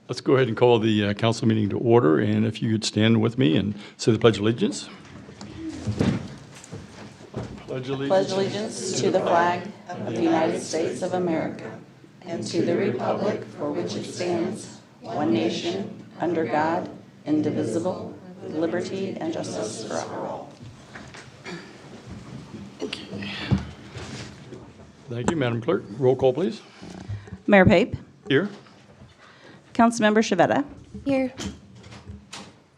Let's go ahead and call the council meeting to order, and if you could stand with me and say the Pledge of Allegiance. Pledge allegiance to the flag of the United States of America and to the republic for which it stands, one nation, under God, indivisible, with liberty and justice for all. Thank you, Madam Clerk. Roll call, please. Mayor Pape, Here. Councilmember Shavetta, Here.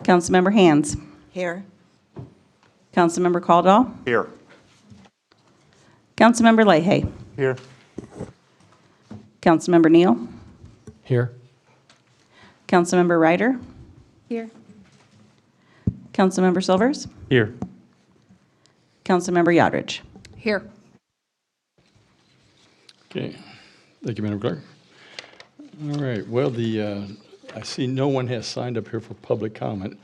Councilmember Hands, Here. Councilmember Caldwell, Here. Councilmember Leahy, Here. Councilmember Neal, Here. Councilmember Ryder, Here. Councilmember Silvers, Here. Councilmember Yodridge. Here. Okay. Thank you, Madam Clerk. All right. Well, I see no one has signed up here for public comment.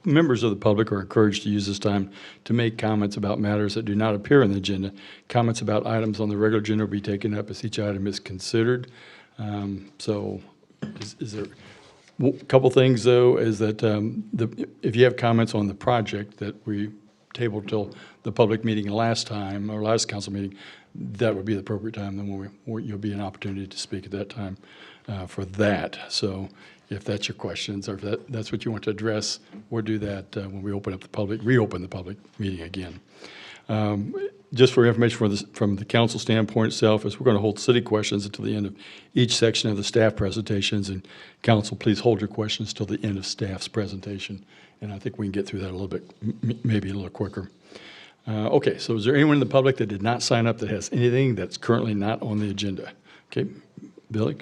Members of the public are encouraged to use this time to make comments about matters that do not appear on the agenda. Comments about items on the regular agenda will be taken up as each item is considered. Is there a couple things, though, is that if you have comments on the project that we tabled till the public meeting last time, or last council meeting, that would be the appropriate time. Then you'll be an opportunity to speak at that time for that. So if that's your questions, or if that's what you want to address, we'll do that when we reopen the public meeting again. Just for information from the council standpoint itself, is we're going to hold city questions until the end of each section of the staff presentations. And council, please hold your questions till the end of staff's presentation. And I think we can get through that a little bit, maybe a little quicker. Okay, so is there anyone in the public that did not sign up that has anything that's currently not on the agenda? Okay, Billy,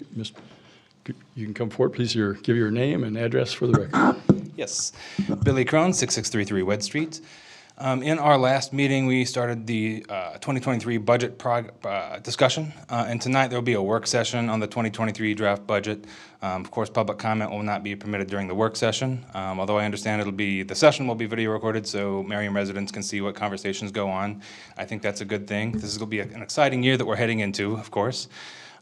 you can come forward, please. Give your name and address for the record. Yes, Billy Crone, 6633 Wed Street. In our last meeting, we started the 2023 budget discussion, and tonight there will be a work session on the 2023 draft budget. Of course, public comment will not be permitted during the work session, although I understand the session will be video recorded so Merriam residents can see what conversations go on. I think that's a good thing. This is going to be an exciting year that we're heading into, of course.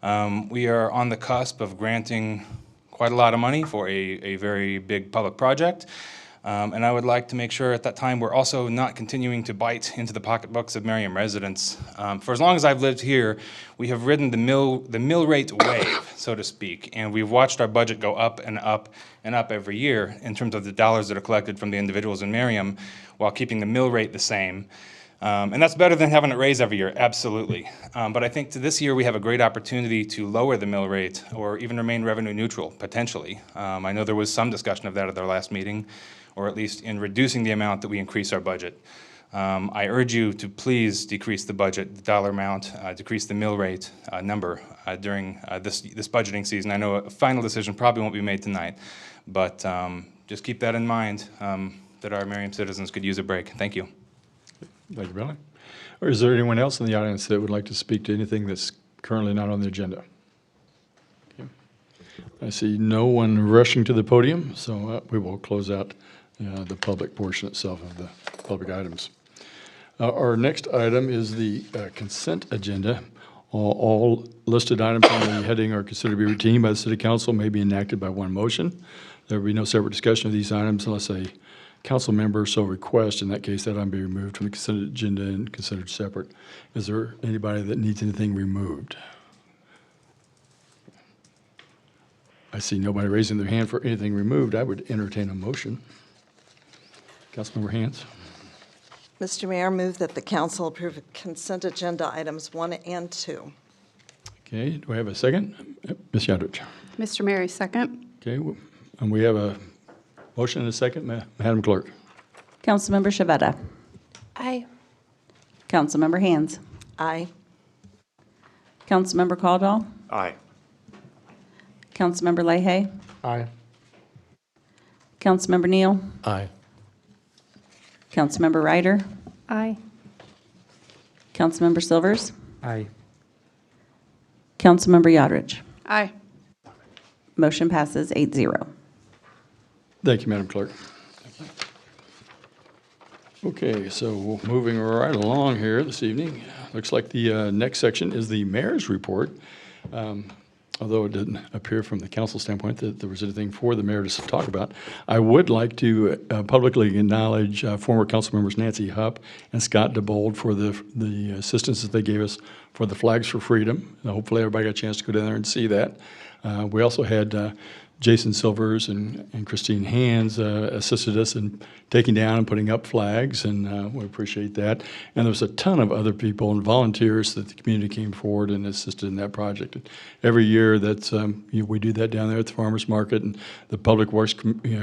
We are on the cusp of granting quite a lot of money for a very big public project. And I would like to make sure at that time we're also not continuing to bite into the pocketbooks of Merriam residents. For as long as I've lived here, we have ridden the mill rate wave, so to speak, and we've watched our budget go up and up and up every year in terms of the dollars that are collected from the individuals in Merriam while keeping the mill rate the same. And that's better than having it raise every year, absolutely. But I think this year we have a great opportunity to lower the mill rate or even remain revenue neutral, potentially. I know there was some discussion of that at our last meeting, or at least in reducing the amount that we increase our budget. I urge you to please decrease the budget, the dollar amount, decrease the mill rate number during this budgeting season. I know a final decision probably won't be made tonight, but just keep that in mind, that our Merriam citizens could use a break. Thank you. Thank you, Billy. Or is there anyone else in the audience that would like to speak to anything that's currently not on the agenda? Okay. I see no one rushing to the podium, so we will close out the public portion itself of the public items. Our next item is the consent agenda. All listed items on the heading are considered to be routine by the City Council, may be enacted by one motion. There will be no separate discussion of these items unless a council member so requests. In that case, that item be removed from the consent agenda and considered separate. Is there anybody that needs anything removed? I see nobody raising their hand for anything removed. I would entertain a motion. Councilmember Hands. Mr. Mayor, move that the council approve consent agenda items 1 and 2. Okay, do I have a second? Ms. Yadrich. Mr. Mayor, second. Okay, and we have a motion and a second. Madam Clerk. Councilmember Shavetta, Aye. Councilmember Hands, Aye. Councilmember Caldwell, Aye. Councilmember Leahy, Aye. Councilmember Neal, Aye. Councilmember Ryder, Aye. Councilmember Silvers, Aye. Councilmember Yodridge. Aye. Motion passes 8-0. Thank you, Madam Clerk. Okay, so moving right along here this evening, looks like the next section is the mayor's report. although it didn't appear from the council standpoint that there was anything for the mayor to talk about, I would like to publicly acknowledge former council members Nancy Hupp and Scott DeBold for the assistance that they gave us for the Flags for Freedom. Hopefully everybody got a chance to go down there and see that. We also had Jason Silvers and Christine Hands assisted us in taking down and putting up flags, and we appreciate that. And there was a ton of other people and volunteers that the community came forward and assisted in that project. And every year that's we do that down there at the farmers market, and the public works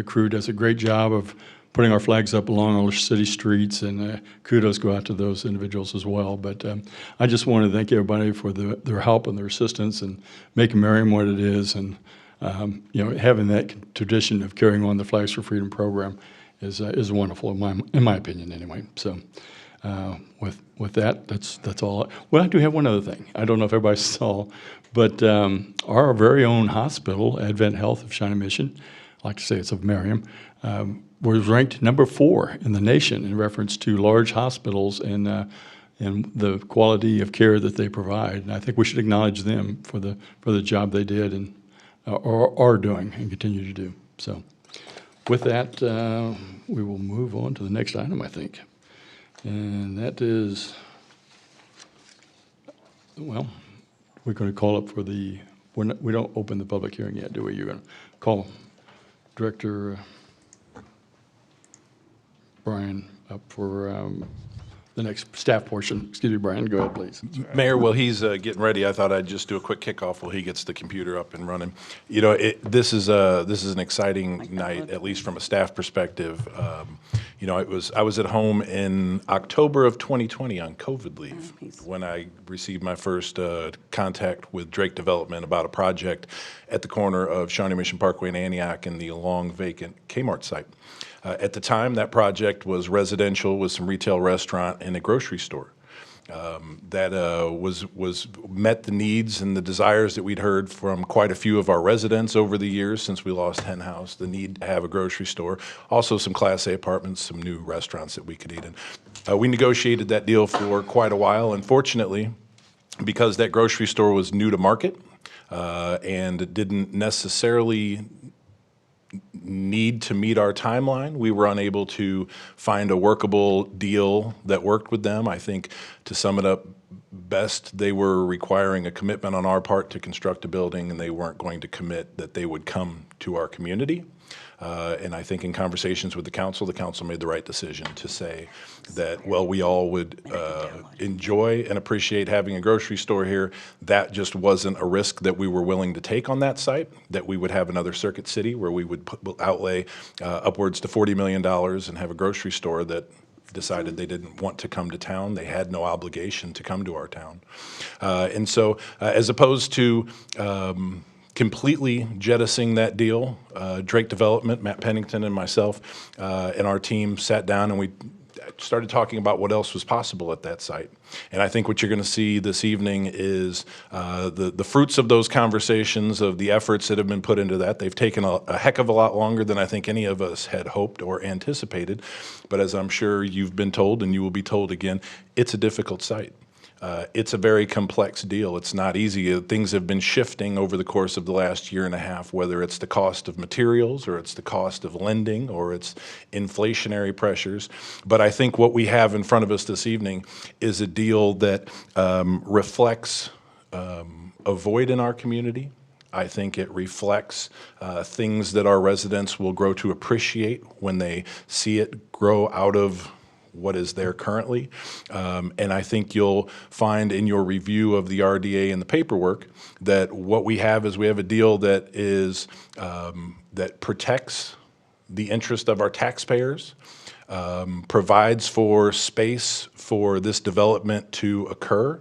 crew does a great job of putting our flags up along our city streets, and kudos go out to those individuals as well. But I just want to thank everybody for their help and their assistance and making Merriam what it is, and having that tradition of carrying on the Flags for Freedom program is wonderful in my opinion anyway. So with that, that's all. Well, I do have one other thing. I don't know if everybody saw, but our very own hospital, Advent Health of Shawnee Mission, I like to say it's of Merriam, was ranked number 4 in the nation in reference to large hospitals and the quality of care that they provide. And I think we should acknowledge them for the job they did and are doing and continue to do. So with that, we will move on to the next item, I think. And that is, well, we're going to call up for we don't open the public hearing yet, do we? You're going to call Director Brian up for the next staff portion. Excuse me, Brian, go ahead, please. Mayor, while he's getting ready, I thought I'd just do a quick kickoff while he gets the computer up and running. You know, this is an exciting night, at least from a staff perspective. I was at home in October of 2020 on COVID leave when I received my first contact with Drake Development about a project at the corner of Shawnee Mission Parkway and Antioch in the long vacant Kmart site. At the time, that project was residential with some retail restaurant and a grocery store. That was met the needs and the desires that we'd heard from quite a few of our residents over the years since we lost Hen House, the need to have a grocery store, also some Class A apartments, some new restaurants that we could eat in. We negotiated that deal for quite a while. Unfortunately, because that grocery store was new to market and didn't necessarily need to meet our timeline, we were unable to find a workable deal that worked with them. I think, to sum it up best, they were requiring a commitment on our part to construct a building, and they weren't going to commit that they would come to our community. And I think in conversations with the council made the right decision to say that, well, we all would enjoy and appreciate having a grocery store here. That just wasn't a risk that we were willing to take on that site, that we would have another Circuit City where we would outlay upwards to $40 million and have a grocery store that decided they didn't want to come to town. They had no obligation to come to our town. And so as opposed to completely jettisoning that deal, Drake Development, Matt Pennington and myself and our team sat down and we started talking about what else was possible at that site. And I think what you're going to see this evening is the fruits of those conversations, of the efforts that have been put into that. They've taken a heck of a lot longer than I think any of us had hoped or anticipated. But as I'm sure you've been told and you will be told again, it's a difficult site. It's a very complex deal. It's not easy. Things have been shifting over the course of the last year and a half, whether it's the cost of materials or it's the cost of lending or it's inflationary pressures. But I think what we have in front of us this evening is a deal that reflects a void in our community. I think it reflects things that our residents will grow to appreciate when they see it grow out of what is there currently. And I think you'll find in your review of the RDA and the paperwork that what we have is we have a deal that is that protects the interest of our taxpayers, provides for space for this development to occur,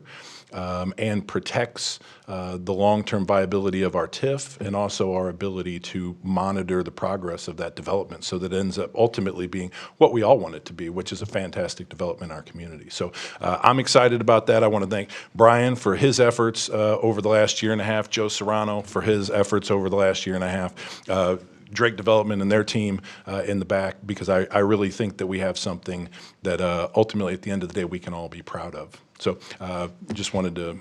and protects the long-term viability of our TIF and also our ability to monitor the progress of that development so that it ends up ultimately being what we all want it to be, which is a fantastic development in our community. So I'm excited about that. I want to thank Brian for his efforts over the last year and a half, Joe Serrano for his efforts over the last year and a half, Drake Development and their team in the back, because I really think that we have something that ultimately at the end of the day we can all be proud of. So just wanted to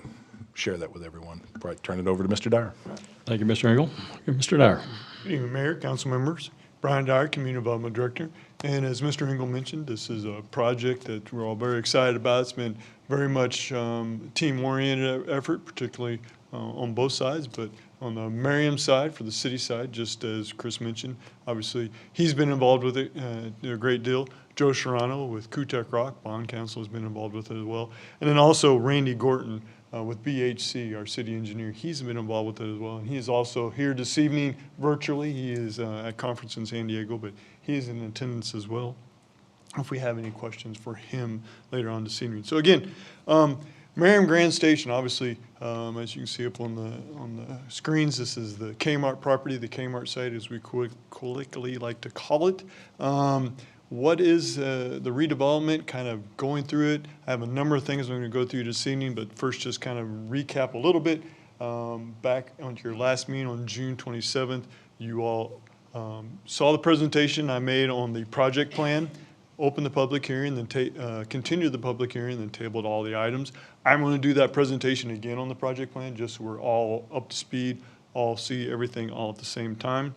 share that with everyone before I turn it over to Mr. Dyer. Thank you, Mr. Engel. Mr. Dyer. Good evening, Mayor, council members. Brian Dyer, Community Development Director. And as Mr. Engel mentioned, this is a project that we're all very excited about. It's been very much team-oriented effort, particularly on both sides, but on the Merriam side, for the city side, just as Chris mentioned, obviously, he's been involved with it a great deal. Joe Serrano with Kutek Rock, Bond Council, has been involved with it as well. And then also Randy Gorton with BHC, our city engineer. He's been involved with it as well. And he is also here this evening virtually. He is at conference in San Diego, but he is in attendance as well. If we have any questions for him later on this evening. So again, Merriam Grand Station, obviously, as you can see up on the screens, this is the Kmart property, the Kmart site, as we colloquially like to call it. What is the redevelopment, kind of going through it? I have a number of things I'm going to go through this evening, but first just kind of recap a little bit. Back on your last meeting on June 27th, you all saw the presentation I made on the project plan, opened the public hearing, then continued the public hearing, then tabled all the items. I'm going to do that presentation again on the project plan, just so we're all up to speed, all see everything all at the same time.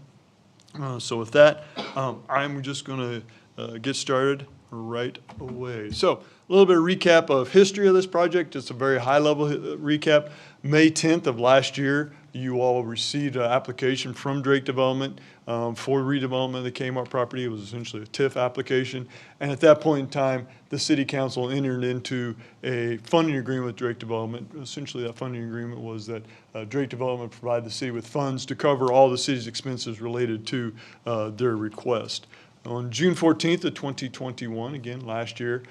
So with that, I'm just going to get started right away. So a little bit of recap of history of this project, just a very high-level recap. May 10th of last year, you all received an application from Drake Development for redevelopment of the Kmart property. It was essentially a TIF application. And at that point in time, the city council entered into a funding agreement with Drake Development. Essentially, that funding agreement was that Drake Development provided the city with funds to cover all the city's expenses related to their request. On June 14th of 2021, again, last year,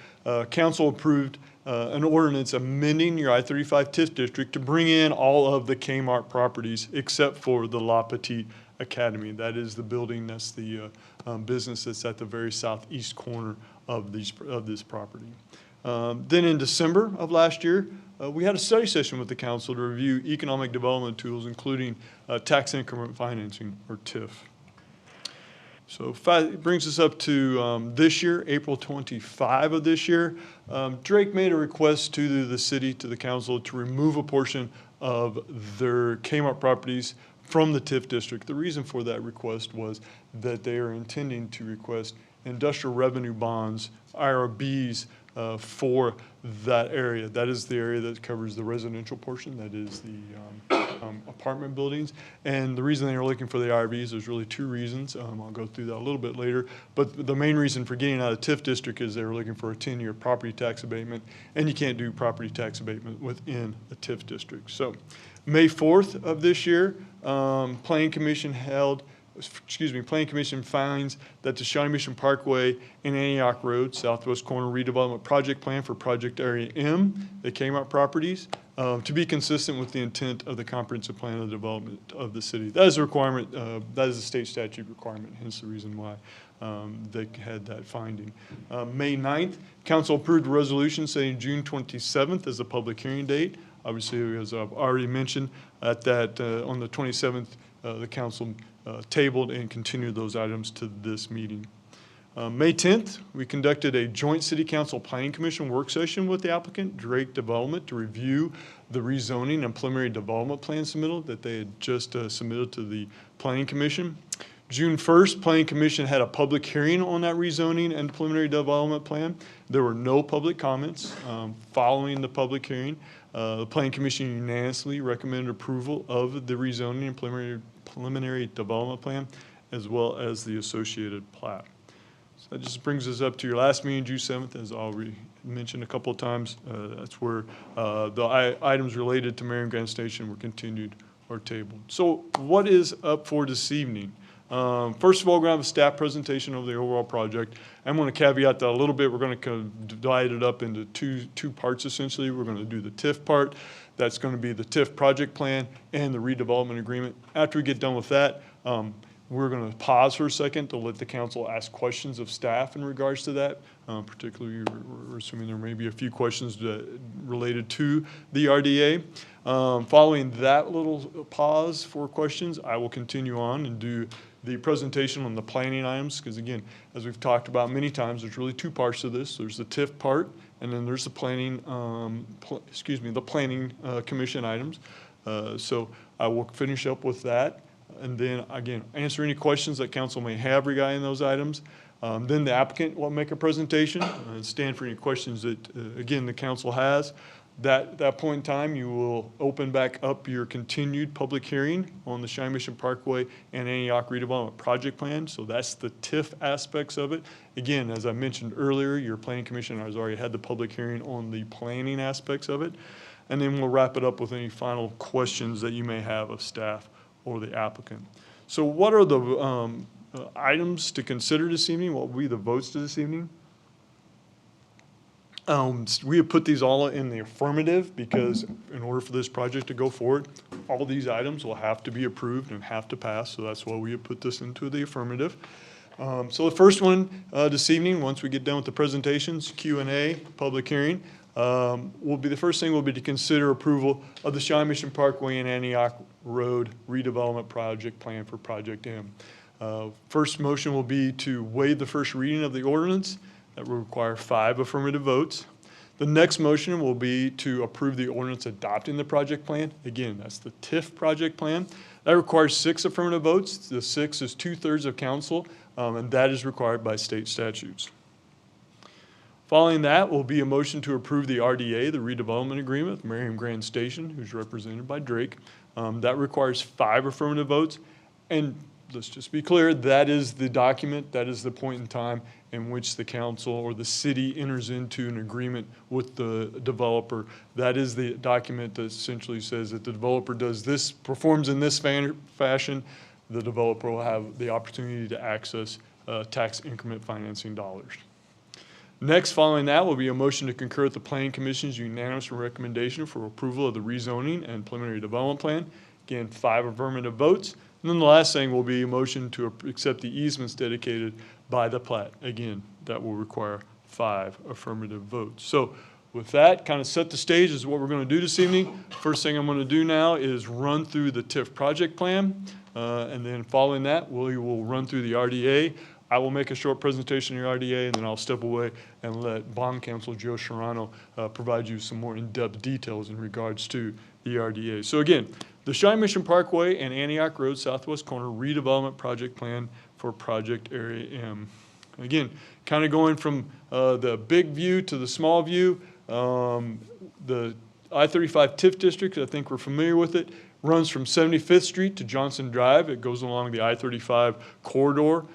council approved an ordinance amending your I-35 TIF district to bring in all of the Kmart properties except for the La Petite Academy. That is the building, that's the business that's at the very southeast corner of this property. Then in December of last year, we had a study session with the council to review economic development tools, including tax increment financing, or TIF. So it brings us up to this year, April 25 of this year. Drake made a request to the city, to the council, to remove a portion of their Kmart properties from the TIF district. The reason for that request was that they are intending to request industrial revenue bonds, IRBs, for that area. That is the area that covers the residential portion, that is the apartment buildings. And the reason they are looking for the IRBs, there's really two reasons. I'll go through that a little bit later. But the main reason for getting out of TIF district is they were looking for a 10-year property tax abatement, and you can't do property tax abatement within a TIF district. So May 4th of this year, Planning Commission finds that the Shawnee Mission Parkway and Antioch Road, southwest corner redevelopment project plan for project area M, the Kmart properties, to be consistent with the intent of the comprehensive plan of development of the city. That is a requirement, that is a state statute requirement, hence the reason why they had that finding. May 9th, council approved a resolution setting June 27th as a public hearing date. Obviously, as I've already mentioned, on the 27th, the council tabled and continued those items to this meeting. May 10th, we conducted a joint city council planning commission work session with the applicant, Drake Development, to review the rezoning and preliminary development plan submittal that they had just submitted to the planning commission. June 1st, planning commission had a public hearing on that rezoning and preliminary development plan. There were no public comments following the public hearing. The planning commission unanimously recommended approval of the rezoning and preliminary development plan, as well as the associated plat. So that just brings us up to your last meeting, June 7th, as I already mentioned a couple of times. That's where the items related to Merriam Grand Station were continued or tabled. So what is up for this evening? First of all, we're going to have a staff presentation of the overall project. I'm going to caveat that a little bit. We're going to divide it up into two parts, essentially. We're going to do the TIF part. That's going to be the TIF project plan and the redevelopment agreement. After we get done with that, we're going to pause for a second to let the council ask questions of staff in regards to that. Particularly, we're assuming there may be a few questions related to the RDA. Following that little pause for questions, I will continue on and do the presentation on the planning items, because again, as we've talked about many times, there's really two parts to this. There's the TIF part, and then there's the planning, the planning commission items. So I will finish up with that, and then, again, answer any questions that council may have regarding those items. Then the applicant will make a presentation and stand for any questions that, again, the council has. That point in time, you will open back up your continued public hearing on the Shawnee Mission Parkway and Antioch redevelopment project plan. So that's the TIF aspects of it. Again, as I mentioned earlier, your planning commission has already had the public hearing on the planning aspects of it. And then we'll wrap it up with any final questions that you may have of staff or the applicant. So what are the items to consider this evening? What will be the votes to this evening? We have put these all in the affirmative because in order for this project to go forward, all these items will have to be approved and have to pass. So that's why we have put this into the affirmative. So the first one this evening, once we get done with the presentations, Q&A, public hearing, will be the first thing will be to consider approval of the Shawnee Mission Parkway and Antioch Road redevelopment project plan for Project M. First motion will be to waive the first reading of the ordinance. That will require 5 affirmative votes. The next motion will be to approve the ordinance adopting the project plan. Again, that's the TIF project plan. That requires 6 affirmative votes. The 6 is 2/3 of council, and that is required by state statutes. Following that will be a motion to approve the RDA, the redevelopment agreement with Merriam Grand Station, who's represented by Drake. That requires 5 affirmative votes. And let's just be clear, that is the document, that is the point in time in which the council or the city enters into an agreement with the developer. That is the document that essentially says that the developer does this, performs in this fashion, the developer will have the opportunity to access tax increment financing dollars. Next, following that, will be a motion to concur with the Planning Commission's unanimous recommendation for approval of the rezoning and preliminary development plan. Again, 5 affirmative votes. And then the last thing will be a motion to accept the easements dedicated by the plat. Again, that will require 5 affirmative votes. So with that, kind of set the stage as what we're going to do this evening. First thing I'm going to do now is run through the TIF project plan. And then following that, we will run through the RDA. I will make a short presentation on the RDA, and then I'll step away and let bond counsel Joe Sharano provide you some more in-depth details in regards to the RDA. So again, the Shawnee Mission Parkway and Antioch Road Southwest Corner redevelopment project plan for Project Area M. Again, kind of going from the big view to the small view. The I-35 TIF district, I think we're familiar with it, runs from 75th Street to Johnson Drive. It goes along the I-35 corridor.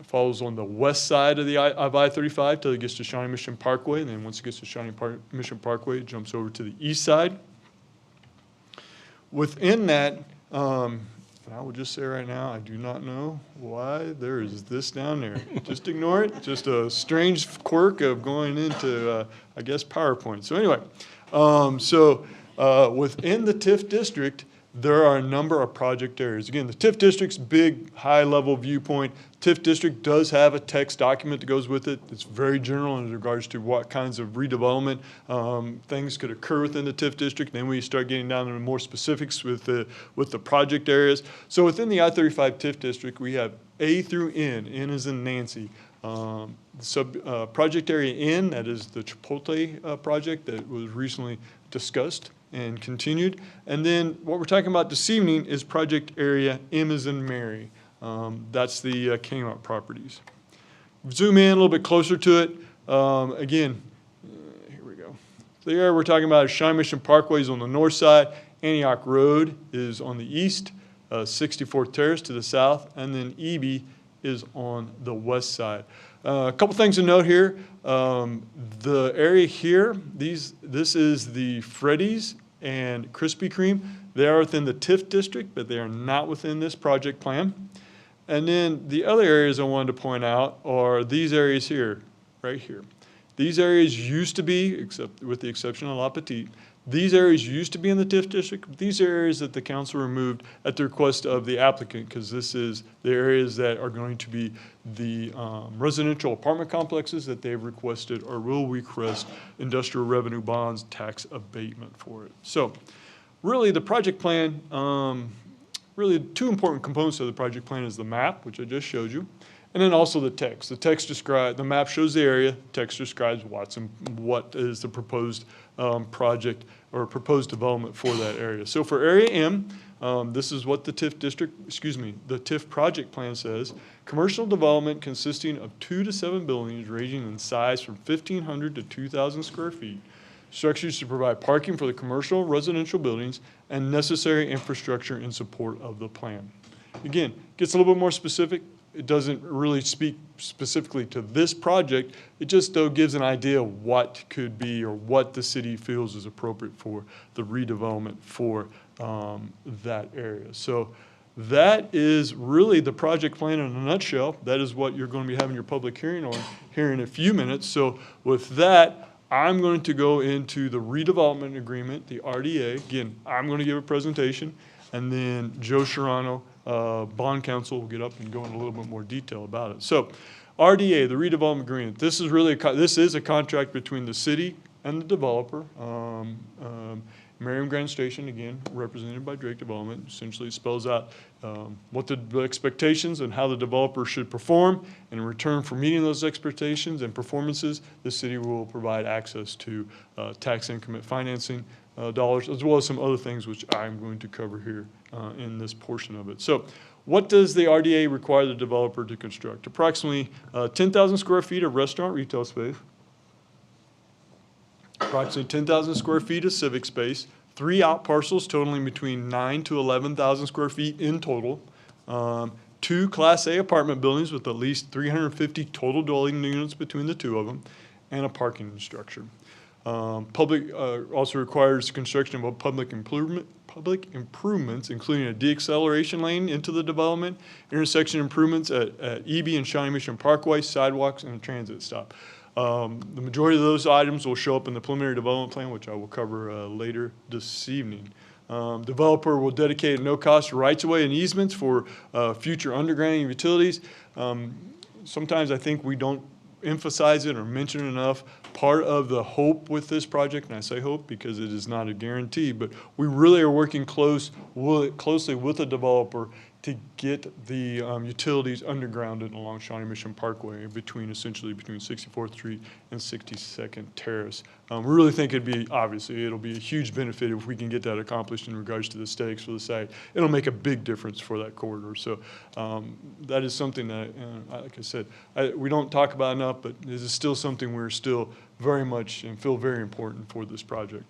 Follows on the west side of I-35 till it gets to Shawnee Mission Parkway, and then once it gets to Shawnee Mission Parkway, it jumps over to the east side. Within that, and I will just say right now, I do not know why there is this down there. Just ignore it. Just a strange quirk of going into, I guess, PowerPoint. So anyway, within the TIF district, there are a number of project areas. Again, the TIF district's big, high-level viewpoint. TIF district does have a text document that goes with it. It's very general in regards to what kinds of redevelopment things could occur within the TIF district. Then we start getting down into more specifics with the project areas. So within the I-35 TIF district, we have A through N. N is in Nancy. Project area N, that is the Chipotle project that was recently discussed and continued. And then what we're talking about this evening is project area M as in Mary. That's the Kmart properties. Zoom in a little bit closer to it. Again, here we go. The area we're talking about is Shawnee Mission Parkway is on the north side. Antioch Road is on the east. 64th Terrace to the south. And then EB is on the west side. A couple things to note here. The area here, this is the Freddy's and Krispy Kreme. They are within the TIF district, but they are not within this project plan. And then the other areas I wanted to point out are these areas here, right here. These areas used to be, except with the exception of La Petite, these areas used to be in the TIF district. These areas that the council removed at the request of the applicant, because this is the areas that are going to be the residential apartment complexes that they've requested or will request industrial revenue bonds tax abatement for it. So really the project plan, really 2 important components of the project plan is the map, which I just showed you, And then also the text. The map shows the area, text describes what is the proposed project or proposed development for that area. So for Area M, this is what the TIF project plan says. Commercial development consisting of 2 to 7 buildings ranging in size from 1,500 to 2,000 square feet. Structures to provide parking for the commercial residential buildings and necessary infrastructure in support of the plan. Again, gets a little bit more specific. It doesn't really speak specifically to this project. It just, though, gives an idea of what could be or what the city feels is appropriate for the redevelopment for that area. So that is really the project plan in a nutshell. That is what you're going to be having your public hearing on here in a few minutes. So with that, I'm going to go into the redevelopment agreement, the RDA. Again, I'm going to give a presentation, and then Joe Sharano, bond counsel, will get up and go into a little bit more detail about it. So RDA, the redevelopment agreement, this is a contract between the city and the developer. Merriam Grand Station, again, represented by Drake Development, essentially spells out what the expectations and how the developer should perform. And in return for meeting those expectations and performances, the city will provide access to tax increment financing dollars, as well as some other things which I'm going to cover here in this portion of it. So what does the RDA require the developer to construct? Approximately 10,000 square feet of restaurant retail space, approximately 10,000 square feet of civic space, 3 out parcels totaling between 9 to 11,000 square feet in total, 2 Class A apartment buildings with at least 350 total dwelling units between the 2 of them, and a parking structure. Public also requires construction of public improvements, including a deacceleration lane into the development, intersection improvements at EB and Shawnee Mission Parkway, sidewalks, and a transit stop. The majority of those items will show up in the preliminary development plan, which I will cover later this evening. Developer will dedicate no-cost rights-of-way and easements for future undergrounding utilities. Sometimes I think we don't emphasize it or mention it enough. Part of the hope with this project, and I say hope because it is not a guarantee, but we really are working closely with the developer to get the utilities undergrounded along Shawnee Mission Parkway essentially between 64th Street and 62nd Terrace. We really think it'll be a huge benefit if we can get that accomplished in regards to the stakes for the site. It'll make a big difference for that corridor. So that is something that, like I said, we don't talk about enough, but this is still something we're still very much and feel very important for this project.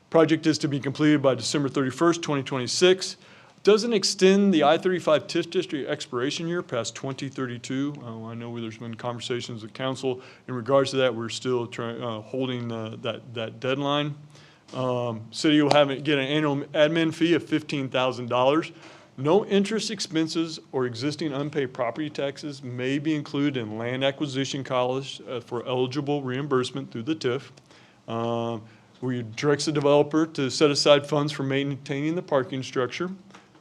Project is to be completed by December 31st, 2026. Doesn't extend the I-35 TIF district expiration year past 2032. I know there's been conversations with council in regards to that. We're still holding that deadline. City will get an annual admin fee of $15,000. No interest expenses or existing unpaid property taxes may be included in land acquisition costs for eligible reimbursement through the TIF. We direct the developer to set aside funds for maintaining the parking structure.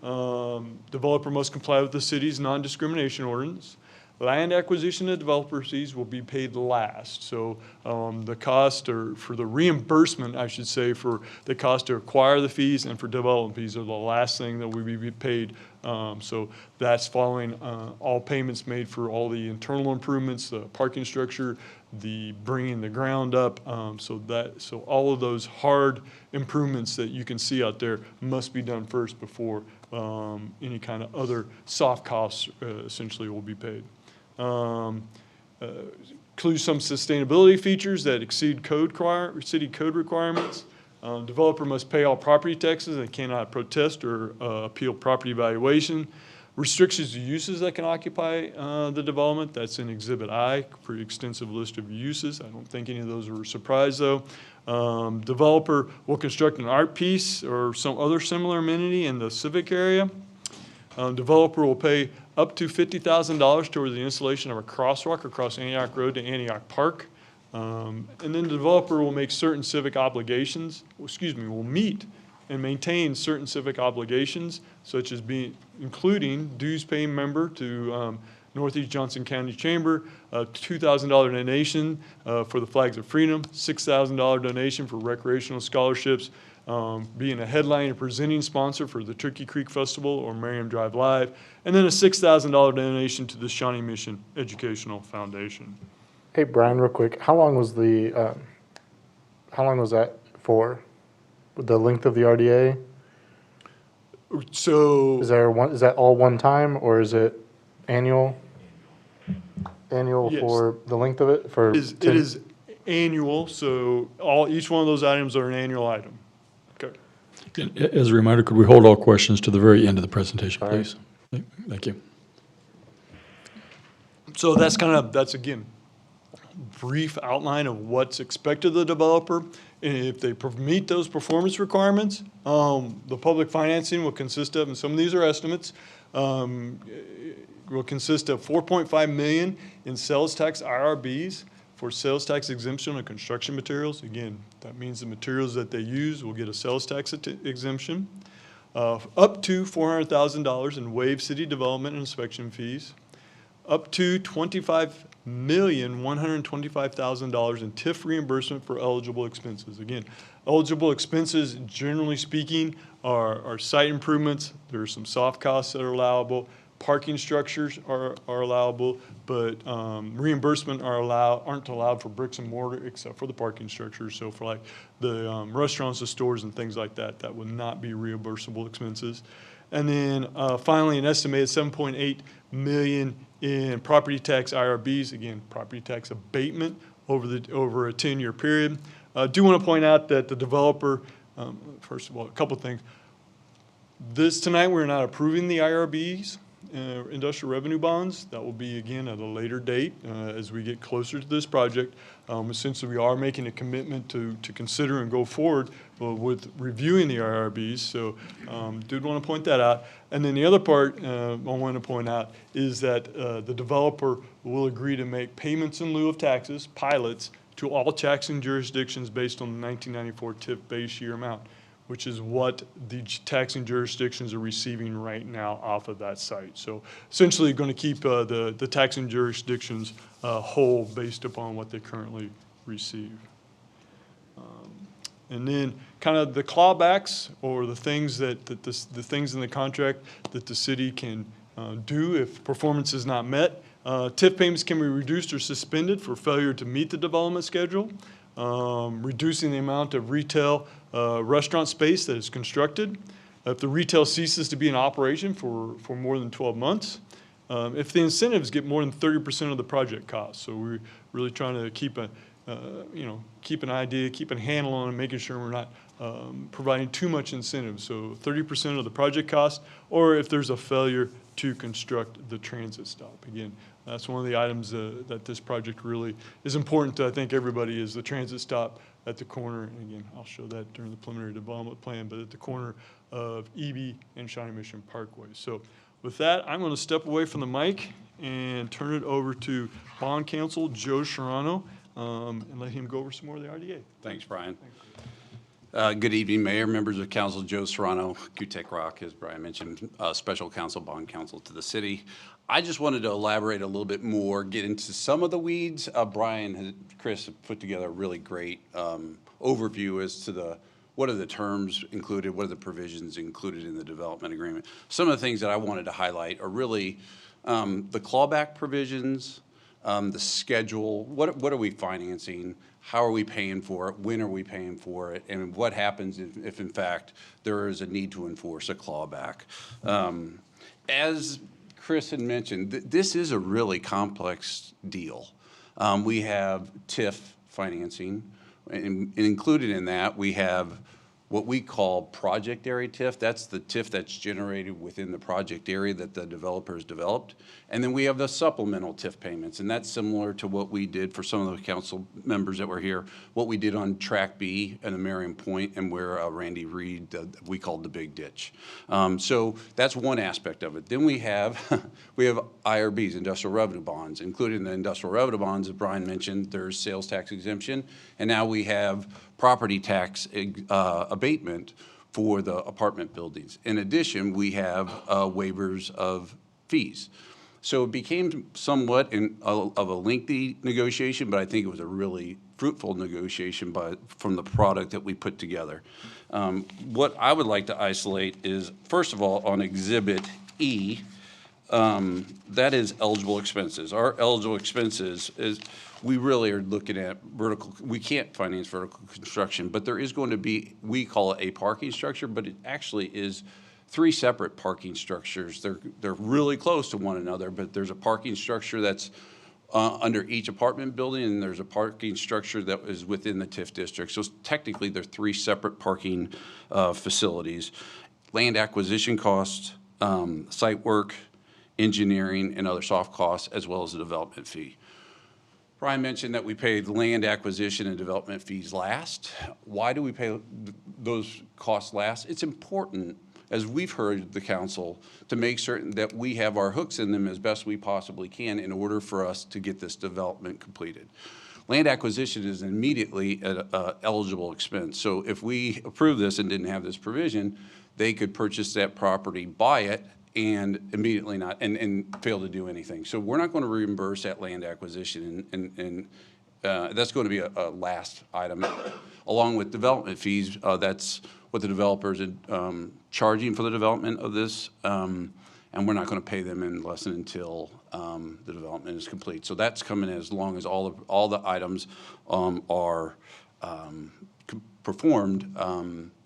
Developer must comply with the city's non-discrimination ordinance. Land acquisition and developer fees will be paid last. So the cost, or for the reimbursement, I should say, for the cost to acquire the fees and for development fees are the last thing that will be paid. So that's following all payments made for all the internal improvements, the parking structure, the bringing the ground up. So all of those hard improvements that you can see out there must be done first before any kind of other soft costs essentially will be paid. Includes some sustainability features that exceed city code requirements. Developer must pay all property taxes and cannot protest or appeal property valuation. Restrictions to uses that can occupy the development. That's in Exhibit I, pretty extensive list of uses. I don't think any of those are a surprise though. Developer will construct an art piece or some other similar amenity in the civic area. Developer will pay up to $50,000 toward the installation of a crosswalk across Antioch Road to Antioch Park. And then the developer will make certain civic obligations, will meet and maintain certain civic obligations, such as including dues paying member to Northeast Johnson County Chamber, a $2,000 donation for the Flags of Freedom, $6,000 donation for recreational scholarships, being a headline and presenting sponsor for the Turkey Creek Festival or Merriam Drive Live, and then a $6,000 donation to the Shawnee Mission Educational Foundation. Hey, Brian, real quick, how long was that for? The length of the RDA? So. Is that all one time, or is it annual? Annual Yes. for the length of it? For It is annual, so each one of those items are an annual item. Okay. As a reminder, could we hold all questions to the very end of the presentation, All right. please? Thank you. So that's again, brief outline of what's expected of the developer. And if they meet those performance requirements, the public financing will consist of, and some of these are estimates, will consist of $4.5 million in sales tax IRBs for sales tax exemption on construction materials. Again, that means the materials that they use will get a sales tax exemption. Up to $400,000 in waived city development and inspection fees. Up to $25,125,000 in TIF reimbursement for eligible expenses. Again, eligible expenses, generally speaking, are site improvements. There are some soft costs that are allowable. Parking structures are allowable, but reimbursement aren't allowed for bricks and mortar except for the parking structures. So for like the restaurants, the stores, and things like that, that would not be reimbursable expenses. And then finally, an estimated $7.8 million in property tax IRBs, again, property tax abatement over a 10-year period. I do want to point out that the developer, first of all, a couple of things. Tonight, we're not approving the IRBs, industrial revenue bonds. That will be, again, at a later date as we get closer to this project. Essentially, we are making a commitment to consider and go forward with reviewing the IRBs. So did want to point that out. And then the other part I want to point out is that the developer will agree to make payments in lieu of taxes, pilots, to all taxing jurisdictions based on the 1994 TIF base year amount, which is what the taxing jurisdictions are receiving right now off of that site. So essentially going to keep the taxing jurisdictions whole based upon what they currently receive. And then kind of the clawbacks, or the things the things in the contract that the city can do if performance is not met. TIF payments can be reduced or suspended for failure to meet the development schedule. Reducing the amount of retail restaurant space that is constructed. If the retail ceases to be in operation for more than 12 months. If the incentives get more than 30% of the project cost. So we're really trying to keep an idea, keep a handle on it, making sure we're not providing too much incentive. So 30% of the project cost, or if there's a failure to construct the transit stop. Again, that's one of the items that this project really is important to, I think, everybody, is the transit stop at the corner. And again, I'll show that during the preliminary development plan, but at the corner of EB and Shawnee Mission Parkway. So with that, I'm going to step away from the mic and turn it over to Bond Counsel Joe Serrano and let him go over some more of the RDA. Thanks, Brian. Good evening, Mayor, members of Council. Joe Serrano, QTech Rock, as Brian mentioned, Special Counsel, Bond Counsel to the city. I just wanted to elaborate a little bit more, get into some of the weeds. Chris have put together a really great overview as to what are the terms included, what are the provisions included in the development agreement. Some of the things that I wanted to highlight are really the clawback provisions, the schedule, what are we financing, how are we paying for it, when are we paying for it, and what happens if in fact there is a need to enforce a clawback. As Chris had mentioned, this is a really complex deal. We have TIF financing, and included in that we have what we call project area TIF. That's the TIF that's generated within the project area that the developers developed. And then we have the supplemental TIF payments, and that's similar to what we did for some of the council members that were here, what we did on Track B and the Merriam Point, and where Randy Reed, we called the Big Ditch. So that's one aspect of it. Then we have IRBs, industrial revenue bonds. Included in the industrial revenue bonds, as Brian mentioned, there's sales tax exemption, and now we have property tax abatement for the apartment buildings. In addition, we have waivers of fees. So it became somewhat of a lengthy negotiation, but I think it was a really fruitful negotiation from the product that we put together. What I would like to isolate is, first of all, on Exhibit E, that is eligible expenses. Our eligible expenses is, we really are looking at vertical, we can't finance vertical construction, but there is going to be, we call it a parking structure, but it actually is 3 separate parking structures. They're really close to one another, but there's a parking structure that's under each apartment building, and there's a parking structure that is within the TIF district. So technically, they're 3 separate parking facilities. Land acquisition costs, site work, engineering, and other soft costs, as well as the development fee. Brian mentioned that we paid land acquisition and development fees last. Why do we pay those costs last? It's important, as we've heard the council, to make certain that we have our hooks in them as best we possibly can in order for us to get this development completed. Land acquisition is immediately an eligible expense. So if we approve this and didn't have this provision, they could purchase that property, buy it, and immediately not, and fail to do anything. So we're not going to reimburse that land acquisition, and that's going to be a last item. Along with development fees, that's what the developers are charging for the development of this, and we're not going to pay them unless and until the development is complete. So that's coming as long as all the items are performed,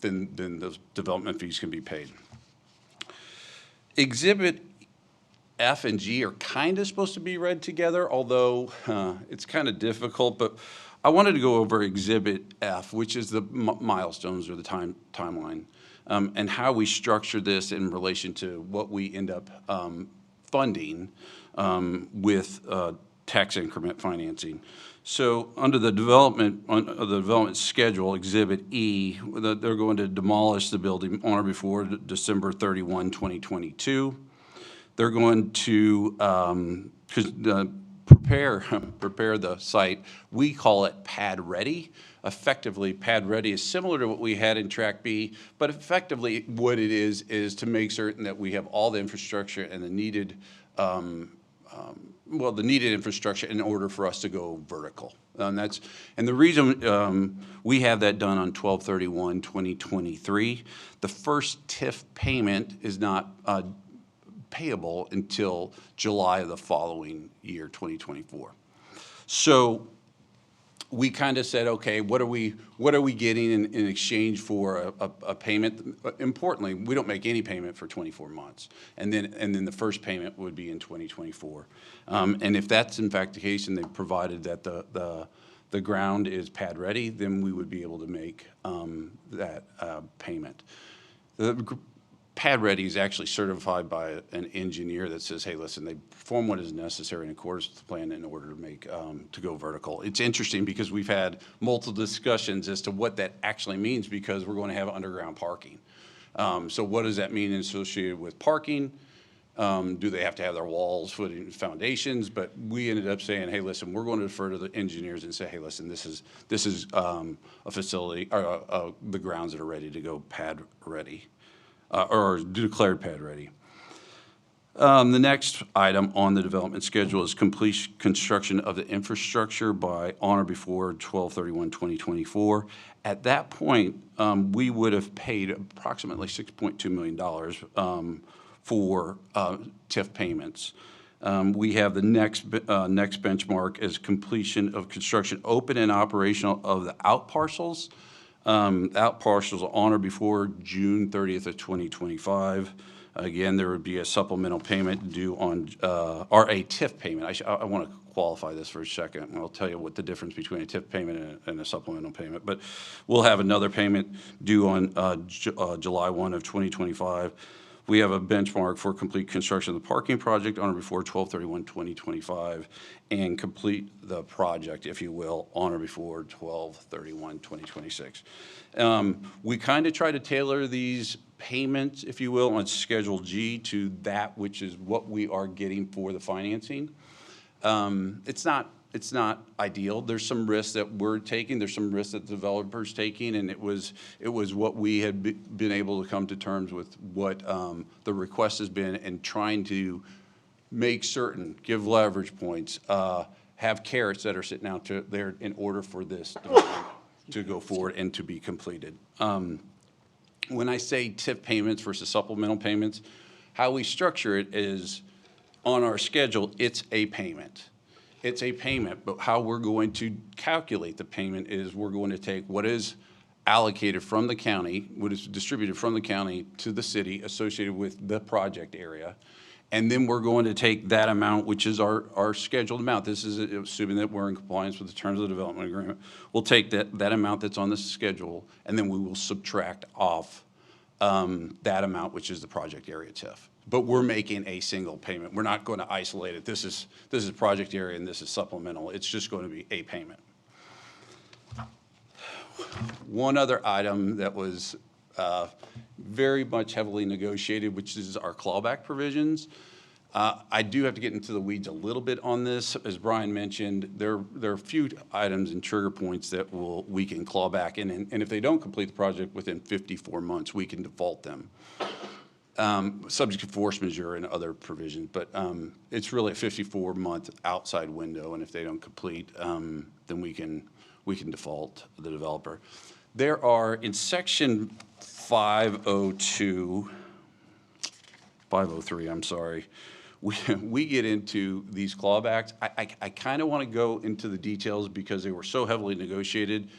then those development fees can be paid. Exhibit F and G are kind of supposed to be read together, although it's kind of difficult, but I wanted to go over Exhibit F, which is the milestones or the timeline, and how we structure this in relation to what we end up funding with tax increment financing. So under the development schedule, Exhibit E, they're going to demolish the building on or before December 31, 2022. They're going to prepare the site. We call it pad ready. Effectively, pad ready is similar to what we had in Track B, but effectively what it is to make certain that we have all the infrastructure and the needed the needed infrastructure in order for us to go vertical. And the reason we have that done on 12/31/2023, the first TIF payment is not payable until July of the following year, 2024. So we kind of said, okay, what are we getting in exchange for a payment? Importantly, we don't make any payment for 24 months, and then the first payment would be in 2024. And if that's in fact the case, and they've provided that the ground is pad ready, then we would be able to make that payment. The pad ready is actually certified by an engineer that says, hey, listen, they perform what is necessary in accordance with the plan in order to make to go vertical. It's interesting because we've had multiple discussions as to what that actually means, because we're going to have underground parking. So what does that mean associated with parking? Do they have to have their walls, footings, foundations? But we ended up saying, hey, listen, we're going to defer to the engineers and say, hey, listen, this is a facility, or the grounds that are ready to go pad ready. Or declared pad ready. The next item on the development schedule is complete construction of the infrastructure by on or before 12/31/2024. At that point, we would have paid approximately $6.2 million for TIF payments. We have the next benchmark is completion of construction open and operational of the out parcels. Out parcels on or before June 30th of 2025. Again, there would be a supplemental payment due on, or a TIF payment. I want to qualify this for a second, and I'll tell you what the difference between a TIF payment and a supplemental payment. But we'll have another payment due on July 1 of 2025. We have a benchmark for complete construction of the parking project on or before 12/31/2025, and complete the project, if you will, on or before 12/31/2026. We kind of try to tailor these payments, if you will, on Schedule G to that which is what we are getting for the financing. It's not ideal. There's some risks that we're taking. There's some risks that the developer's taking, and it was what we had been able to come to terms with what the request has been, and trying to make certain, give leverage points, have carrots that are sitting out there in order for this development to go forward and to be completed. When I say TIF payments versus supplemental payments, how we structure it is on our schedule, it's a payment. It's a payment, but how we're going to calculate the payment is we're going to take what is allocated from the county, what is distributed from the county to the city associated with the project area. And then we're going to take that amount, which is our scheduled amount. This is assuming that we're in compliance with the terms of the development agreement. We'll take that amount that's on the schedule, and then we will subtract off that amount, which is the project area TIF. But we're making a single payment. We're not going to isolate it. This is project area and this is supplemental. It's just going to be a payment. One other item that was very much heavily negotiated, which is our clawback provisions. I do have to get into the weeds a little bit on this. As Brian mentioned, there are a few items and trigger points that we can claw back in, and if they don't complete the project within 54 months, we can default them. Subject to force majeure and other provisions, but it's really a 54-month outside window, and if they don't complete, then we can default the developer. There are, in section 503, I'm sorry, we get into these clawbacks. I kind of want to go into the details because they were so heavily negotiated,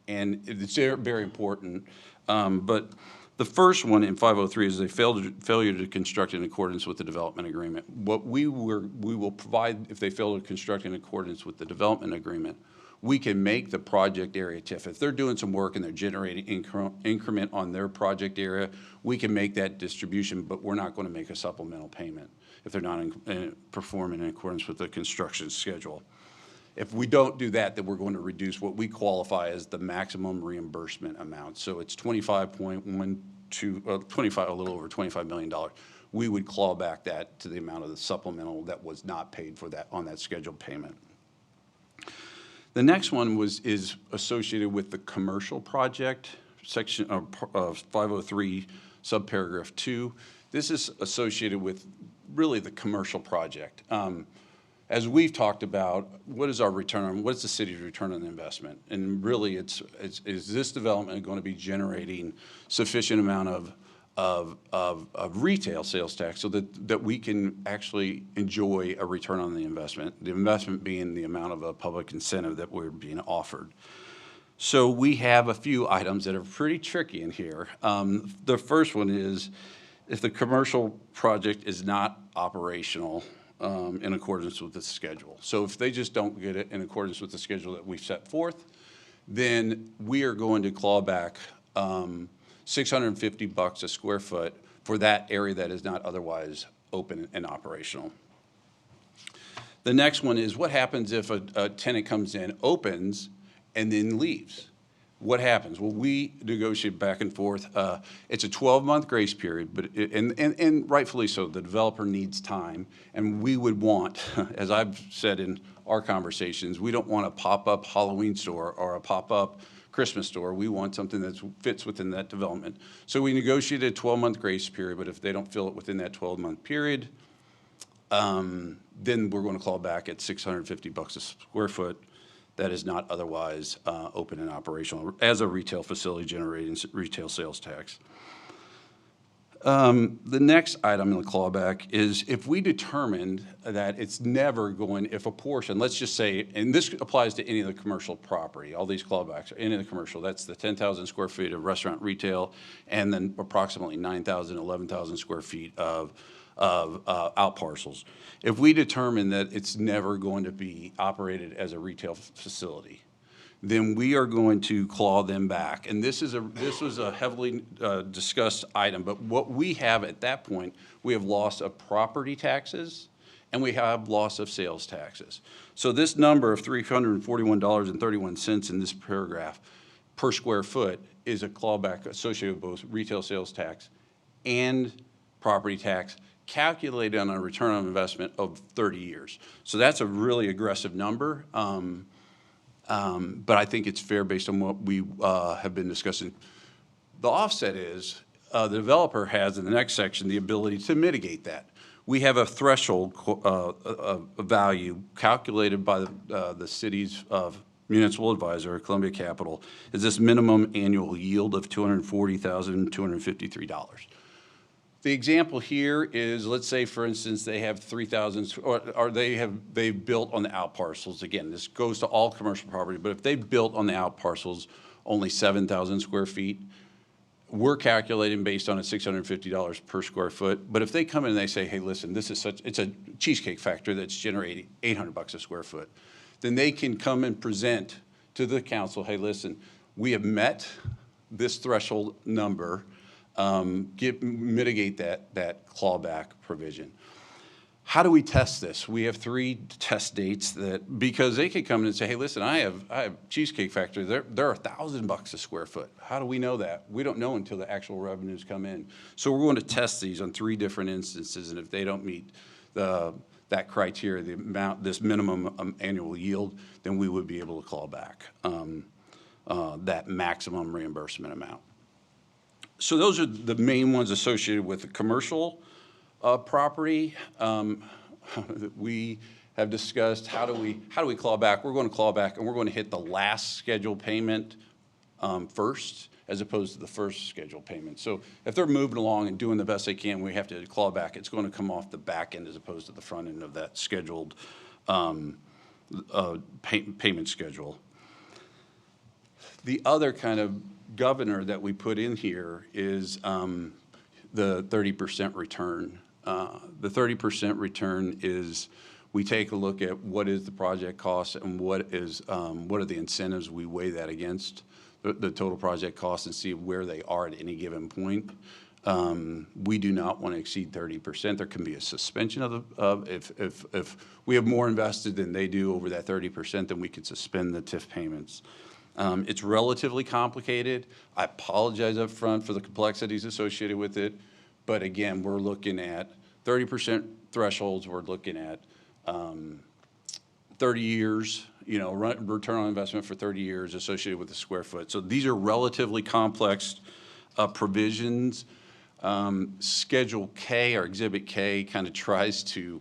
and it's very important. But the first one in 503 is a failure to construct in accordance with the development agreement. What we will provide if they fail to construct in accordance with the development agreement, we can make the project area TIF. If they're doing some work and they're generating increment on their project area, we can make that distribution, but we're not going to make a supplemental payment if they're not performing in accordance with the construction schedule. If we don't do that, then we're going to reduce what we qualify as the maximum reimbursement amount. So it's 25.12, a little over $25 million. We would claw back that to the amount of the supplemental that was not paid for that on that scheduled payment. The next one is associated with the commercial project, section of 503, subparagraph 2. This is associated with really the commercial project. As we've talked about, what is our return on, what is the city's return on investment? And really, is this development going to be generating sufficient amount of retail sales tax so that we can actually enjoy a return on the investment being the amount of a public incentive that we're being offered. So we have a few items that are pretty tricky in here. The first one is if the commercial project is not operational in accordance with the schedule. So if they just don't get it in accordance with the schedule that we've set forth, then we are going to claw back $650 a square foot for that area that is not otherwise open and operational. The next one is what happens if a tenant comes in, opens, and then leaves? What happens? Well, we negotiate back and forth. It's a 12-month grace period, but and rightfully so. The developer needs time, and we would want, as I've said in our conversations, we don't want a pop-up Halloween store or a pop-up Christmas store. We want something that fits within that development. So we negotiated a 12-month grace period, but if they don't fill it within that 12-month period, then we're going to claw back at $650 a square foot that is not otherwise open and operational as a retail facility generating retail sales tax. The next item in the clawback is if we determined that it's never going, if a portion, let's just say, and this applies to any of the commercial property, all these clawbacks are any of the commercial, that's the 10,000 square feet of restaurant retail, and then approximately 9,000, 11,000 square feet of out parcels. If we determine that it's never going to be operated as a retail facility, then we are going to claw them back. And this was a heavily discussed item, but what we have at that point, we have loss of property taxes and we have loss of sales taxes. So this number of $341.31 in this paragraph per square foot is a clawback associated with both retail sales tax and property tax, calculated on a return on investment of 30 years. So that's a really aggressive number. But I think it's fair based on what we have been discussing. The offset is the developer has in the next section the ability to mitigate that. we have a threshold value calculated by the city's municipal advisor, Columbia Capital, is this minimum annual yield of $240,253. The example here is, let's say, for instance, they have 3,000, or they've built on the out parcels. Again, this goes to all commercial property, but if they've built on the out parcels only 7,000 square feet, we're calculating based on a $650 per square foot. But if they come in and they say, hey, listen, this is it's a Cheesecake Factory that's generating $800 a square foot, then they can come and present to the council, hey, listen, we have met this threshold number, mitigate that clawback provision. How do we test this? We have 3 test dates because they could come in and say, hey, listen, I have Cheesecake Factory, they're $1,000 a square foot. How do we know that? We don't know until the actual revenues come in. So we're going to test these on 3 different instances, and if they don't meet that criteria, this minimum annual yield, then we would be able to claw back that maximum reimbursement amount. So those are the main ones associated with the commercial property. We have discussed how do we claw back. We're going to claw back, and we're going to hit the last scheduled payment first, as opposed to the first scheduled payment. So if they're moving along and doing the best they can, we have to claw back. It's going to come off the back end as opposed to the front end of that scheduled payment schedule. The other kind of governor that we put in here is the 30% return. The 30% return is we take a look at what is the project cost and what are the incentives. We weigh that against the total project cost and see where they are at any given point. We do not want to exceed 30%. There can be a suspension if we have more invested than they do over that 30%, then we could suspend the TIF payments. It's relatively complicated. I apologize up front for the complexities associated with it. But again, we're looking at 30% thresholds. We're looking at 30 years, return on investment for 30 years associated with the square foot. So these are relatively complex provisions. Schedule K or Exhibit K kind of tries to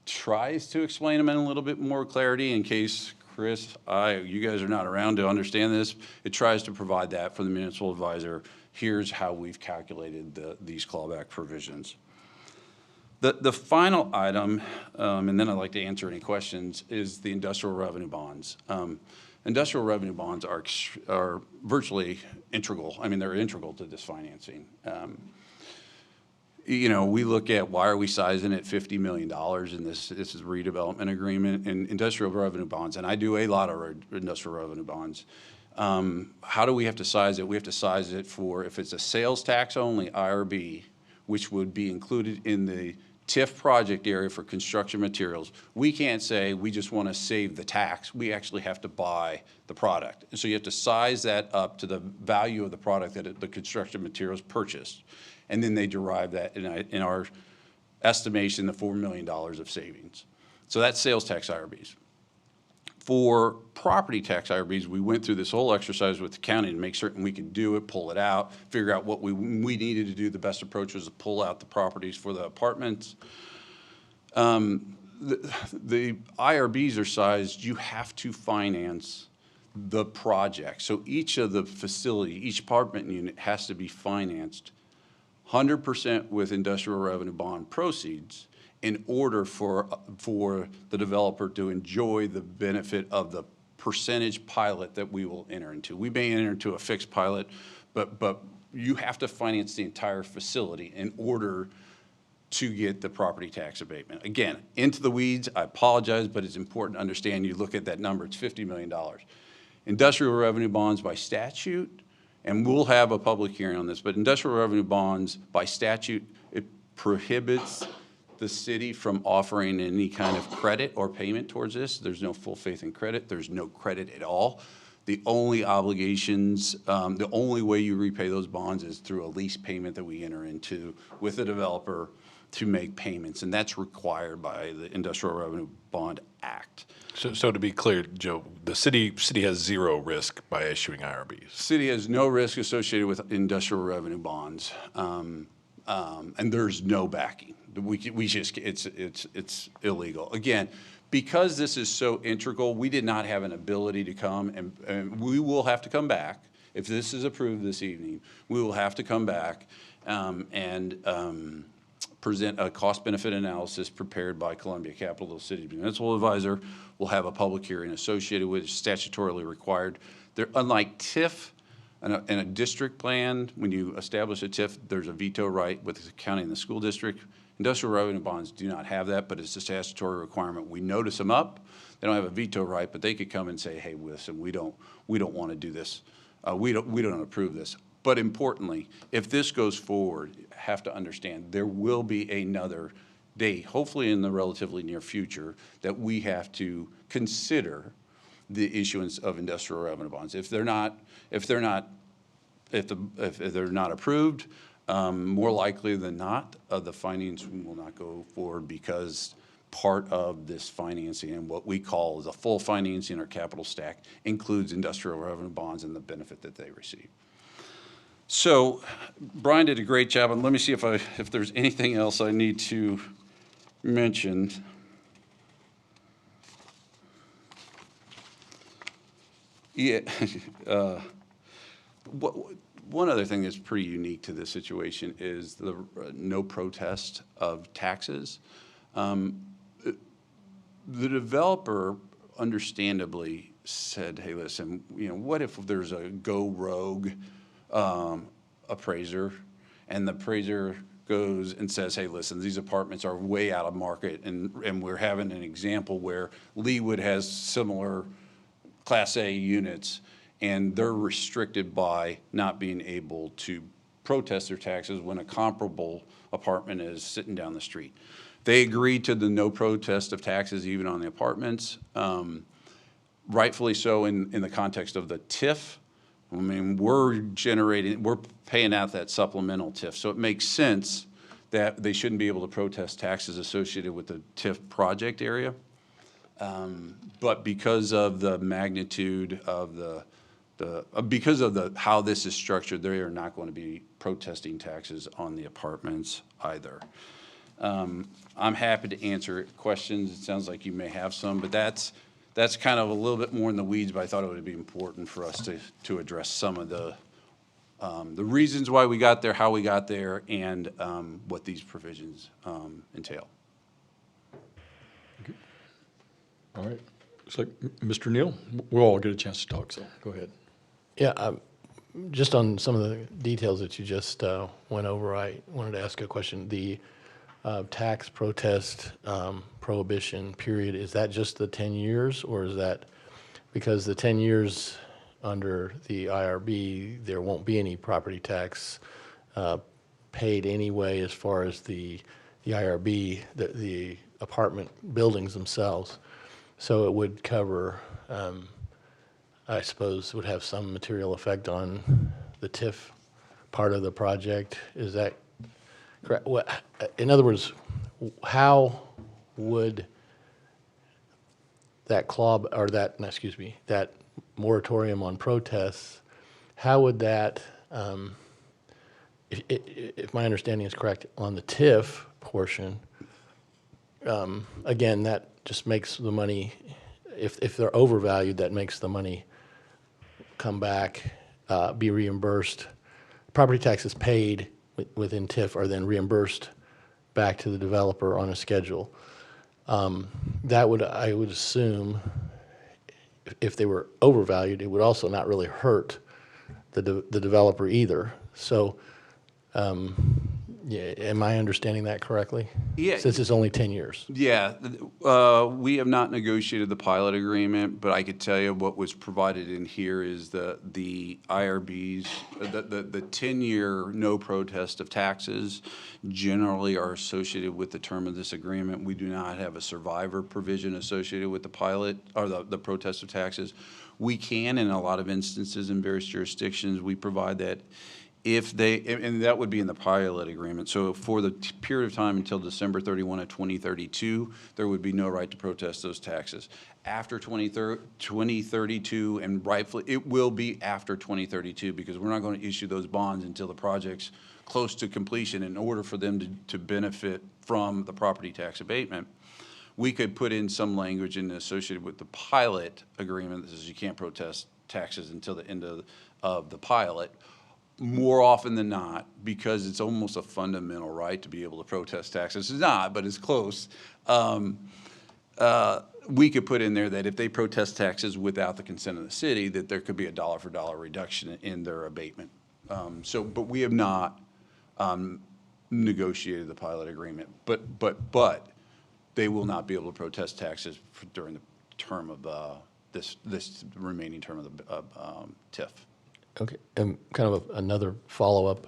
explain them in a little bit more clarity in case Chris, you guys are not around to understand this. It tries to provide that for the municipal advisor. Here's how we've calculated these clawback provisions. The final item, and then I'd like to answer any questions, is the industrial revenue bonds. Industrial revenue bonds are virtually integral. I mean, they're integral to this financing. We look at why are we sizing at $50 million in this is a redevelopment agreement and industrial revenue bonds, and I do a lot of industrial revenue bonds. How do we have to size it? We have to size it for if it's a sales tax only IRB, which would be included in the TIF project area for construction materials. We can't say we just want to save the tax. We actually have to buy the product. And so you have to size that up to the value of the product that the construction materials purchased. And then they derive that in our estimation, the $4 million of savings. So that's sales tax IRBs. For property tax IRBs, we went through this whole exercise with the county to make certain we could do it, pull it out, figure out what we needed to do. The best approach was to pull out the properties for the apartments. The IRBs are sized, you have to finance the project. So each of the facility, each apartment unit has to be financed 100% with industrial revenue bond proceeds in order for the developer to enjoy the benefit of the percentage pilot that we will enter into. We may enter into a fixed pilot, but you have to finance the entire facility in order to get the property tax abatement. Again, into the weeds, I apologize, but it's important to understand you look at that number, it's $50 million. Industrial revenue bonds by statute, and we'll have a public hearing on this, but industrial revenue bonds by statute, it prohibits the city from offering any kind of credit or payment towards this. There's no full faith and credit. There's no credit at all. The only obligations, the only way you repay those bonds is through a lease payment that we enter into with the developer to make payments, and that's required by the Industrial Revenue Bond Act. So to be clear, Joe, the city has zero risk by issuing IRBs. City has no risk associated with industrial revenue bonds, and there's no backing. It's illegal. Again, because this is so integral, we did not have an ability to come, and we will have to come back. If this is approved this evening, we will have to come back and present a cost-benefit analysis prepared by Columbia Capital City Municipal Advisor. We'll have a public hearing associated with it, statutorily required. They're unlike TIF and a district plan. When you establish a TIF, there's a veto right with the county and the school district. Industrial revenue bonds do not have that, but it's a statutory requirement. We notice them up. They don't have a veto right, but they could come and say, hey, listen, we don't want to do this. We don't approve this. But importantly, if this goes forward, you have to understand there will be another date, hopefully in the relatively near future, that we have to consider the issuance of industrial revenue bonds. If they're not approved, more likely than not, the financing will not go forward, because part of this financing and what we call the full financing or capital stack includes industrial revenue bonds and the benefit that they receive. So Brian did a great job, and let me see if there's anything else I need to mention. Yeah, one other thing that's pretty unique to this situation is the no protest of taxes. The developer understandably said, hey, listen, what if there's a go rogue appraiser, and the appraiser goes and says, hey, listen, these apartments are way out of market, and we're having an example where Leewood has similar Class A units, and they're restricted by not being able to protest their taxes when a comparable apartment is sitting down the street. They agreed to the no protest of taxes even on the apartments, rightfully so in the context of the TIF. I mean, we're paying out that supplemental TIF, so it makes sense that they shouldn't be able to protest taxes associated with the TIF project area. But because of the magnitude of because of how this is structured, they are not going to be protesting taxes on the apartments either. I'm happy to answer questions. It sounds like you may have some, but that's kind of a little bit more in the weeds, but I thought it would be important for us to address some of the reasons why we got there, how we got there, and what these provisions entail. All right. Looks like Mr. Neal, we'll all get a chance to talk, so go ahead. Yeah, just on some of the details that you just went over, I wanted to ask a question. The tax protest prohibition period, is that just the 10 years, or is that because the 10 years under the IRB, there won't be any property tax paid anyway as far as the IRB, the apartment buildings themselves? So it would cover, I suppose, would have some material effect on the TIF part of the project. Is that correct? In other words, how would that that moratorium on protests, how would that, if my understanding is correct, on the TIF portion, again, that just makes the money, if they're overvalued, that makes the money come back, be reimbursed. Property taxes paid within TIF are then reimbursed back to the developer on a schedule. That would, I would assume, if they were overvalued, it would also not really hurt the developer either. So, yeah, am I understanding that correctly? Yeah. Since it's only 10 years. Yeah, we have not negotiated the pilot agreement, but I could tell you what was provided in here is the IRBs, the 10-year no protest of taxes generally are associated with the term of this agreement. We do not have a survivor provision associated with the pilot or the protest of taxes. We can, in a lot of instances in various jurisdictions, we provide that. If they, and that would be in the pilot agreement. So for the period of time until December 31 of 2032, there would be no right to protest those taxes. After 2032, and rightfully, it will be after 2032 because we're not going to issue those bonds until the projects close to completion, in order for them to benefit from the property tax abatement, we could put in some language associated with the pilot agreement that says you can't protest taxes until the end of the pilot. More often than not, because it's almost a fundamental right to be able to protest taxes. It's not, but it's close. We could put in there that if they protest taxes without the consent of the city, that there could be a dollar for dollar reduction in their abatement. But we have not negotiated the pilot agreement. But they will not be able to protest taxes during the term of this remaining term of the TIF. Okay, and kind of another follow-up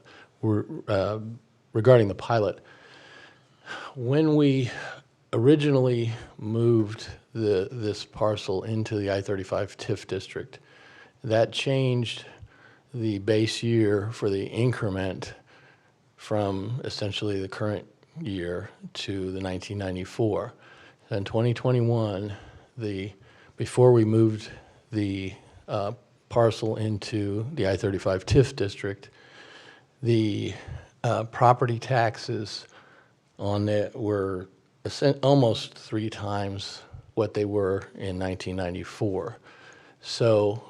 regarding the pilot. When we originally moved this parcel into the I-35 TIF district, that changed the base year for the increment from essentially the current year to the 1994. In 2021, before we moved the parcel into the I-35 TIF district, the property taxes on it were almost 3 times what they were in 1994. So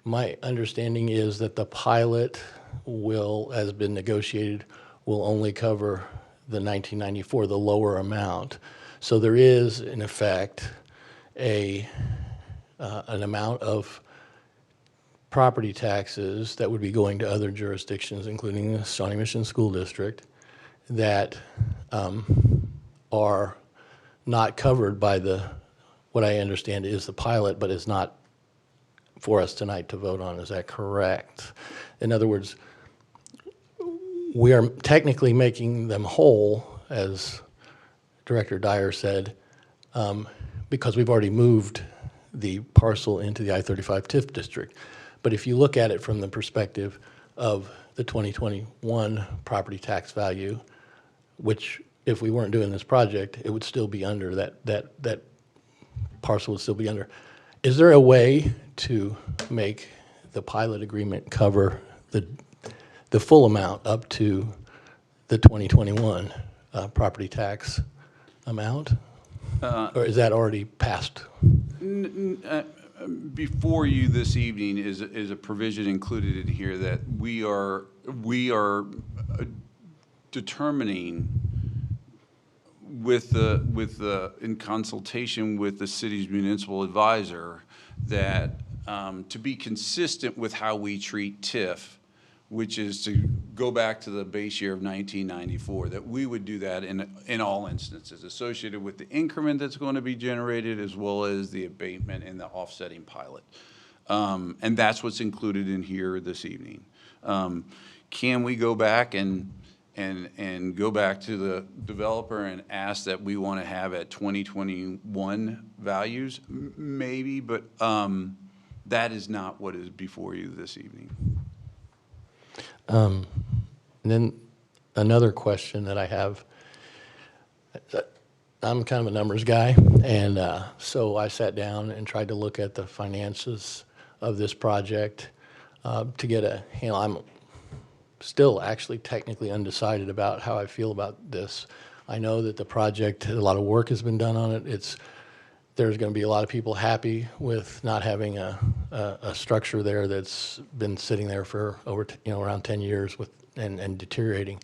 my understanding is that the pilot has been negotiated, will only cover the 1994, the lower amount. So there is, in effect, an amount of property taxes that would be going to other jurisdictions, including the Shawnee Mission School District, that are not covered by what I understand is the pilot, but is not for us tonight to vote on. Is that correct? In other words, we are technically making them whole, as Director Dyer said, because we've already moved the parcel into the I-35 TIF district. But if you look at it from the perspective of the 2021 property tax value, which if we weren't doing this project, it would still be under, that parcel would still be under. Is there a way to make the pilot agreement cover the full amount up to the 2021 property tax amount? Or is that already passed? Before you this evening is a provision included in here that we are determining in consultation with the city's municipal advisor that to be consistent with how we treat TIF, which is to go back to the base year of 1994, that we would do that in all instances associated with the increment that's going to be generated, as well as the abatement and the offsetting pilot. And that's what's included in here this evening. Can we go back and go back to the developer and ask that we want to have at 2021 values? Maybe, but that is not what is before you this evening. And then another question that I have, I'm kind of a numbers guy, and so I sat down and tried to look at the finances of this project to get a handle. I'm still actually technically undecided about how I feel about this. I know that the project, a lot of work has been done on it. There's going to be a lot of people happy with not having a structure there that's been sitting there for over around 10 years and deteriorating.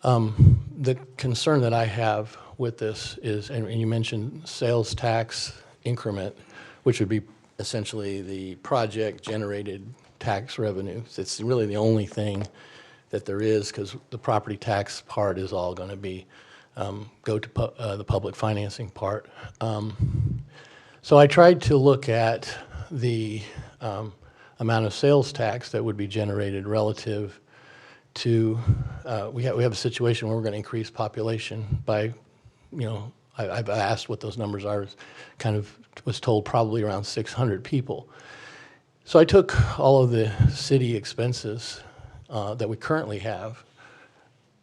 The concern that I have with this is, and you mentioned sales tax increment, which would be essentially the project generated tax revenue. It's really the only thing that there is, because the property tax part is all going to be go to the public financing part. So I tried to look at the amount of sales tax that would be generated relative to, we have a situation where we're going to increase population by, I've asked what those numbers are, kind of was told probably around 600 people. So I took all of the city expenses that we currently have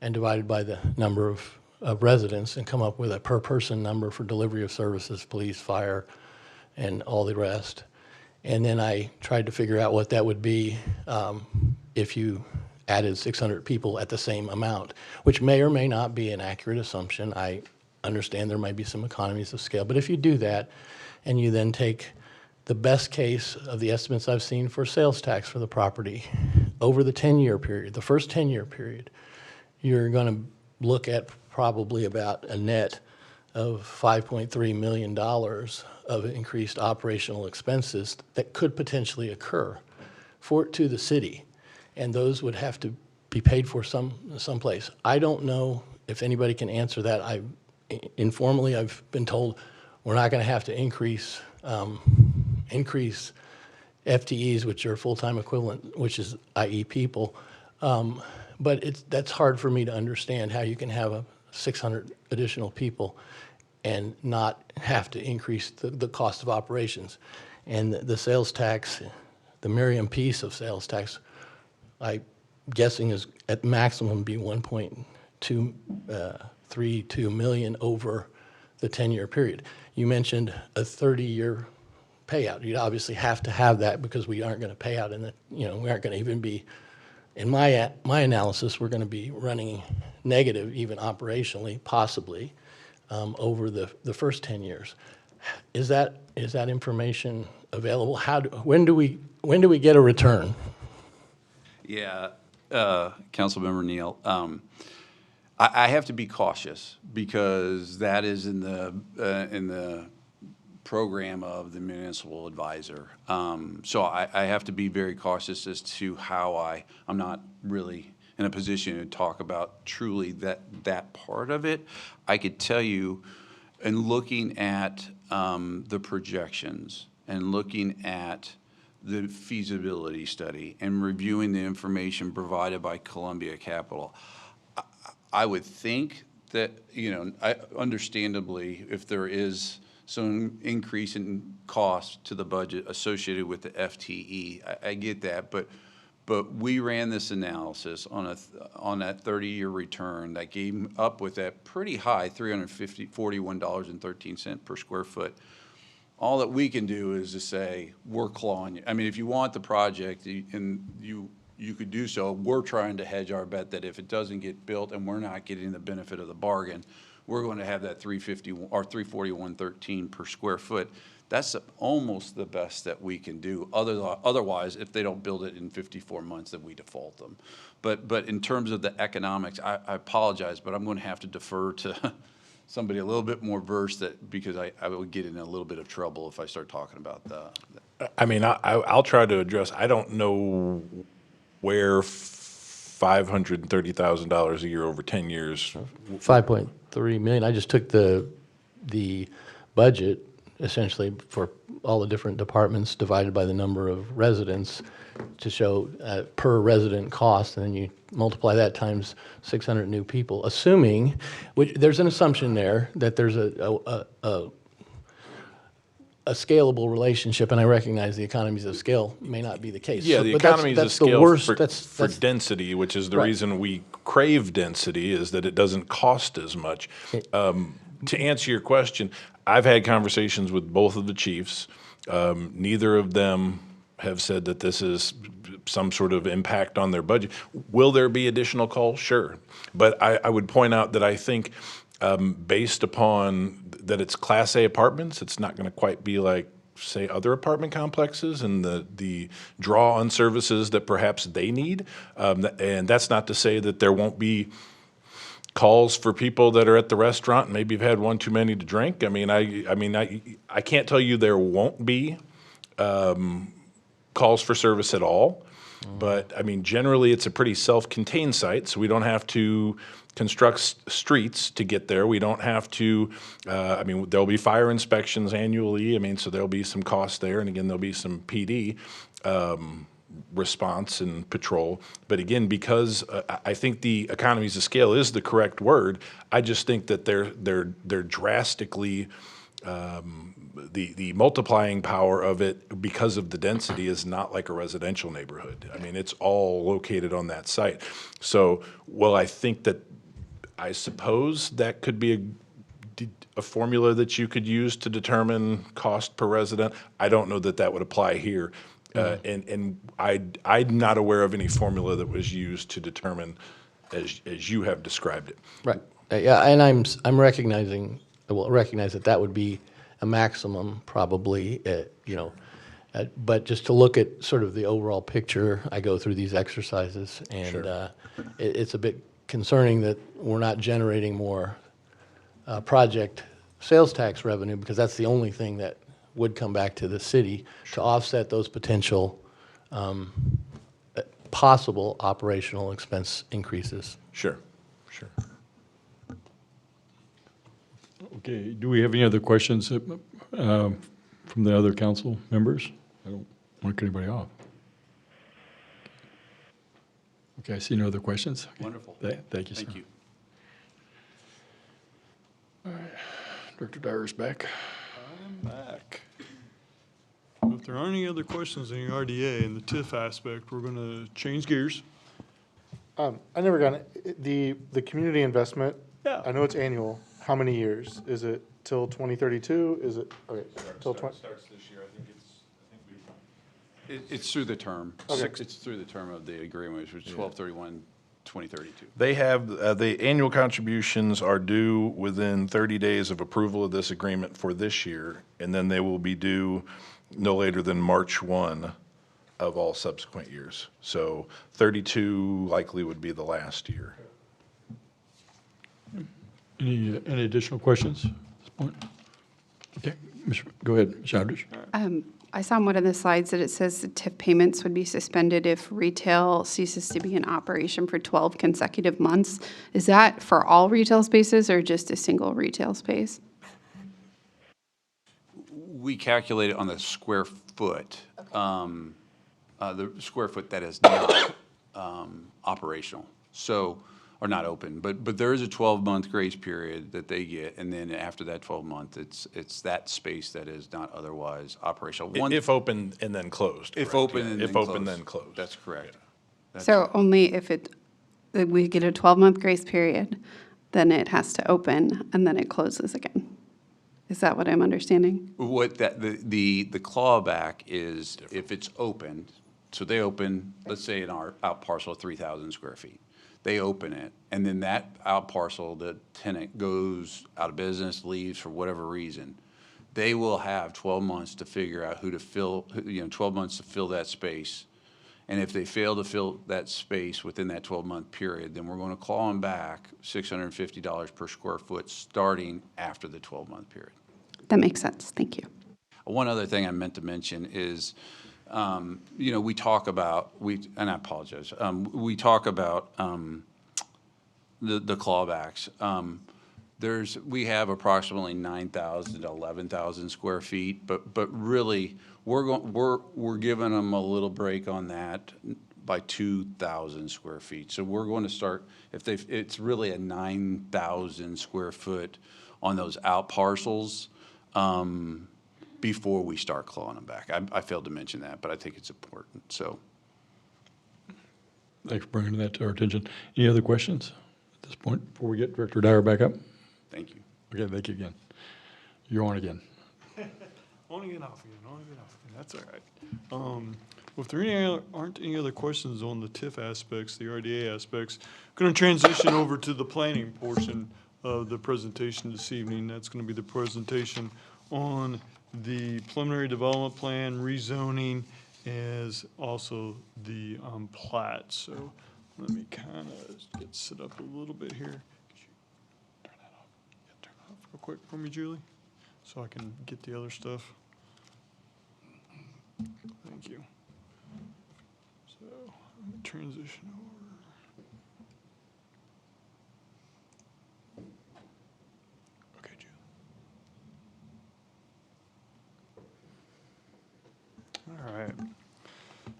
and divided by the number of residents and come up with a per person number for delivery of services, police, fire, and all the rest. And then I tried to figure out what that would be if you added 600 people at the same amount, which may or may not be an accurate assumption. I understand there might be some economies of scale, but if you do that and you then take the best case of the estimates I've seen for sales tax for the property over the 10-year period, the first 10-year period, you're going to look at probably about a net of $5.3 million of increased operational expenses that could potentially occur to the city. And those would have to be paid for someplace. I don't know if anybody can answer that. Informally, I've been told we're not going to have to increase FTEs, which are full-time equivalent, which is i.e. people. But that's hard for me to understand how you can have 600 additional people and not have to increase the cost of operations. And the sales tax, the Merriam piece of sales tax, I'm guessing is at maximum be 1.232 million over the 10-year period. You mentioned a 30-year payout. You'd obviously have to have that because we aren't going to pay out we aren't going to even be, in my analysis, we're going to be running negative even operationally, possibly, over the first 10 years. Is that information available? When do we get a return? Yeah, Councilmember Neal, I have to be cautious because that is in the program of the municipal advisor. So I have to be very cautious as to how I'm not really in a position to talk about truly that part of it. I could tell you, in looking at the projections and looking at the feasibility study and reviewing the information provided by Columbia Capital, I would think that, understandably, if there is some increase in cost to the budget associated with the FTE, I get that, but we ran this analysis on that 30-year return that came up with that pretty high $41.13 per square foot. All that we can do is to say, we're clawing you. I mean, if you want the project and you could do so, we're trying to hedge our bet that if it doesn't get built and we're not getting the benefit of the bargain, we're going to have that $350 or $341.13 per square foot. That's almost the best that we can do. Otherwise, if they don't build it in 54 months, then we default them. But in terms of the economics, I apologize, but I'm going to have to defer to somebody a little bit more versed because I would get in a little bit of trouble if I start talking about that. I mean, I'll try to address, I don't know where $530,000 a year over 10 years. 5.3 million. I just took the budget essentially for all the different departments divided by the number of residents to show per resident cost, and then you multiply that times 600 new people, assuming, there's an assumption there that there's a scalable relationship, and I recognize the economies of scale may not be the case. Yeah, So- the but that's- economies of that's the scale worst- for that's- density, which is the Right. reason we crave density, is that it doesn't cost as much. To answer your question, I've had conversations with both of the chiefs. Neither of them have said that this is some sort of impact on their budget. Will there be additional calls? Sure. But I would point out that I think based upon that it's Class A apartments, it's not going to quite be like, say, other apartment complexes and the draw on services that perhaps they need. And that's not to say that there won't be calls for people that are at the restaurant and maybe have had one too many to drink. I mean, I can't tell you there won't be calls for service at all. But I mean, generally, it's a pretty self-contained site, so we don't have to construct streets to get there. We don't have to, there'll be fire inspections annually. I mean, so there'll be some costs there. And again, there'll be some PD response and patrol. But again, because I think the economies of scale is the correct word, I just think that they're drastically, the multiplying power of it because of the density is not like a residential neighborhood. I mean, it's all located on that site. So, well, I think that, I suppose that could be a formula that you could use to determine cost per resident. I don't know that that would apply here. And I'm not aware of any formula that was used to determine as you have described it. Right. Yeah, and I'm recognizing, well, recognize that that would be a maximum probably, but just to look at sort of the overall picture, I go through these exercises, and Sure. it's a bit concerning that we're not generating more project sales tax revenue, because that's the only thing that would come back to the city to offset those potential possible operational expense increases. Sure, sure. Okay, do we have any other questions from the other council members? I don't want to cut anybody off. Okay, I see no other questions. Okay. Wonderful. Thank you, sir. Thank you. Director Dyer's back. Back. If there aren't any other questions in the RDA and the TIF aspect, we're going to change gears. I never got it. The community investment. Yeah. I know it's annual. How many years? Is it till 2032? Is it, okay, till 20? Starts this year, I think It's through the term. Okay. It's through the term of the agreement, which is 12/31/2032. They have, the annual contributions are due within 30 days of approval of this agreement for this year, and then they will be due no later than March 1 of all subsequent years. So 32 likely would be the last year. Any additional questions at this point? Okay, go ahead, Ms. Aldridge. I saw on one of the slides that it says the TIF payments would be suspended if retail ceases to be in operation for 12 consecutive months. Is that for all retail spaces or just a single retail space? We calculate it on the square foot, the square foot that is not operational, so, or not open. But there is a 12-month grace period that they get, and then after that 12-month, it's that space that is not otherwise operational. If open and then closed. If correct, open yeah. and then If open, closed. then closed. That's correct. That's So only if we get a 12-month grace period, then it has to open and then it closes again. Is that what I'm understanding? What the clawback is, if it's opened, so they open, let's say in our out parcel of 3,000 square feet. They open it, and then that out parcel, the tenant goes out of business, leaves for whatever reason. They will have 12 months to figure out who to fill, 12 months to fill that space. And if they fail to fill that space within that 12-month period, then we're going to claw them back $650 per square foot starting after the 12-month period. That makes sense. Thank you. One other thing I meant to mention is, we talk about, and I apologize, we talk about the clawbacks. We have approximately 9,000 to 11,000 square feet, but really, we're giving them a little break on that by 2,000 square feet. So we're going to start, it's really a 9,000 square foot on those out parcels before we start clawing them back. I failed to mention that, but I think it's important, so. Thanks for bringing that to our attention. Any other questions at this point before we get Director Dyer back up? Thank you. Okay, thank you again. You're on again. On again, off again, on again, off again. That's all right. Well, if there aren't any other questions on the TIF aspects, the RDA aspects, going to transition over to the planning portion of the presentation this evening. That's going to be the presentation on the preliminary development plan, rezoning, as also the plat. So let me kind of get set up a little bit here. Could you turn that off? Yeah, turn it off real quick for me, Julie, so I can get the other stuff. Thank you. So I'm going to transition over. Okay, Julie. All right.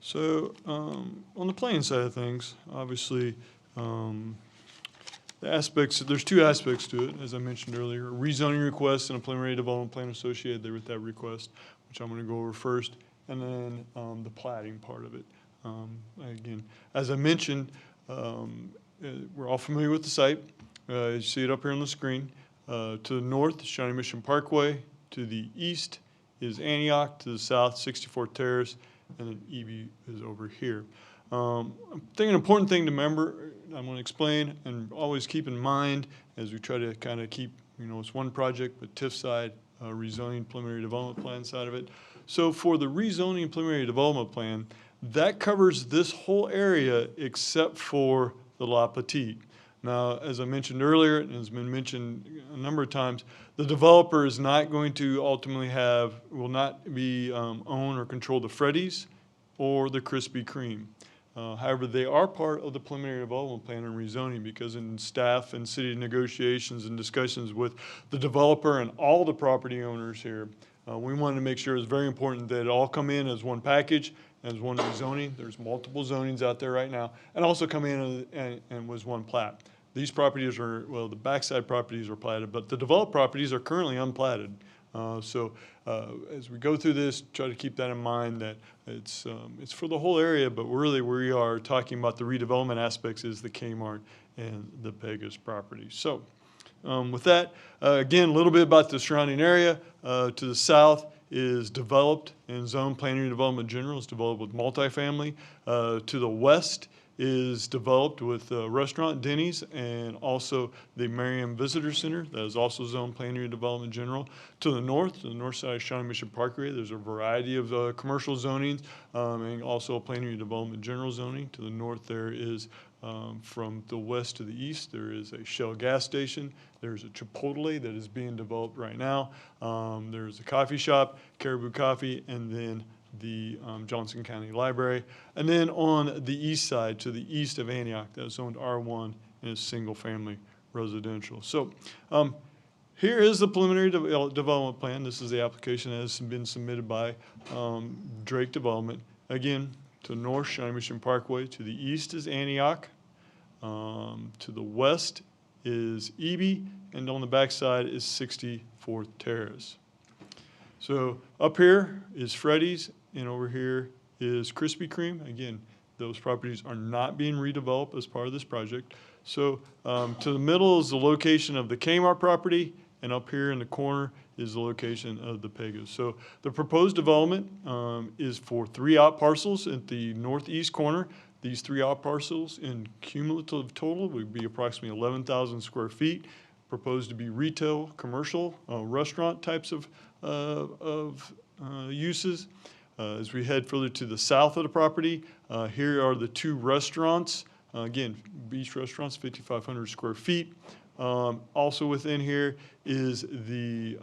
So on the planning side of things, obviously, the aspects, there's two aspects to it, as I mentioned earlier, a rezoning request and a preliminary development plan associated there with that request, which I'm going to go over first, and then the platting part of it. Again, as I mentioned, we're all familiar with the site. You see it up here on the screen. To the north is Shawnee Mission Parkway. To the east is Antioch. To the south, 64th Terrace. and then EB is over here. I think an important thing to remember, I'm going to explain, and always keep in mind as we try to kind of keep, it's one project, but TIF side, rezoning preliminary development plan side of it. So for the rezoning preliminary development plan, that covers this whole area except for the La Petite. Now, as I mentioned earlier, and has been mentioned a number of times, the developer is not going to ultimately will not be own or control the Freddy's or the Krispy Kreme. However, they are part of the preliminary development plan and rezoning because in staff and city negotiations and discussions with the developer and all the property owners here, we wanted to make sure it's very important that it all come in as one package, as one rezoning. There's multiple zonings out there right now, and also come in and was one plat. These properties are, well, the backside properties are platted, but the developed properties are currently unplatted. So as we go through this, try to keep that in mind that it's for the whole area, but really we are talking about the redevelopment aspects is the Kmart and the Pegasus property. So with that, again, a little bit about the surrounding area. To the south is developed and zone planning and development general. It's developed with multifamily. To the west is developed with restaurant Denny's and also the Merriam Visitor Center. That is also zone planning and development general. To the north side of Shawnee Mission Parkway, there's a variety of commercial zonings and also planning and development general zoning. To the north there is from the west to the east, there is a Shell gas station. There's a Chipotle that is being developed right now. There's a coffee shop, Caribou Coffee, and then the Johnson County Library. And then on the east side, to the east of Antioch, that's zoned R1 and is single-family residential. So here is the preliminary development plan. This is the application that has been submitted by Drake Development. Again, to the north, Shawnee Mission Parkway. To the east is Antioch. To the west is Eby, and on the backside is 64th Terrace. So up here is Freddy's, and over here is Krispy Kreme. Again, those properties are not being redeveloped as part of this project. So to the middle is the location of the Kmart property, and up here in the corner is the location of the Pegasus. So the proposed development is for 3 out parcels at the northeast corner. These 3 out parcels in cumulative total would be approximately 11,000 square feet, proposed to be retail, commercial, restaurant types of uses. As we head further to the south of the property, here are the 2 restaurants. Again, beach restaurants, 5,500 square feet. Also within here is the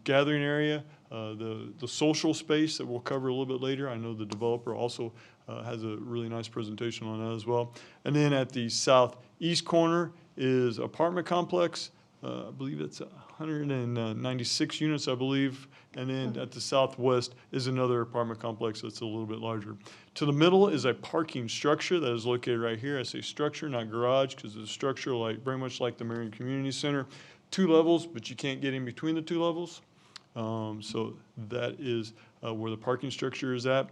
gathering area, the social space that we'll cover a little bit later. I know the developer also has a really nice presentation on that as well. And then at the southeast corner is apartment complex. I believe it's 196 units, I believe. And then at the southwest is another apartment complex that's a little bit larger. To the middle is a parking structure that is located right here. I say structure, not garage, because it's a structure very much like the Merriam Community Center. 2 levels, but you can't get in between the 2 levels. So that is where the parking structure is at.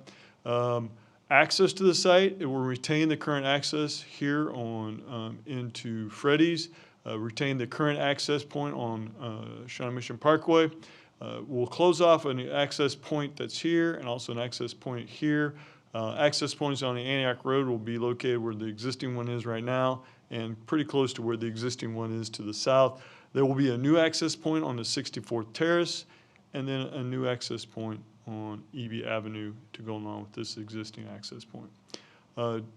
Access to the site, it will retain the current access here on into Freddy's. Retain the current access point on Shawnee Mission Parkway. We'll close off an access point that's here and also an access point here. Access points on the Antioch Road will be located where the existing one is right now and pretty close to where the existing one is to the south. There will be a new access point on the 64th Terrace and then a new access point on Eby Avenue to go along with this existing access point.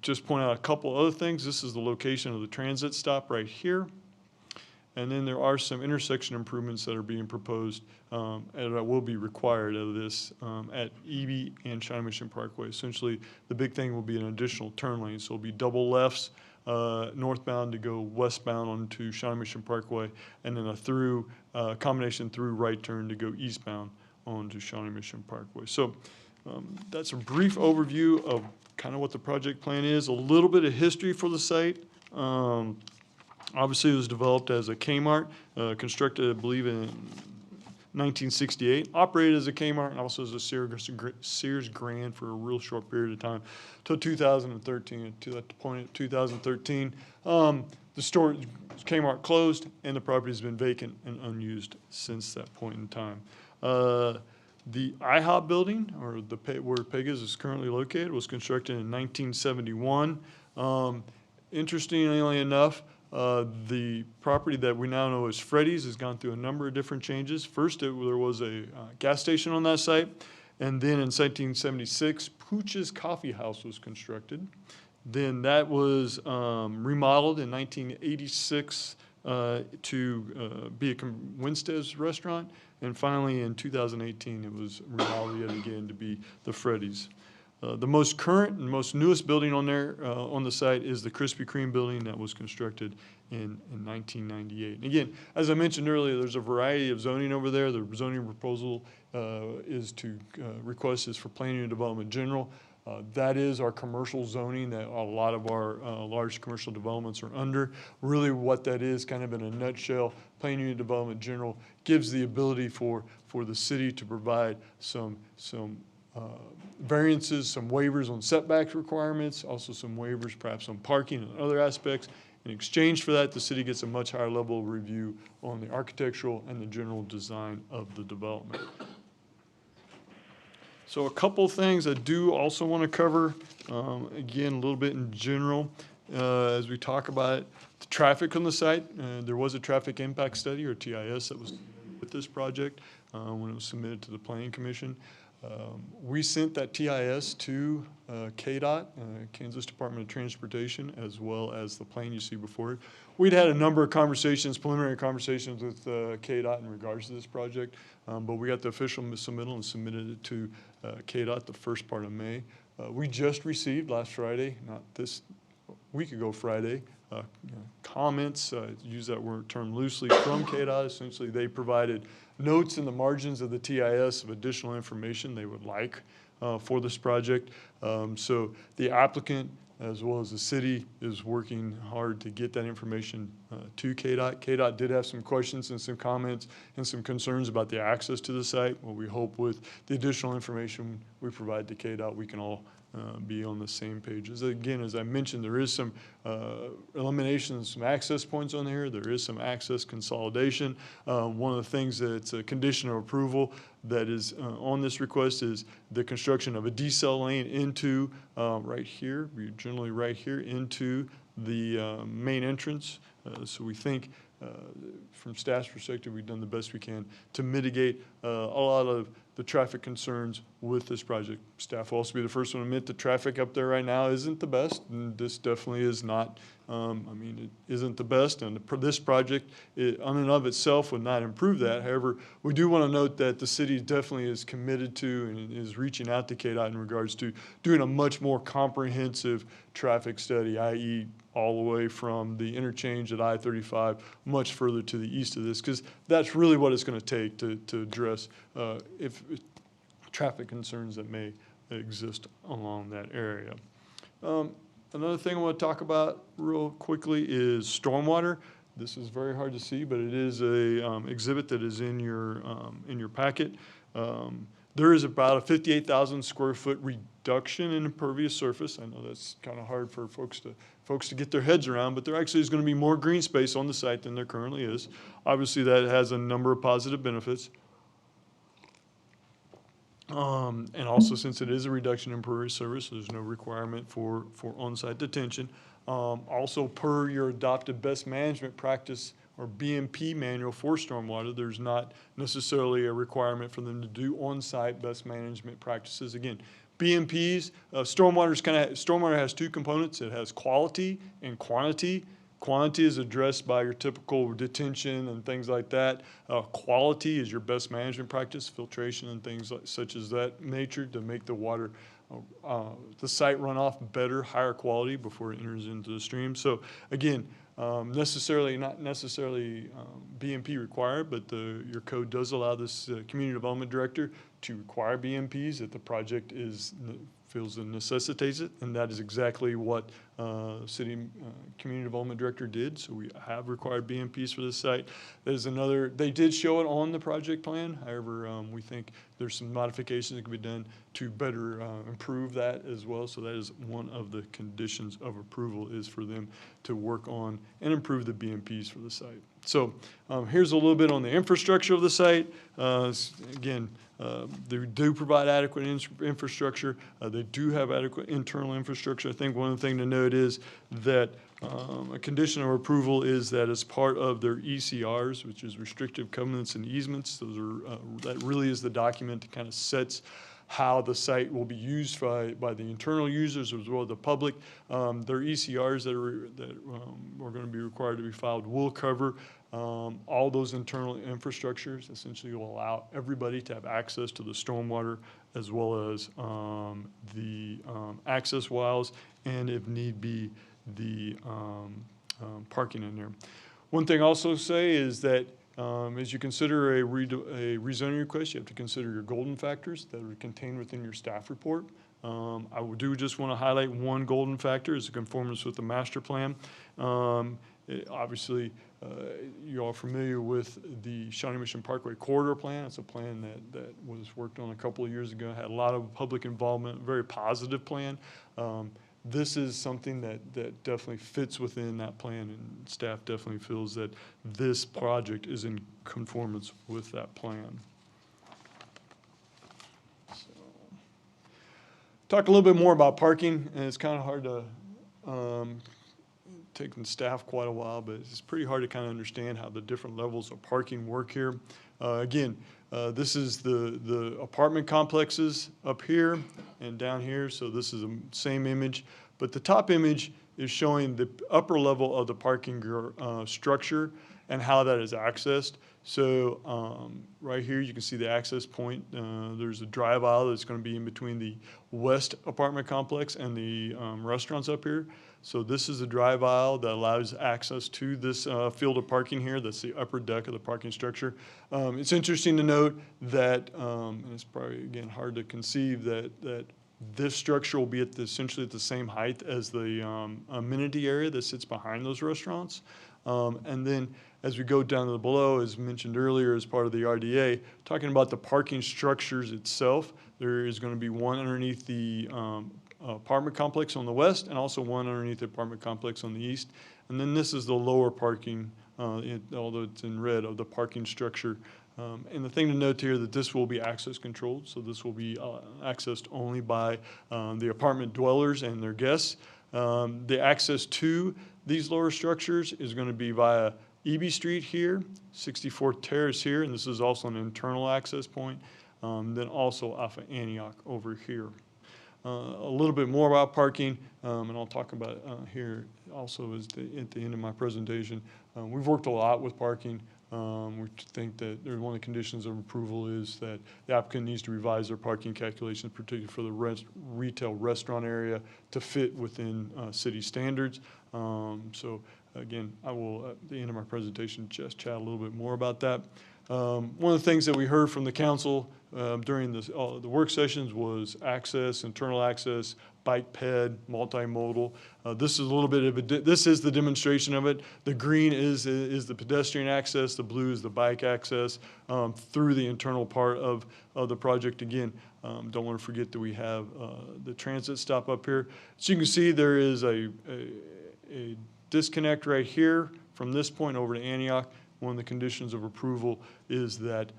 Just point out a couple other things. This is the location of the transit stop right here. And then there are some intersection improvements that are being proposed and that will be required of this at Eby and Shawnee Mission Parkway. Essentially, the big thing will be an additional turn lane. So it'll be double lefts northbound to go westbound onto Shawnee Mission Parkway, and then a combination through right turn to go eastbound onto Shawnee Mission Parkway. So that's a brief overview of kind of what the project plan is, a little bit of history for the site. Obviously, it was developed as a Kmart, constructed, I believe, in 1968, operated as a Kmart and also as a Sears Grand for a real short period of time, till 2013. To that point, in 2013, the store Kmart closed, and the property has been vacant and unused since that point in time. The IHOP building, or where Pegasus is currently located, was constructed in 1971. Interestingly enough, the property that we now know as Freddy's has gone through a number of different changes. First, there was a gas station on that site, and then in 1976, Pooch's Coffee House was constructed. Then that was remodeled in 1986 to be a Winstead's restaurant. And finally, in 2018, it was remodeled yet again to be the Freddy's. The most current and most newest building on there, on the site, is the Krispy Kreme building that was constructed in 1998. And again, as I mentioned earlier, there's a variety of zoning over there. The zoning proposal request is for planning and development general. That is our commercial zoning that a lot of our large commercial developments are under. Really what that is, kind of in a nutshell, planning and development general gives the ability for the city to provide some variances, some waivers on setback requirements, also some waivers perhaps on parking and other aspects. In exchange for that, the city gets a much higher level of review on the architectural and the general design of the development. So a couple things I do also want to cover, again, a little bit in general, as we talk about the traffic on the site. There was a traffic impact study, or TIS, that was with this project when it was submitted to the Planning Commission. We sent that TIS to KDOT, Kansas Department of Transportation, as well as the plan you see before it. We'd had a number of conversations, preliminary conversations with KDOT in regards to this project, but we got the official submittal and submitted it to KDOT the first part of May. We just received last Friday, not this week ago Friday, comments, use that word term loosely, from KDOT. Essentially, they provided notes in the margins of the TIS of additional information they would like for this project. So the applicant, as well as the city, is working hard to get that information to KDOT. KDOT did have some questions and some comments and some concerns about the access to the site. Well, we hope with the additional information we provide to KDOT, we can all be on the same page. Again, as I mentioned, there is some elimination, some access points on here. There is some access consolidation. One of the things that's a condition of approval that is on this request is the construction of a decel lane into right here, generally right here, into the main entrance. So we think from staff's perspective, we've done the best we can to mitigate a lot of the traffic concerns with this project. Staff will also be the first one to admit the traffic up there right now isn't the best, and this definitely is not. It isn't the best, and this project, on and of itself, would not improve that. However, we do want to note that the city definitely is committed to and is reaching out to KDOT in regards to doing a much more comprehensive traffic study, i.e., all the way from the interchange at I-35 much further to the east of this, because that's really what it's going to take to address if traffic concerns that may exist along that area. Another thing I want to talk about real quickly is stormwater. This is very hard to see, but it is a exhibit that is in your packet. There is about a 58,000 square foot reduction in impervious surface. I know that's kind of hard for folks to get their heads around, but there actually is going to be more green space on the site than there currently is. Obviously, that has a number of positive benefits. And also, since it is a reduction in impervious surface, there's no requirement for on-site detention. Also, per your adopted best management practice or BMP manual for stormwater, there's not necessarily a requirement for them to do on-site best management practices. Again, BMPs, stormwater has two components. It has quality and quantity. Quantity is addressed by your typical detention and things like that. Quality is your best management practice, filtration and things such as that nature to make the water, the site runoff better, higher quality before it enters into the stream. So again, not necessarily BMP required, but your code does allow this community development director to require BMPs if the project feels it necessitates it, and that is exactly what city community development director did. So we have required BMPs for this site. There's another, they did show it on the project plan. However, we think there's some modifications that can be done to better improve that as well. So that is one of the conditions of approval, is for them to work on and improve the BMPs for the site. So here's a little bit on the infrastructure of the site. Again, They do provide adequate infrastructure. They do have adequate internal infrastructure. I think one of the things to note is that a condition of approval is that as part of their ECRs, which is restrictive covenants and easements, those are, that really is the document that kind of sets how the site will be used by the internal users as well as the public. Their ECRs that are going to be required to be filed will cover all those internal infrastructures. Essentially will allow everybody to have access to the stormwater as well as the access wells and if need be, the parking in there. One thing I also say is that as you consider a rezoning request, you have to consider your golden factors that are contained within your staff report. I do just want to highlight one golden factor is the conformance with the master plan. Obviously, you're all familiar with the Shawnee Mission Parkway Corridor Plan. It's a plan that was worked on a couple of years ago, had a lot of public involvement, very positive plan. This is something that definitely fits within that plan, and staff definitely feels that this project is in conformance with that plan. So, talk a little bit more about parking, and it's kind of hard to taken staff quite a while, but it's pretty hard to kind of understand how the different levels of parking work here. Again, this is the apartment complexes up here and down here, so this is the same image. But the top image is showing the upper level of the parking structure and how that is accessed. So right here, you can see the access point. There's a drive aisle that's going to be in between the west apartment complex and the restaurants up here. So this is a drive aisle that allows access to this field of parking here. That's the upper deck of the parking structure. It's interesting to note that, and it's probably, again, hard to conceive that this structure will be essentially at the same height as the amenity area that sits behind those restaurants. And then as we go down to the below, as mentioned earlier as part of the RDA, talking about the parking structures itself, there is going to be one underneath the apartment complex on the west and also one underneath the apartment complex on the east. And then this is the lower parking, although it's in red, of the parking structure. And the thing to note here that this will be access controlled, so this will be accessed only by the apartment dwellers and their guests. The access to these lower structures is going to be via Eby Street here, 64th Terrace here, and this is also an internal access point, then also off of Antioch over here. A little bit more about parking, and I'll talk about it here also at the end of my presentation. We've worked a lot with parking. We think that one of the conditions of approval is that the applicant needs to revise their parking calculations, particularly for the retail restaurant area, to fit within city standards. So again, I will, at the end of my presentation, just chat a little bit more about that. One of the things that we heard from the council during the work sessions was access, internal access, bike ped, multimodal. This is a little bit of this is the demonstration of it. The green is the pedestrian access, the blue is the bike access through the internal part of the project. Again, don't want to forget that we have the transit stop up here. So you can see there is a disconnect right here from this point over to Antioch. One of the conditions of approval is that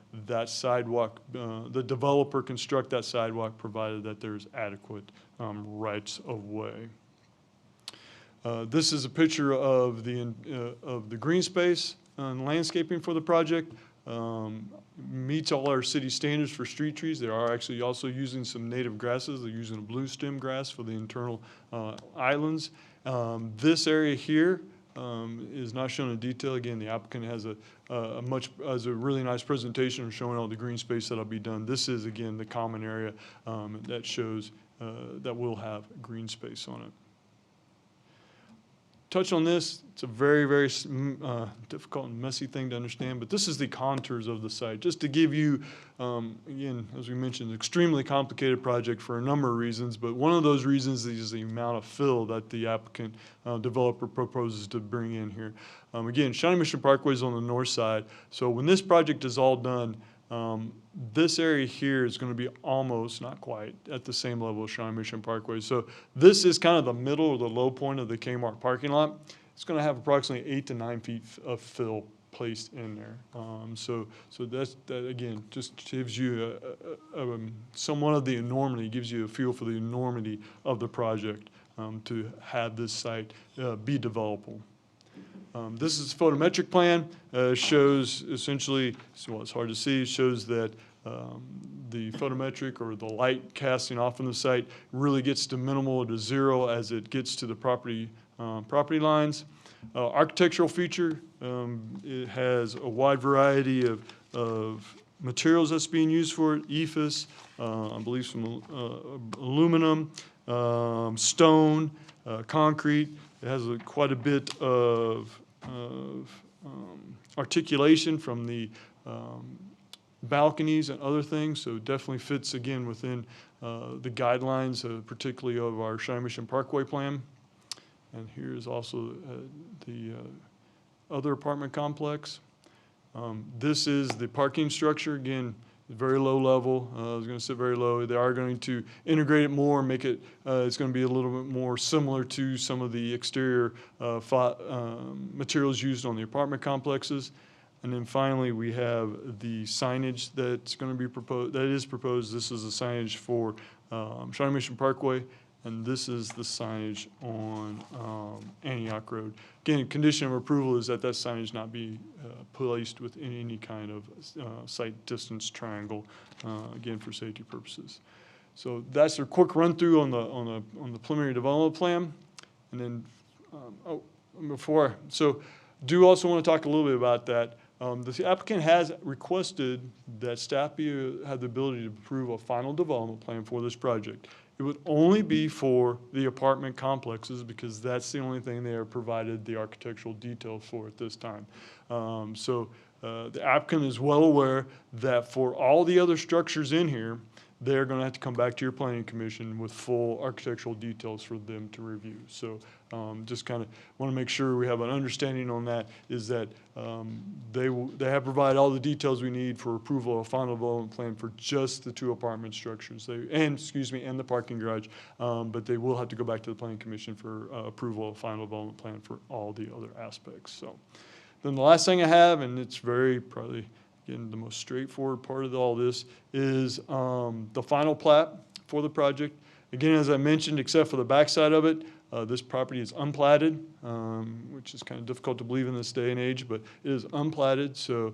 sidewalk, the developer construct that sidewalk provided that there's adequate rights of way. This is a picture of the green space and landscaping for the project. Meets all our city standards for street trees. They are actually also using some native grasses. They're using a blue stem grass for the internal islands. This area here is not shown in detail. Again, the applicant has a really nice presentation showing all the green space that'll be done. This is, again, the common area that shows that will have green space on it. Touch on this. It's a very, very difficult and messy thing to understand, but this is the contours of the site. Just to give you, again, as we mentioned, an extremely complicated project for a number of reasons, but one of those reasons is the amount of fill that the applicant developer proposes to bring in here. Again, Shawnee Mission Parkway is on the north side, so when this project is all done, this area here is going to be almost, not quite, at the same level as Shawnee Mission Parkway. So this is kind of the middle or the low point of the Kmart parking lot. It's going to have approximately 8 to 9 feet of fill placed in there. So that again, just gives you somewhat of the enormity, gives you a feel for the enormity of the project to have this site be developable. This is a photometric plan, shows essentially, well, it's hard to see, shows that the photometric or the light casting off from the site really gets to minimal to zero as it gets to the property lines. Architectural feature, it has a wide variety of materials that's being used for it, EFS, I believe some aluminum, stone, concrete. It has quite a bit of articulation from the balconies and other things, so definitely fits again within the guidelines, particularly of our Shawnee Mission Parkway plan. And here's also the other apartment complex. This is the parking structure, again, very low level. I was going to say very low. They are going to integrate it more, make it, it's going to be a little bit more similar to some of the exterior materials used on the apartment complexes. And then finally, we have the signage that's going to be proposed, that is proposed. This is the signage for Shawnee Mission Parkway, and this is the signage on Antioch Road. Again, condition of approval is that that signage not be placed within any kind of site distance triangle, again, for safety purposes. So that's a quick run through on the preliminary development plan. And then, do also want to talk a little bit about that. The applicant has requested that staff have the ability to approve a final development plan for this project. It would only be for the apartment complexes because that's the only thing they have provided the architectural details for at this time. The applicant is well aware that for all the other structures in here, they're going to have to come back to your planning commission with full architectural details for them to review. So just kind of want to make sure we have an understanding on that, is that they have provided all the details we need for approval of a final development plan for just the 2 apartment structures, and the parking garage, but they will have to go back to the planning commission for approval of a final development plan for all the other aspects. So then the last thing I have, and it's probably again, the most straightforward part of all this is the final plat for the project. Again, as I mentioned, except for the backside of it, this property is unplatted, which is kind of difficult to believe in this day and age, but it is unplatted. So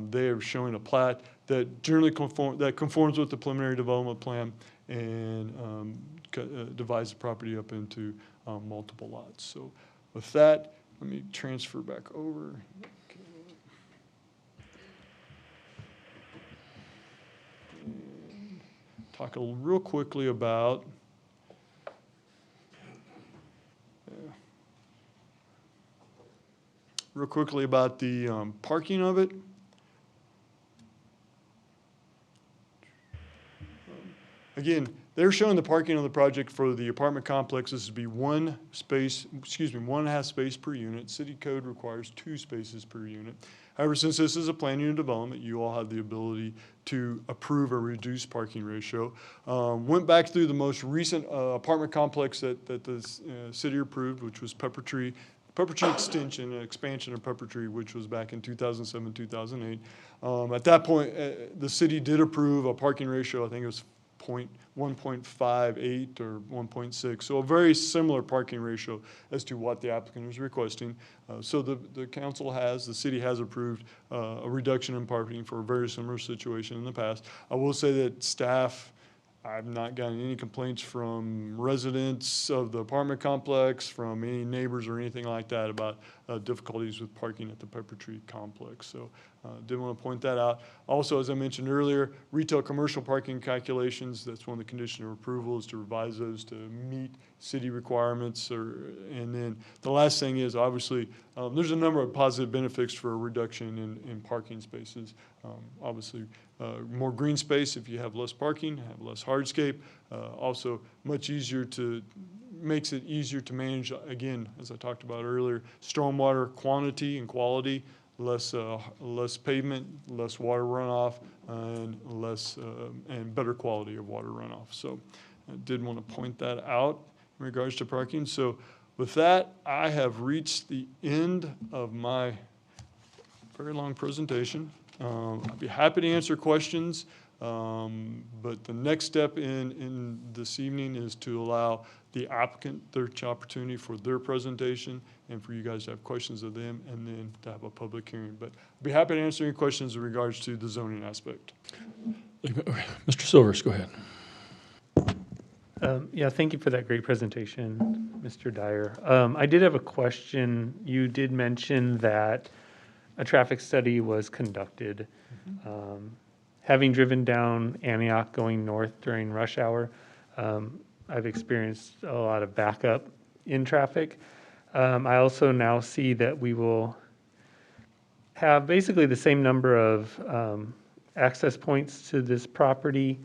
they are showing a plat that generally conforms with the preliminary development plan and divides the property up into multiple lots. So with that, let me transfer back over. Talk real quickly about the parking of it. Again, they're showing the parking on the project for the apartment complexes to be 1.5 space per unit. City code requires 2 spaces per unit. However, since this is a planning and development, you all have the ability to approve a reduced parking ratio. Went back through the most recent apartment complex that the city approved, which was Pepper Tree expansion of Pepper Tree, which was back in 2007, 2008. At that point, the city did approve a parking ratio, I think it was 1.58 or 1.6, so a very similar parking ratio as to what the applicant was requesting. So the city has approved a reduction in parking for a very similar situation in the past. I will say that staff, I've not gotten any complaints from residents of the apartment complex, from any neighbors or anything like that about difficulties with parking at the Pepper Tree complex. So did want to point that out. Also, as I mentioned earlier, retail commercial parking calculations, that's one of the conditions of approval, is to revise those to meet city requirements. And then the last thing is, obviously, there's a number of positive benefits for a reduction in parking spaces. Obviously, more green space if you have less parking, have less hardscape. Also, makes it easier to manage, again, as I talked about earlier, stormwater quantity and quality, less pavement, less water runoff, and better quality of water runoff. So I did want to point that out in regards to parking. So with that, I have reached the end of my very long presentation. I'd be happy to answer questions, but the next step in this evening is to allow the applicant their opportunity for their presentation and for you guys to have questions of them and then to have a public hearing. But I'd be happy to answer any questions in regards to the zoning aspect. Mr. Silvers, go ahead. Yeah, thank you for that great presentation, Mr. Dyer. I did have a question. You did mention that a traffic study was conducted. Having driven down Antioch going north during rush hour, I've experienced a lot of backup in traffic. I also now see that we will have basically the same number of access points to this property,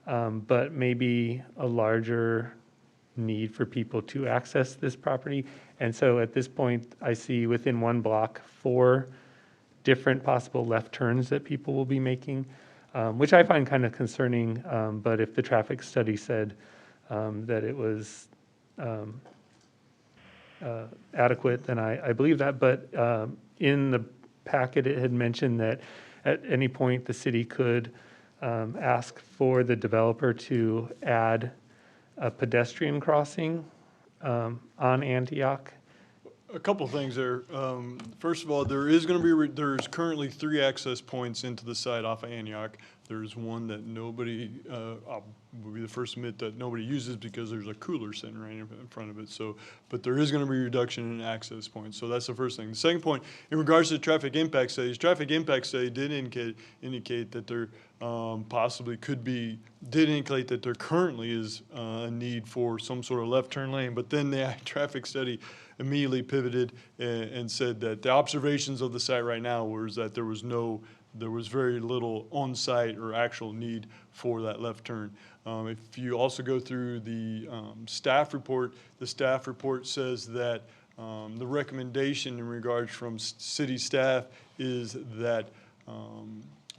but maybe a larger need for people to access this property. And so at this point, I see within one block 4 different possible left turns that people will be making, which I find kind of concerning. But if the traffic study said that it was adequate, then I believe that. But in the packet, it had mentioned that at any point the city could ask for the developer to add a pedestrian crossing on Antioch. A couple of things there. First of all, there's currently 3 access points into the site off of Antioch. There's one that nobody, will be the first to admit that nobody uses because there's a cooler sitting right in front of it. So, but there is going to be a reduction in access points. So that's the first thing. The second point, in regards to the traffic impact studies, traffic impact study did indicate that there possibly could be, did indicate that there currently is a need for some sort of left turn lane. But then the traffic study immediately pivoted and said that the observations of the site right now was that there was very little on-site or actual need for that left turn. If you also go through the staff report, the staff report says that the recommendation in regards from city staff is that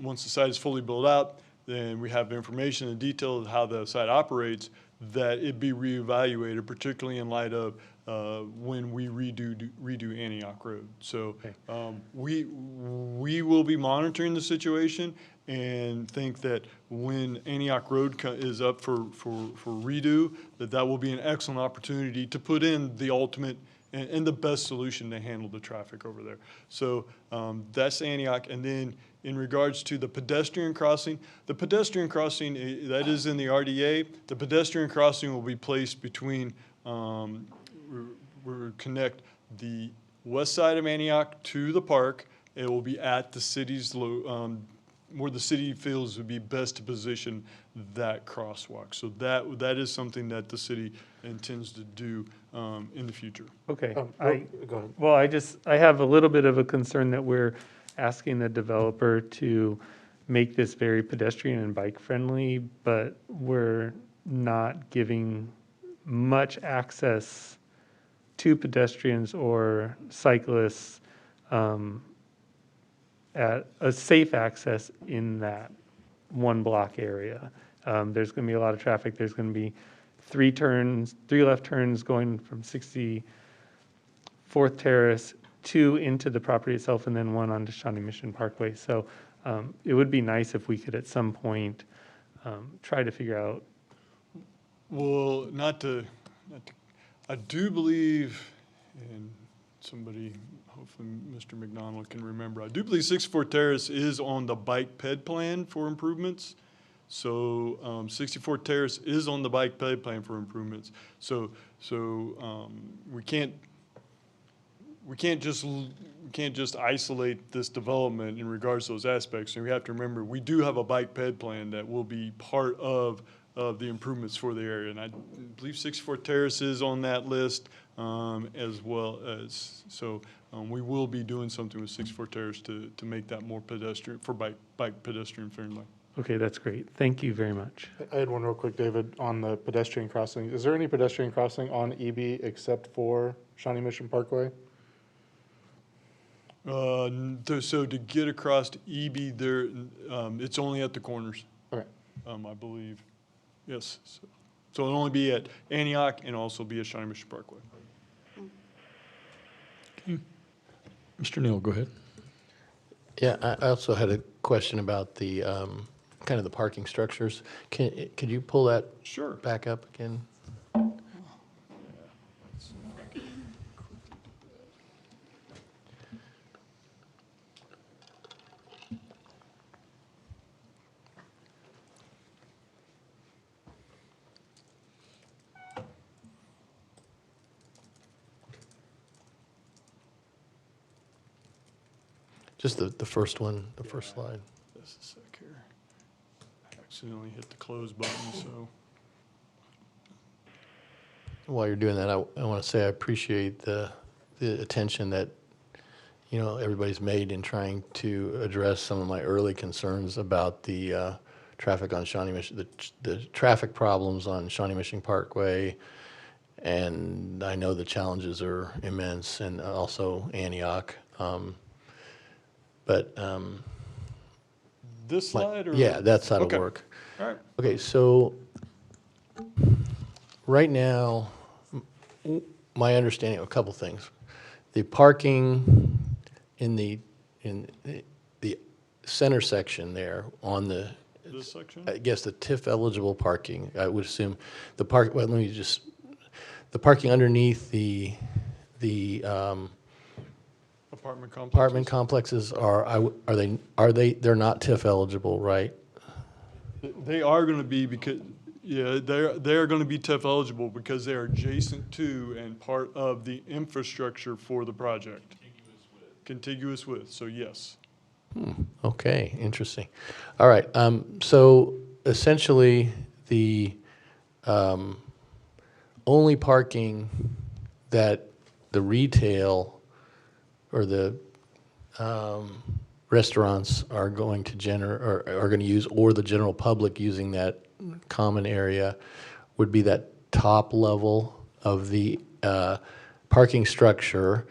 once the site is fully built out, then we have information and detail of how the site operates, that it be reevaluated, particularly in light of when we redo Antioch Road. So we will be monitoring the situation and think that when Antioch Road is up for redo, that will be an excellent opportunity to put in the ultimate and the best solution to handle the traffic over there. So that's Antioch. And then in regards to the pedestrian crossing that is in the RDA. The pedestrian crossing will be placed between, we'll connect the west side of Antioch to the park. It will be at the city's, where the city feels would be best to position that crosswalk. So that is something that the city intends to do in the future. Okay. Go ahead. Well, I have a little bit of a concern that we're asking the developer to make this very pedestrian and bike friendly, but we're not giving much access to pedestrians or cyclists at a safe access in that one block area. There's going to be a lot of traffic. There's going to be 3 left turns going from 64th Terrace, 2 into the property itself, and then 1 onto Shawnee Mission Parkway. So it would be nice if we could at some point try to figure out. Well, I do believe, and somebody, hopefully Mr. McDonald can remember, I do believe 64th Terrace is on the bike ped plan for improvements. So 64th Terrace is on the bike ped plan for improvements. So we can't just isolate this development in regards to those aspects. And we have to remember, we do have a bike ped plan that will be part of the improvements for the area. And I believe 64th Terrace is on that list as well as, so we will be doing something with 64th Terrace to make that more pedestrian, for bike pedestrian friendly. Okay, that's great. Thank you very much. I had one real quick, David, on the pedestrian crossing. Is there any pedestrian crossing on EB except for Shawnee Mission Parkway? So to get across to EB, there, it's only at the corners. Okay. I believe. Yes. So it'll only be at Antioch and also be at Shawnee Mission Parkway. Mr. Neal, go ahead. Yeah, I also had a question about the, kind of the parking structures. Could you pull that Sure. back up again? Just the first one, the first slide. Just a sec here. I accidentally hit the close button, so. While you're doing that, I want to say I appreciate the attention that, everybody's made in trying to address some of my early concerns about the traffic on Shawnee Mission, the traffic problems on Shawnee Mission Parkway. And I know the challenges are immense, and also Antioch. This slide or? Yeah, that side Okay. will work. All right. Okay, so right now, my understanding of a couple things. The parking in the center section there on the, This section? I guess the TIF eligible parking, I would assume, the parking underneath the Apartment complexes? apartment complexes they're not TIF eligible, right? They are going to be because, yeah, they're going to be TIF eligible because they are adjacent to and part of the infrastructure for the project. Contiguous with, so yes. Okay, interesting. All right, so essentially, the only parking that the retail or the restaurants are going to are going to use, or the general public using that common area, would be that top level of the parking structure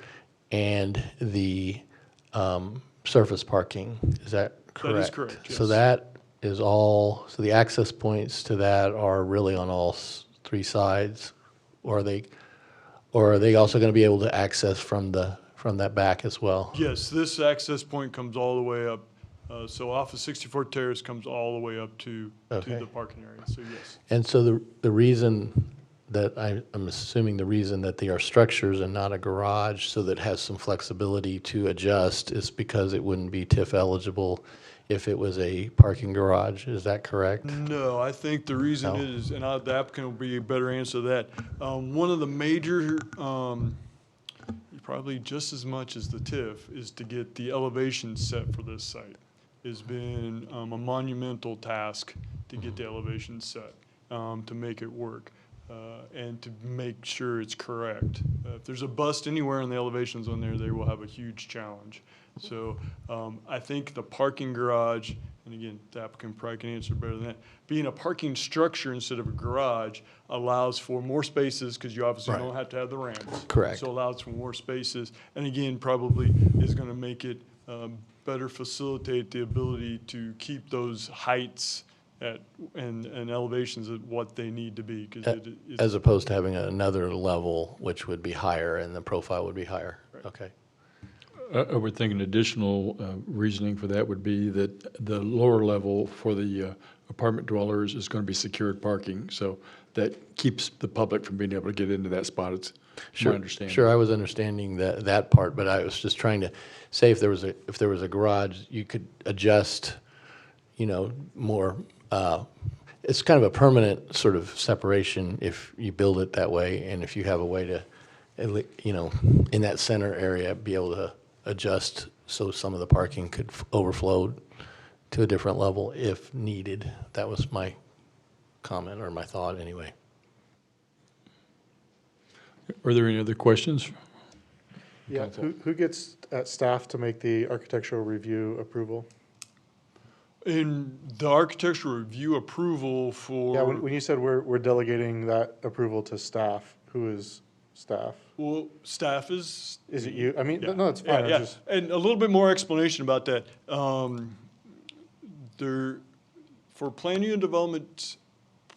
and the surface parking. Is that correct? That is correct, So yes. that is all, so the access points to that are really on all three sides? Or are they also going to be able to access from that back as well? Yes, this access point comes all the way up. So off of 64th Terrace comes all the way up to Okay. the parking area, so yes. And so the reason that I'm assuming the reason that they are structures and not a garage, so that has some flexibility to adjust, is because it wouldn't be TIF eligible if it was a parking garage. Is that correct? No, I think the reason No. is, and the applicant will be a better answer to that. One of the major, probably just as much as the TIF, is to get the elevation set for this site. It's been a monumental task to get the elevation set, to make it work, and to make sure it's correct. If there's a bust anywhere in the elevations on there, they will have a huge challenge. So I think the parking garage, and again, the applicant probably can answer better than that, being a parking structure instead of a garage allows for more spaces, because you obviously Right. don't have to have the ramps. Correct. So allows for more spaces, and again, probably is going to make it better facilitate the ability to keep those heights and elevations at what they need to be, because it is. As opposed to having another level, which would be higher and the profile would be higher? Okay. I would think an additional reasoning for that would be that the lower level for the apartment dwellers is going to be secured parking, so that keeps the public from being able to get into that spot. It's my understanding. Sure, I was understanding that part, but I was just trying to say if there was a garage, you could adjust, more. It's kind of a permanent sort of separation if you build it that way, and if you have a way to, in that center area, be able to adjust so some of the parking could overflow to a different level if needed. That was my comment, or my thought anyway. Are there any other questions? Yeah, Counsel. who gets staff to make the architectural review approval? In the architectural review approval for. Yeah, when you said we're delegating that approval to staff, who is staff? Well, staff is. Is it you? I mean, Yeah. no, it's fine. Yeah, I'm yeah. just- And a little bit more explanation about that. For planning and development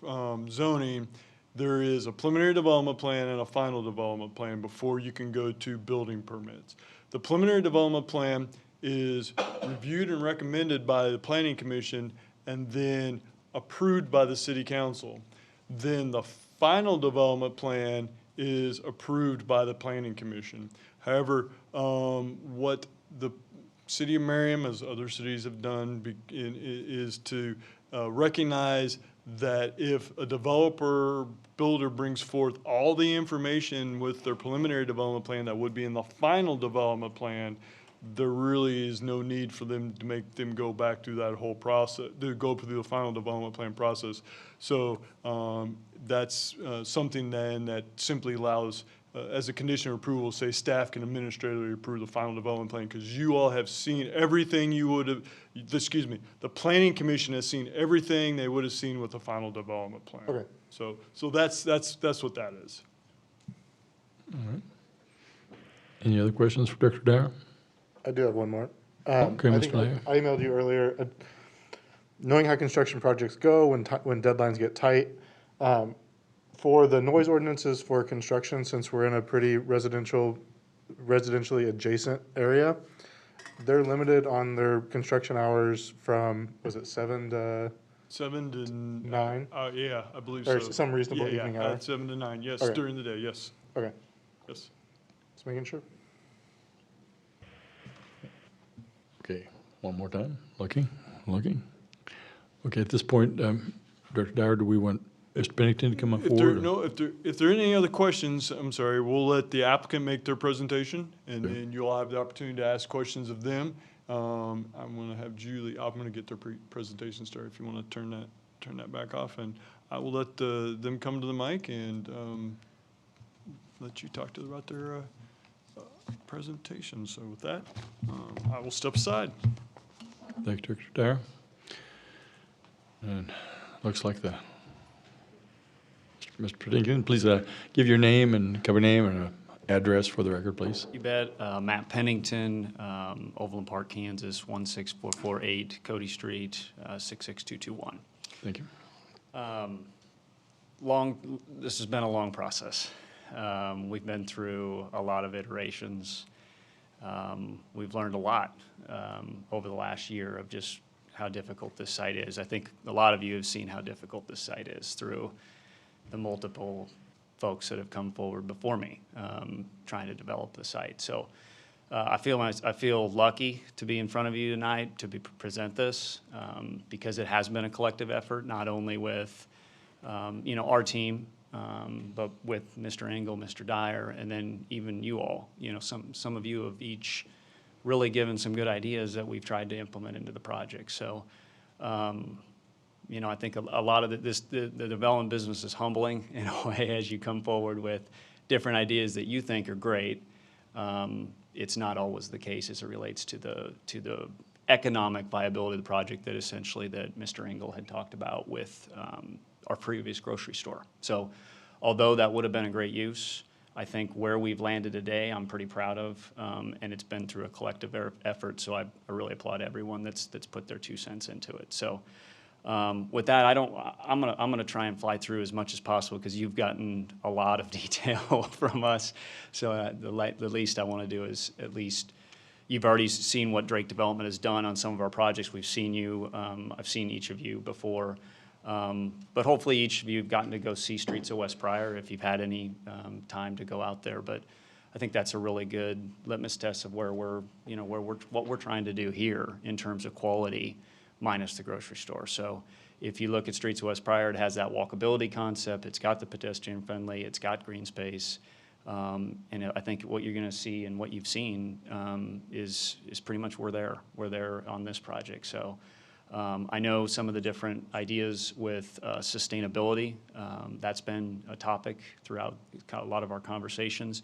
zoning, there is a preliminary development plan and a final development plan before you can go to building permits. The preliminary development plan is reviewed and recommended by the planning commission and then approved by the city council. Then the final development plan is approved by the planning commission. However, what the city of Merriam, as other cities have done, is to recognize that if a developer, builder brings forth all the information with their preliminary development plan that would be in the final development plan, there really is no need for them to make them go back through that whole process, to go through the final development plan process. So that's something then that simply allows, as a condition of approval, say staff can administratively approve the final development plan, because you all have seen everything you would have, excuse me, the planning commission has seen everything they would have seen with the final development plan. Okay. So that's what that is. Any other questions for Director Dyer? I do have one more. Okay, I Mr. think Dyer. I emailed you earlier. Knowing how construction projects go when deadlines get tight, for the noise ordinances for construction, since we're in a pretty residentially adjacent area, they're limited on their construction hours from, was it 7 to 7 to 9? Yeah, I believe Or so. some reasonable Yeah, evening yeah, hour? at 7 to 9, yes, Okay. during the day, yes, Okay, yes. just making sure. Okay, one more time. Looking. Okay, at this point, Director Dyer, do we want Mr. Pennington to come up If there, forward? no, if there are any other questions, I'm sorry, we'll let the applicant make their presentation, and then you'll have the opportunity to ask questions of them. I'm gonna have Julie, I'm gonna get their presentation started, if you wanna turn that back off, and I will let them come to the mic and let you talk to them about their presentation. So with that, I will step aside. Thank you, Director Dyer. And looks like Mr. Pennington, please give your name and cover name and address for the record, please. You bet. Matt Pennington, Overland Park, Kansas, 16448 Cody Street, 66221. Thank you. This has been a long process. We've been through a lot of iterations. We've learned a lot over the last year of just how difficult this site is. I think a lot of you have seen how difficult this site is through the multiple folks that have come forward before me trying to develop the site. So I feel lucky to be in front of you tonight to present this because it has been a collective effort, not only with our team, but with Mr. Engel, Mr. Dyer, and then even you all. Some of you have each really given some good ideas that we've tried to implement into the project. So, I think a lot of the development business is humbling in a way as you come forward with different ideas that you think are great. It's not always the case as it relates to the economic viability of the project that Mr. Engel had talked about with our previous grocery store. So although that would have been a great use, I think where we've landed today, I'm pretty proud of, and it's been through a collective effort, so I really applaud everyone that's put their 2 cents into it. So with that, I'm gonna try and fly through as much as possible because you've gotten a lot of detail from us. So the least I want to do is at least you've already seen what Drake Development has done on some of our projects. We've seen you. I've seen each of you before. But hopefully each of you have gotten to go see Streets of West Pryor if you've had any time to go out there. But I think that's a really good litmus test of what we're trying to do here in terms of quality minus the grocery store. So if you look at Streets of West Pryor, it has that walkability concept. It's got the pedestrian friendly. It's got green space. And I think what you're going to see and what you've seen is pretty much we're there on this project. So I know some of the different ideas with sustainability. That's been a topic throughout a lot of our conversations.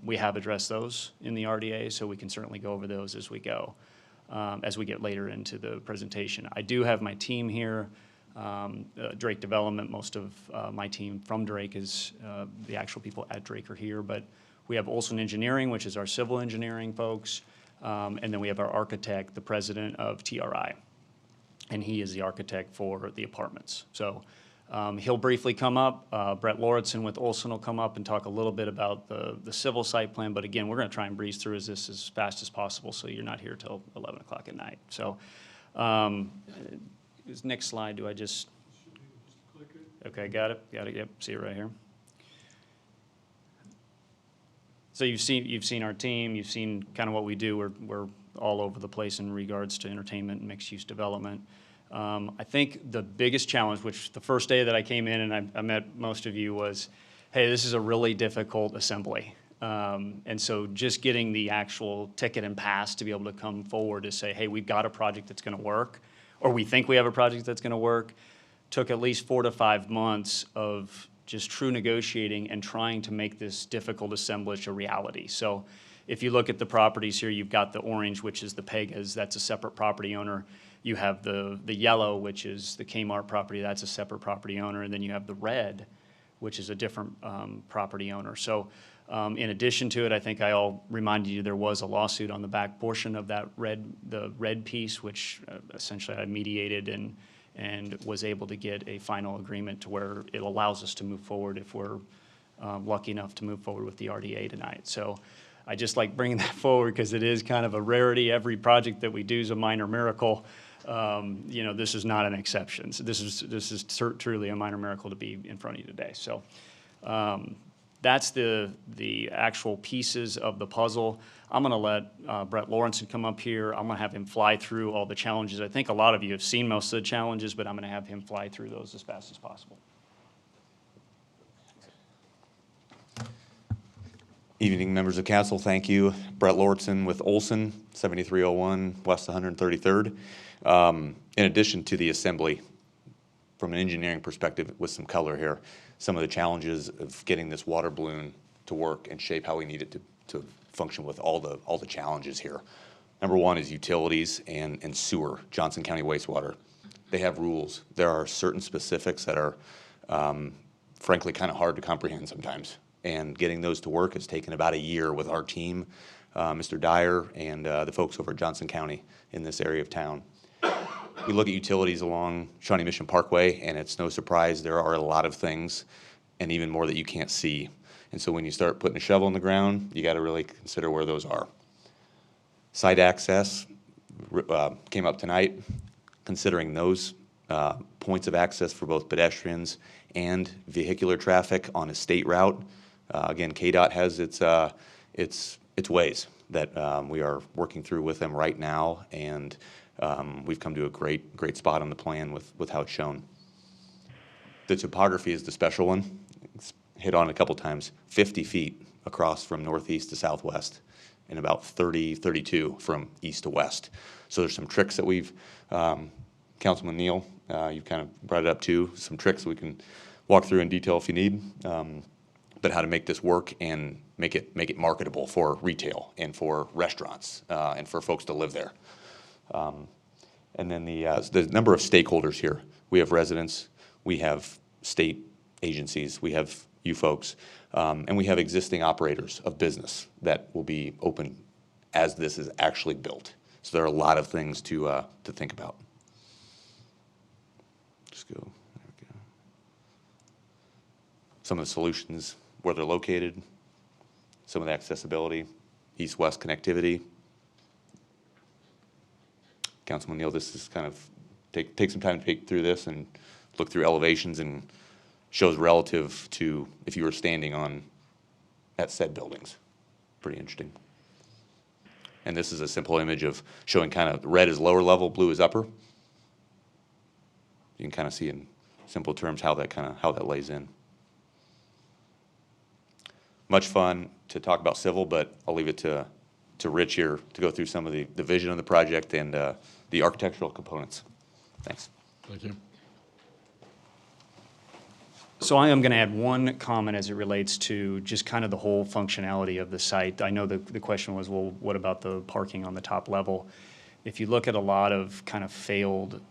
We have addressed those in the RDA, so we can certainly go over those as we go, as we get later into the presentation. I do have my team here. Drake Development, most of my team from Drake is the actual people at Drake are here, but we have Olson Engineering, which is our civil engineering folks, and then we have our architect, the president of TRI, and he is the architect for the apartments. So He'll briefly come up. Brett Lauritsen with Olson will come up and talk a little bit about the civil site plan. But again, we're going to try and breeze through this as fast as possible so you're not here till 11 o'clock at night. So this next slide, do I just? Okay, got it. Yep, see it right here. So you've seen our team. You've seen kind of what we do. We're all over the place in regards to entertainment and mixed-use development. I think the biggest challenge, which the first day that I came in and I met most of you, was, hey, this is a really difficult assembly. And so just getting the actual ticket and pass to be able to come forward to say, hey, we've got a project that's going to work, or we think we have a project that's going to work, took at least 4 to 5 months of just true negotiating and trying to make this difficult assemblage a reality. So if you look at the properties here, you've got the orange, which is the Pegas, that's a separate property owner. You have the yellow, which is the Kmart property, that's a separate property owner. And then you have the red, which is a different property owner. So in addition to it, I think I'll remind you there was a lawsuit on the back portion of that the red piece, which essentially I mediated and was able to get a final agreement to where it allows us to move forward if we're lucky enough to move forward with the RDA tonight. So I just like bringing that forward because it is kind of a rarity. Every project that we do is a minor miracle. You know, this is not an exception. So this is truly a minor miracle to be in front of you today. So that's the actual pieces of the puzzle. I'm going to let Brett Lauritsen come up here. I'm going to have him fly through all the challenges. I think a lot of you have seen most of the challenges, but I'm going to have him fly through those as fast as possible. Evening, members of council. Thank you. Brett Lauritsen with Olson, 7301 West 133rd. In addition to the assembly, from an engineering perspective with some color here, some of the challenges of getting this water balloon to work and shape how we need it to function with all the challenges here. Number one is utilities and sewer, Johnson County wastewater. They have rules. There are certain specifics that are frankly kind of hard to comprehend sometimes. And getting those to work has taken about a year with our team, Mr. Dyer and the folks over at Johnson County in this area of town. We look at utilities along Shawnee Mission Parkway, and it's no surprise there are a lot of things and even more that you can't see. And so when you start putting a shovel in the ground, you got to really consider where those are. Site access came up tonight, considering those points of access for both pedestrians and vehicular traffic on a state route. Again, KDOT has its ways that we are working through with them right now, and we've come to a great spot on the plan with how it's shown. The topography is the special one. It's hit on a couple times. 50 feet across from northeast to southwest, and about 32 from east to west. So there's some tricks that we've, Councilman Neal, you've kind of brought it up too, some tricks we can walk through in detail if you need, but how to make this work and make it marketable for retail and for restaurants and for folks to live there. And then the number of stakeholders here. We have residents, we have state agencies, we have you folks, and we have existing operators of business that will be open as this is actually built. So there are a lot of things to think about. Just go, there we go. Some of the solutions, where they're located, some of the accessibility, east-west connectivity. Councilman Neal, this is kind of, take some time to take through this and look through elevations and shows relative to if you were standing at said buildings. Pretty interesting. And this is a simple image of showing kind of red is lower level, blue is upper. You can kind of see in simple terms how that lays in. Much fun to talk about civil, but I'll leave it to Rich here to go through some of the vision of the project and the architectural components. Thanks. Thank you. So I am going to add one comment as it relates to just kind of the whole functionality of the site. I know the question was, well, what about the parking on the top level? If you look at a lot of kind of failed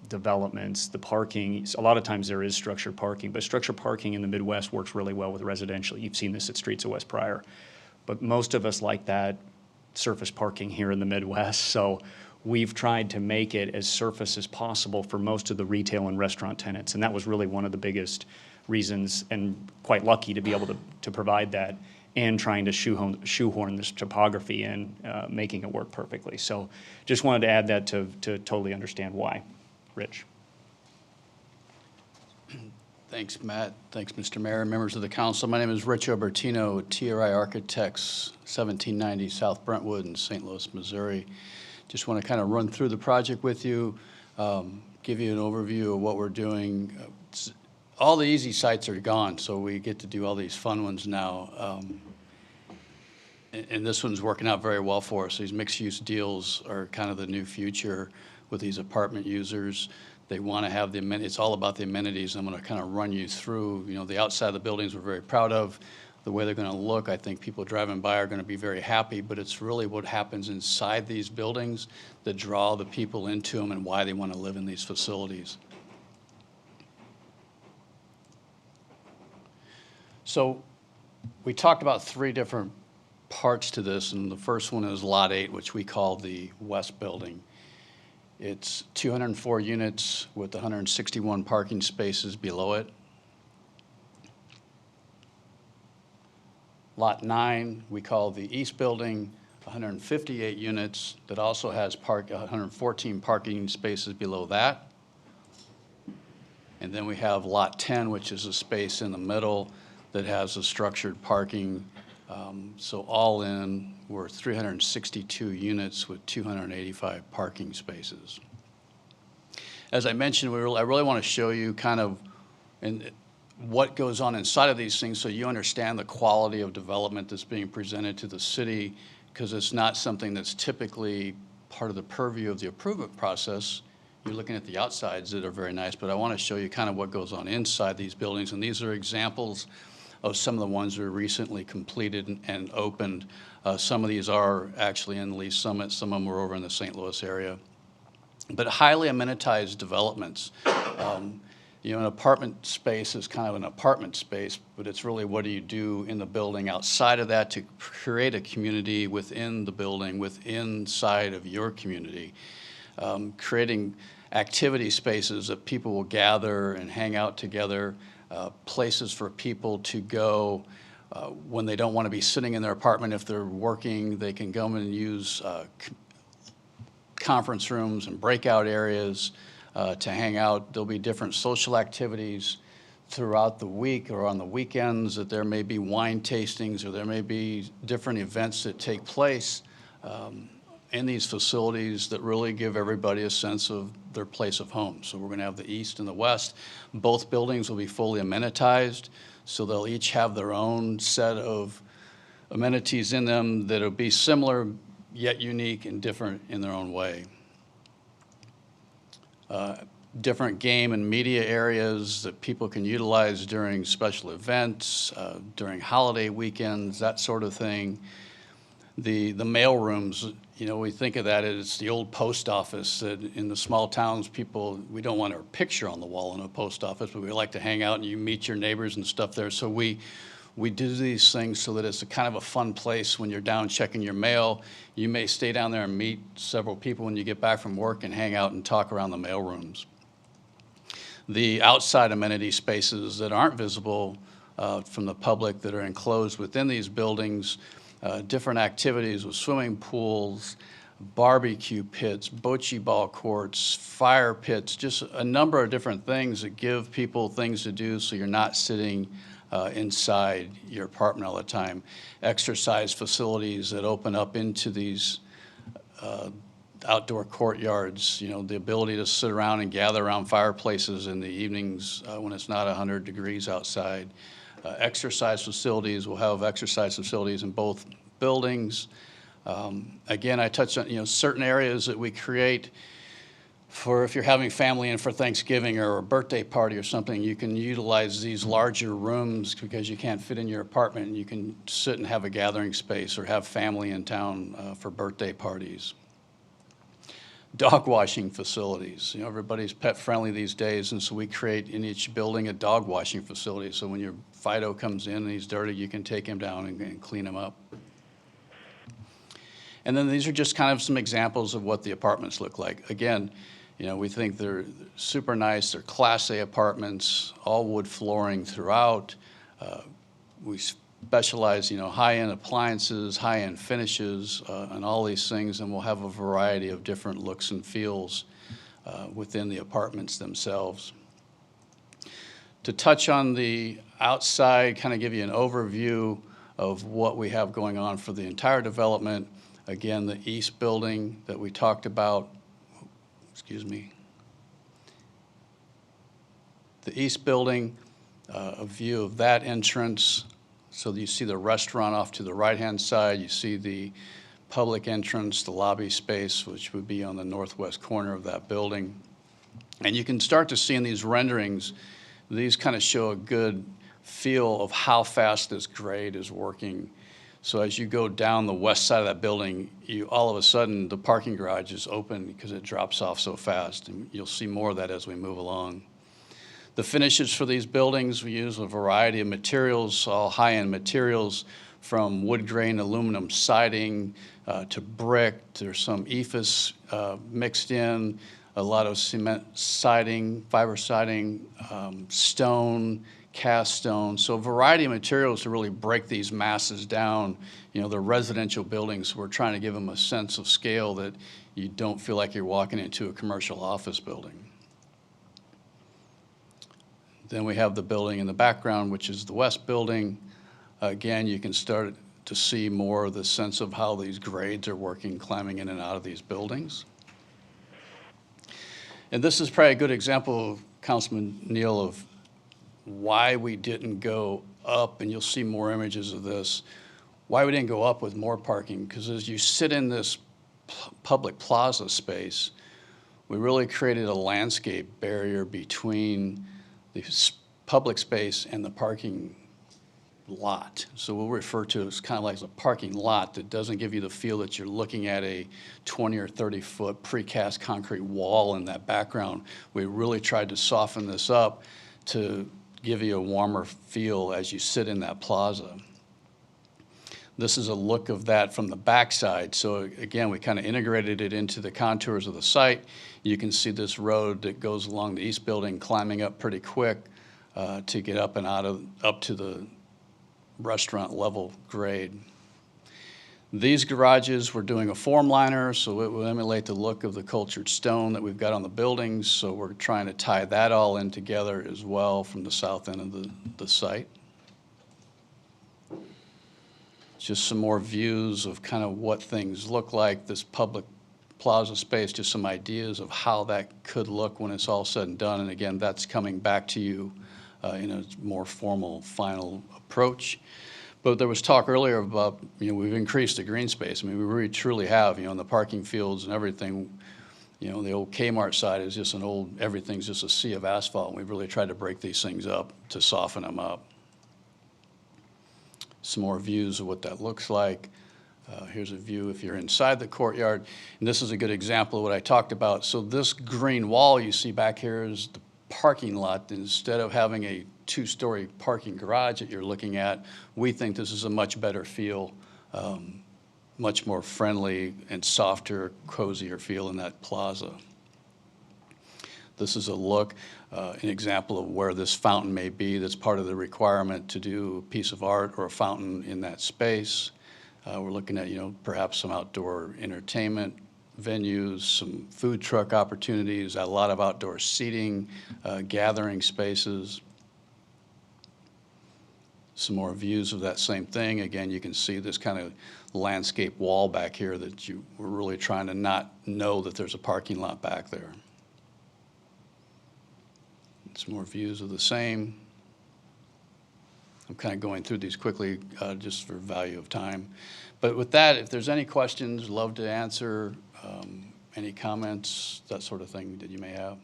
developments, the parking, a lot of times there is structured parking, but structured parking in the Midwest works really well with residential. You've seen this at Streets of West Pryor. But most of us like that surface parking here in the Midwest. So we've tried to make it as surface as possible for most of the retail and restaurant tenants. And that was really one of the biggest reasons, and quite lucky to be able to provide that, and trying to shoehorn this topography in, making it work perfectly. So just wanted to add that to totally understand why. Rich. Thanks, Matt. Thanks, Mr. Mayor, members of the council. My name is Rich Obertino, TRI Architects, 1790 South Brentwood in St. Louis, Missouri. Just want to kind of run through the project with you, give you an overview of what we're doing. All the easy sites are gone, so we get to do all these fun ones now. And this one's working out very well for us. These mixed-use deals are kind of the new future with these apartment users. They want to have the amenities. It's all about the amenities. I'm going to kind of run you through, the outside of the buildings we're very proud of. The way they're going to look, I think people driving by are going to be very happy, but it's really what happens inside these buildings that draw the people into them and why they want to live in these facilities. So we talked about 3 different parts to this, and the first one is Lot 8, which we call the West Building. It's 204 units with 161 parking spaces below it. Lot 9, we call the East Building, 158 units that also has 114 parking spaces below that. And then we have Lot 10, which is a space in the middle that has a structured parking. So all in, we're 362 units with 285 parking spaces. As I mentioned, I really want to show you kind of what goes on inside of these things so you understand the quality of development that's being presented to the city, because it's not something that's typically part of the purview of the approval process. You're looking at the outsides that are very nice, but I want to show you kind of what goes on inside these buildings, and these are examples of some of the ones that are recently completed and opened. Some of these are actually in Lee Summit. Some of them were over in the St. Louis area. But highly amenitized developments. An apartment space is kind of an apartment space, but it's really what do you do in the building outside of that to create a community within the building, inside of your community. Creating activity spaces that people will gather and hang out together. Places for people to go when they don't want to be sitting in their apartment. If they're working, they can go and use conference rooms and breakout areas to hang out. There'll be different social activities throughout the week or on the weekends, that there may be wine tastings or there may be different events that take place in these facilities that really give everybody a sense of their place of home. So we're going to have the East and the West. Both buildings will be fully amenitized, so they'll each have their own set of amenities in them that'll be similar yet unique and different in their own way. Different game and media areas that people can utilize during special events, during holiday weekends, that sort of thing. The mail rooms, we think of that as the old post office. That in the small towns, we don't want our picture on the wall in a post office, but we like to hang out and you meet your neighbors and stuff there. So we do these things so that it's a kind of a fun place when you're down checking your mail. You may stay down there and meet several people when you get back from work and hang out and talk around the mail rooms. The outside amenity spaces that aren't visible from the public that are enclosed within these buildings, different activities with swimming pools, barbecue pits, bocce ball courts, fire pits, just a number of different things that give people things to do so you're not sitting inside your apartment all the time. Exercise facilities that open up into these outdoor courtyards, the ability to sit around and gather around fireplaces in the evenings when it's not 100 degrees outside. Exercise facilities, we'll have exercise facilities in both buildings. Again, I touched on certain areas that we create for if you're having family in for Thanksgiving or a birthday party or something, you can utilize these larger rooms because you can't fit in your apartment, and you can sit and have a gathering space or have family in town for birthday parties. Dog washing facilities. Everybody's pet friendly these days, and so we create in each building a dog washing facility. So when your Fido comes in and he's dirty, you can take him down and clean him up. And then these are just kind of some examples of what the apartments look like. Again, you know, we think they're super nice. They're Class A apartments, all wood flooring throughout. We specialize, you know, high-end appliances, high-end finishes, and all these things, and we'll have a variety of different looks and feels within the apartments themselves. To touch on the outside, kind of give you an overview of what we have going on for the entire development. Again, the east building that we talked about, excuse me, the east building, a view of that entrance. So you see the restaurant off to the right-hand side. You see the public entrance, the lobby space, which would be on the northwest corner of that building. And you can start to see in these renderings, these kind of show a good feel of how fast this grade is working. So as you go down the west side of that building, all of a sudden the parking garage is open because it drops off so fast. And you'll see more of that as we move along. The finishes for these buildings, we use a variety of materials, all high-end materials, from wood grain aluminum siding to brick. There's some EIFS mixed in, a lot of cement siding, fiber siding, stone, cast stone. So a variety of materials to really break these masses down. You know, they're residential buildings. We're trying to give them a sense of scale that you don't feel like you're walking into a commercial office building. Then we have the building in the background, which is the west building. Again, you can start to see more of the sense of how these grades are working, climbing in and out of these buildings. And this is probably a good example, Councilman Neal, of why we didn't go up, and you'll see more images of this, why we didn't go up with more parking. Because as you sit in this public plaza space, we really created a landscape barrier between the public space and the parking lot. So we'll refer to it as kind of like a parking lot that doesn't give you the feel that you're looking at a 20 or 30 foot precast concrete wall in that background. We really tried to soften this up to give you a warmer feel as you sit in that plaza. This is a look of that from the backside. So again, we kind of integrated it into the contours of the site. You can see this road that goes along the east building climbing up pretty quick to get up and up to the restaurant level grade. These garages, we're doing a form liner, so it will emulate the look of the cultured stone that we've got on the buildings. So we're trying to tie that all in together as well from the south end of the site. Just some more views of kind of what things look like, this public plaza space, just some ideas of how that could look when it's all said and done. And again, that's coming back to you in a more formal, final approach. But there was talk earlier about, you know, we've increased the green space. I mean, we really truly have, you know, in the parking fields and everything. You know, the old Kmart side is just everything's just a sea of asphalt. And we've really tried to break these things up to soften them up. Some more views of what that looks like. Here's a view if you're inside the courtyard. And this is a good example of what I talked about. So this green wall you see back here is the parking lot. Instead of having a two-story parking garage that you're looking at, we think this is a much better feel, much more friendly and softer, cozier feel in that plaza. This is a look, an example of where this fountain may be. That's part of the requirement to do a piece of art or a fountain in that space. We're looking at, you know, perhaps some outdoor entertainment venues, some food truck opportunities, a lot of outdoor seating, gathering spaces. Some more views of that same thing. Again, you can see this kind of landscape wall back here that we're really trying to not know that there's a parking lot back there. Some more views of the same. I'm kind of going through these quickly just for value of time. But with that, if there's any questions, love to answer. Any comments, that sort of thing that you may have.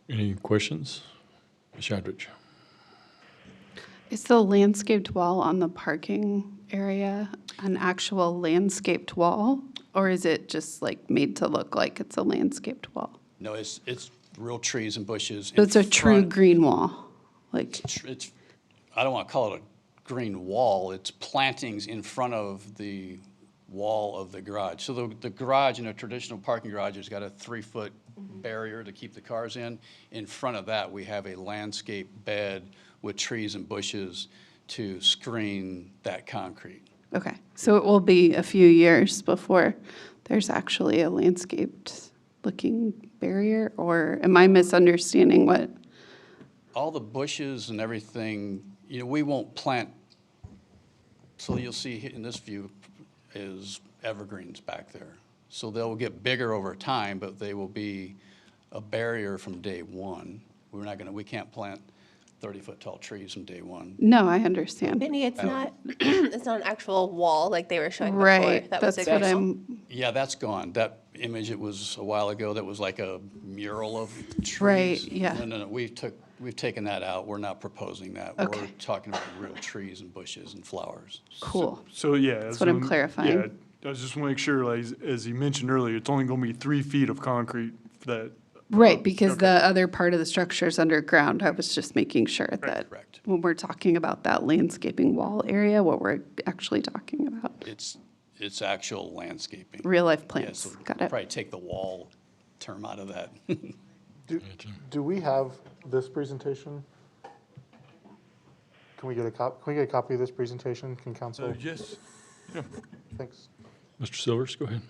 Any questions? Ms. Shadrich. Is the landscaped wall on the parking area an actual landscaped wall? Or is it just like made to look like it's a landscaped wall? No, it's real trees and bushes. So it's a true green wall? Like It's, I don't want to call it a green wall. It's plantings in front of the wall of the garage. So the garage in a traditional parking garage has got a 3-foot barrier to keep the cars in. In front of that, we have a landscape bed with trees and bushes to screen that concrete. Okay, so it will be a few years before there's actually a landscaped looking barrier, or am I misunderstanding what? All the bushes and everything, we won't plant, so you'll see in this view is evergreens back there. So they'll get bigger over time, but they will be a barrier from day one. We can't plant 30-foot tall trees from day one. No, I understand. Benny, it's not, it's not an actual wall like they were showing before. Right, That was that's a what great- I'm, Yeah, that's gone. That image, it was a while ago, that was like a mural of trees. Right, yeah. No, we've taken that out. We're not proposing that. Okay. We're talking about real trees and bushes and flowers. cool. So, yeah. That's what I'm clarifying. Yeah, I just want to make sure, like, as he mentioned earlier, it's only going to be 3 feet of concrete that. Right, because the other part of the structure is underground. I was just making sure that Correct. when we're talking about that landscaping wall area, what we're actually talking about. It's actual landscaping. Real life Yeah, plants, so got it. probably take the wall term out of that. Do we have this presentation? Can we get a copy of this presentation? Can council? Yes. Yeah. Thanks. Mr. Silvers, go ahead.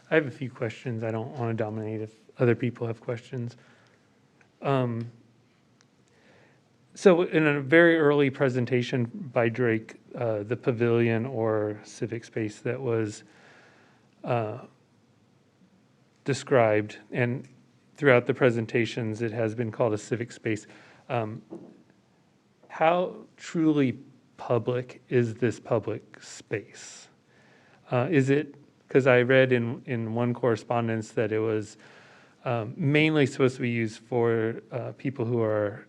I have a few questions. I don't want to dominate if other people have questions. So in a very early presentation by Drake, the pavilion or civic space that was described, and throughout the presentations, it has been called a civic space. How truly public is this public space? Is it, because I read in one correspondence that it was mainly supposed to be used for people who are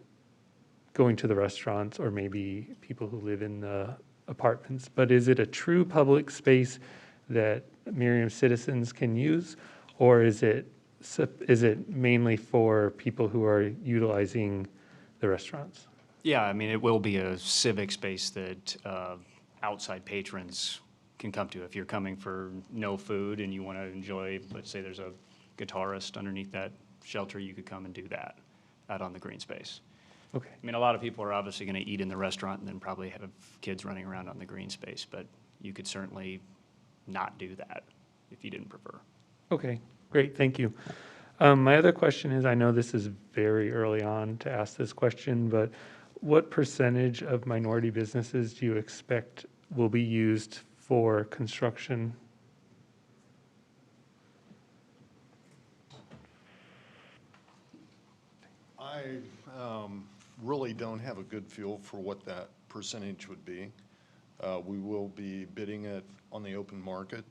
going to the restaurants or maybe people who live in the apartments. But is it a true public space that Merriam citizens can use? Or is it mainly for people who are utilizing the restaurants? Yeah, I mean, it will be a civic space that outside patrons can come to. If you're coming for no food and you want to enjoy, let's say there's a guitarist underneath that shelter, you could come and do that out on the green space. Okay. I mean, a lot of people are obviously going to eat in the restaurant and then probably have kids running around on the green space, but you could certainly not do that if you didn't prefer. Okay, great, thank you. My other question is, I know this is very early on to ask this question, but what percentage of minority businesses do you expect will be used for construction? I really don't have a good feel for what that percentage would be. We will be bidding it on the open market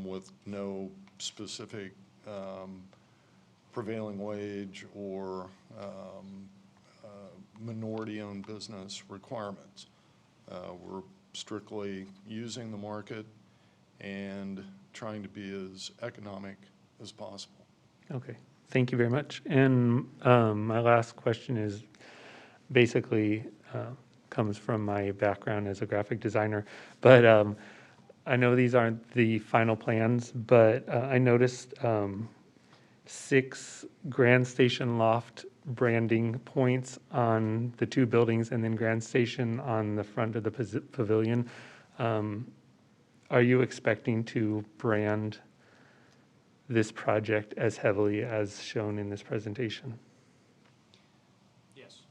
with no specific prevailing wage or minority-owned business requirements. We're strictly using the market and trying to be as economic as possible. Okay, thank you very much. And my last question is basically comes from my background as a graphic designer. But I know these aren't the final plans, but I noticed 6 Grand Station Loft branding points on the 2 buildings and then Grand Station on the front of the pavilion. Are you expecting to brand this project as heavily as shown in this presentation? Yes.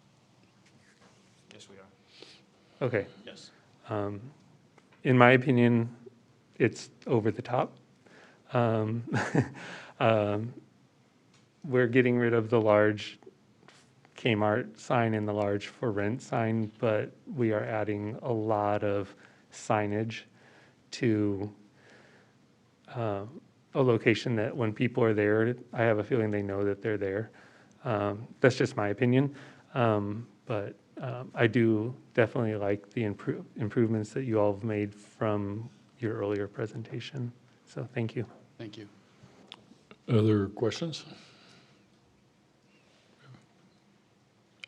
Yes, we are. Okay. Yes. In my opinion, it's over the top. We're getting rid of the large Kmart sign and the large for rent sign, but we are adding a lot of signage to a location that when people are there, I have a feeling they know that they're there. That's just my opinion. But I do definitely like the improvements that you all have made from your earlier presentation. So thank you. Thank you. Other questions?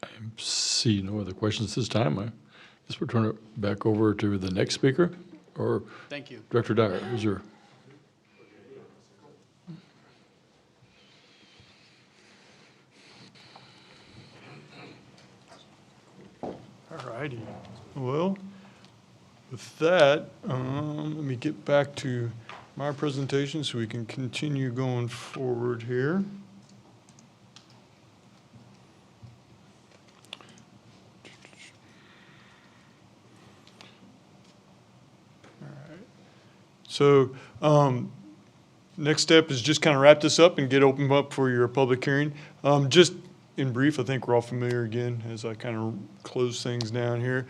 I see no other questions this time. I guess we'll turn it back over to the next speaker, or Thank you. Director Dyer, is your? All righty. Well, with that, let me get back to my presentation so we can continue going forward here. All right. So, next step is just kind of wrap this up and get open up for your public hearing. Just in brief, I think we're all familiar again as I kind of close things down here.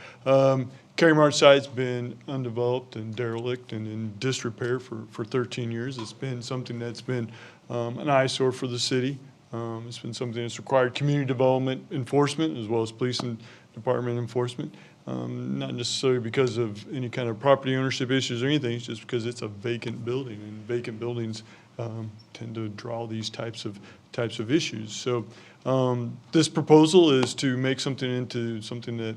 Carey March site's been undeveloped and derelict and in disrepair for 13 years. It's been something that's been an eyesore for the city. It's been something that's required community development enforcement as well as police and department enforcement. Not necessarily because of any kind of property ownership issues or anything, it's just because it's a vacant building, and vacant buildings tend to draw these types of issues. So this proposal is to make something into something that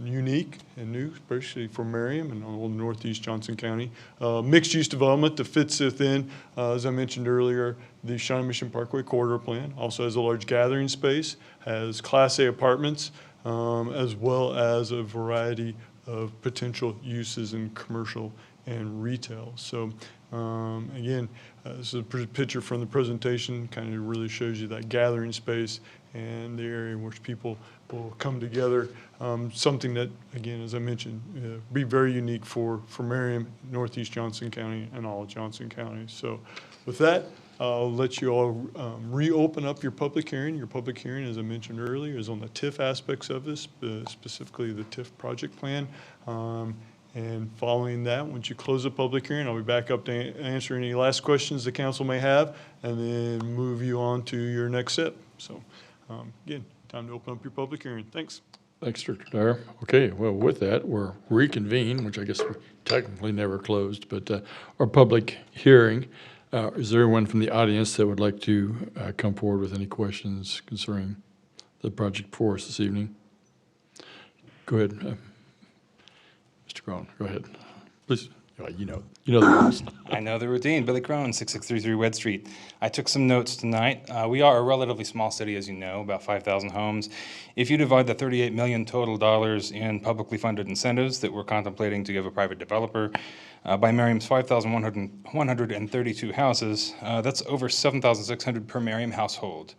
unique and new, especially for Merriam and all northeast Johnson County. Mixed-use development that fits within, as I mentioned earlier, the Shawnee Mission Parkway corridor plan. Also has a large gathering space, has Class A apartments, as well as a variety of potential uses in commercial and retail. So again, this is a picture from the presentation, kind of really shows you that gathering space and the area in which people will come together. Something that, again, as I mentioned, be very unique for Merriam, Northeast Johnson County, and all of Johnson County. So with that, I'll let you all reopen up your public hearing. Your public hearing, as I mentioned earlier, is on the TIF aspects of this, specifically the TIF project plan. And following that, once you close the public hearing, I'll be back up to answer any last questions the council may have, and then move you on to your next step. So again, time to open up your public hearing. Thanks. Thanks, Director Dyer. Okay, well, with that, we're reconvened, which I guess we technically never closed, but our public hearing. Is there anyone from the audience that would like to come forward with any questions concerning the project for us this evening? Go ahead, Mr. Crone, go ahead, please. You know the rules. I know the routine. Billy Crone, 6633 Wed Street. I took some notes tonight. We are a relatively small city, as you know, about 5,000 homes. If you divide the $38 million total in publicly funded incentives that we're contemplating to give a private developer by Merriam's 5,132 houses, that's over $7,600 per Merriam household.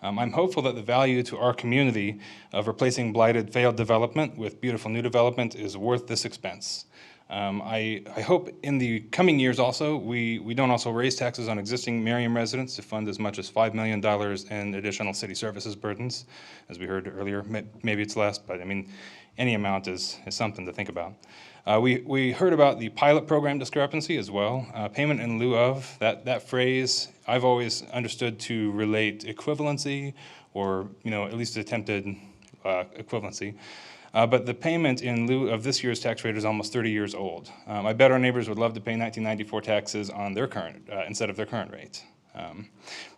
I'm hopeful that the value to our community of replacing blighted, failed development with beautiful new development is worth this expense. I hope in the coming years also, we don't also raise taxes on existing Merriam residents to fund as much as $5 million in additional city services burdens. As we heard earlier, maybe it's less, but I mean, any amount is something to think about. We heard about the pilot program discrepancy as well. Payment in lieu of, that phrase, I've always understood to relate equivalency or, at least attempted equivalency. But the payment in lieu of this year's tax rate is almost 30 years old. I bet our neighbors would love to pay 1994 taxes on their current, instead of their current rate.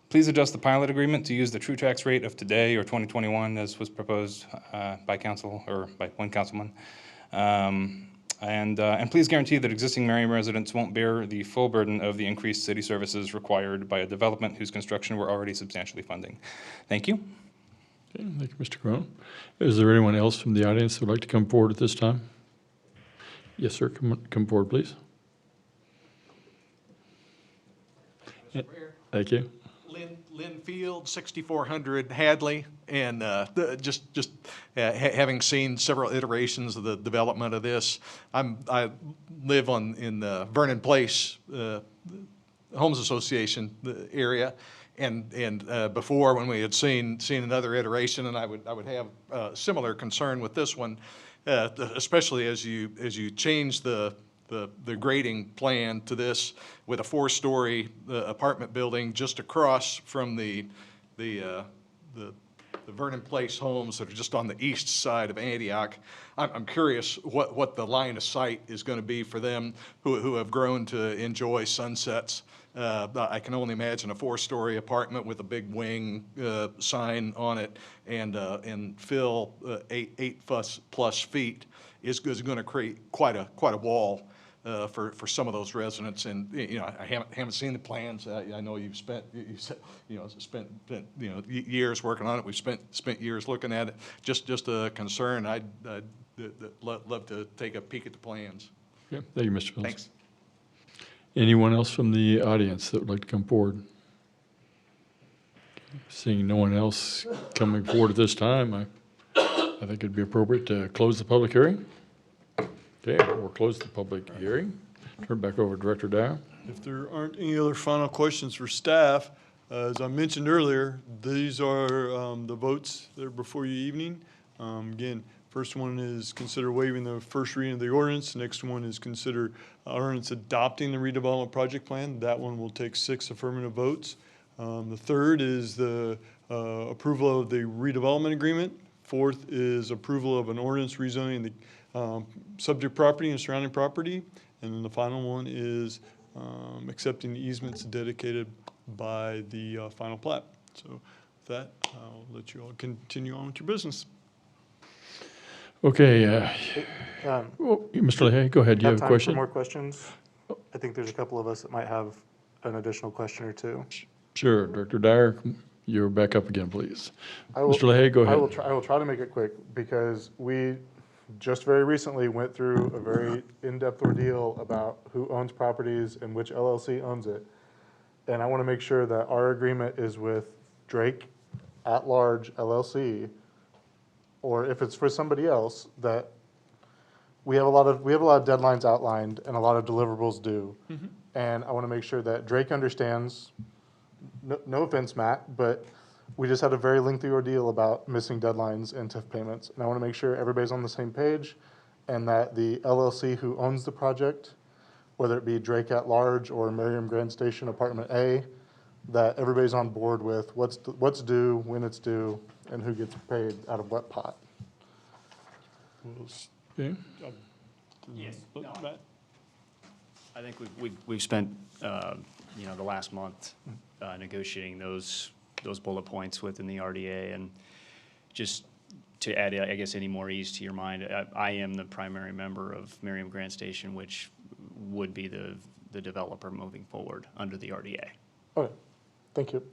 Please adjust the pilot agreement to use the true tax rate of today or 2021 as was proposed by council or by one councilman. And please guarantee that existing Merriam residents won't bear the full burden of the increased city services required by a development whose construction we're already substantially funding. Thank you. Okay, thank you, Mr. Crone. Is there anyone else from the audience that would like to come forward at this time? Yes, sir. Come forward, please. Thank you. Lynn Field, 6400 Hadley, and having seen several iterations of the development of this, I live in the Vernon Place Homes Association area. And before, when we had seen another iteration, and I would have similar concern with this one, especially as you change the grading plan to this with a 4-story apartment building just across from the Vernon Place homes that are just on the east side of Antioch. I'm curious what the line of sight is going to be for them who have grown to enjoy sunsets. I can only imagine a 4-story apartment with a big wing sign on it and fill 8+ feet is going to create quite a wall for some of those residents. And, you know, I haven't seen the plans. I know you've spent, spent years working on it. We've spent years looking at it. Just a concern. I'd love to take a peek at the plans. Yeah, thank you, Mr. Phillips. Thanks. Anyone else from the audience that would like to come forward? Seeing no one else coming forward at this time, I think it'd be appropriate to close the public hearing. Okay, we'll close the public hearing. Turn it back over to Director Dow. If there aren't any other final questions for staff, as I mentioned earlier, these are the votes that are before you evening. Again, first one is consider waiving the first reading of the ordinance. Next one is consider ordinance adopting the redevelopment project plan. That one will take 6 affirmative votes. The third is the approval of the redevelopment agreement. Fourth is approval of an ordinance rezoning the subject property and surrounding property. And then the final one is accepting the easements dedicated by the final plat. So with that, I'll let you all continue on with your business. Okay, Mr. LaHaye, go ahead. Do you have a time question? for more questions? I think there's a couple of us that might have an additional question or two. Sure, Director Dyer, you're back up again, please. Mr. Mr. LaHaye, go ahead. I will try to make it quick because we just very recently went through a very in-depth ordeal about who owns properties and which LLC owns it. And I want to make sure that our agreement is with Drake at large LLC, or if it's for somebody else, that we have a lot of deadlines outlined and a lot of deliverables due. Mm-hmm. And I want to make sure that Drake understands, no offense, Matt, but we just had a very lengthy ordeal about missing deadlines and TIF payments. And I want to make sure everybody's on the same page and that the LLC who owns the project, whether it be Drake at large or Merriam Grand Station Apartment A, that everybody's on board with what's due, when it's due, and who gets paid out of what pot. Okay. Yes. I think we've spent, the last month negotiating those bullet points within the RDA, and just to add, I guess, any more ease to your mind, I am the primary member of Merriam Grand Station, which would be the developer moving forward under the RDA. Okay, thank you.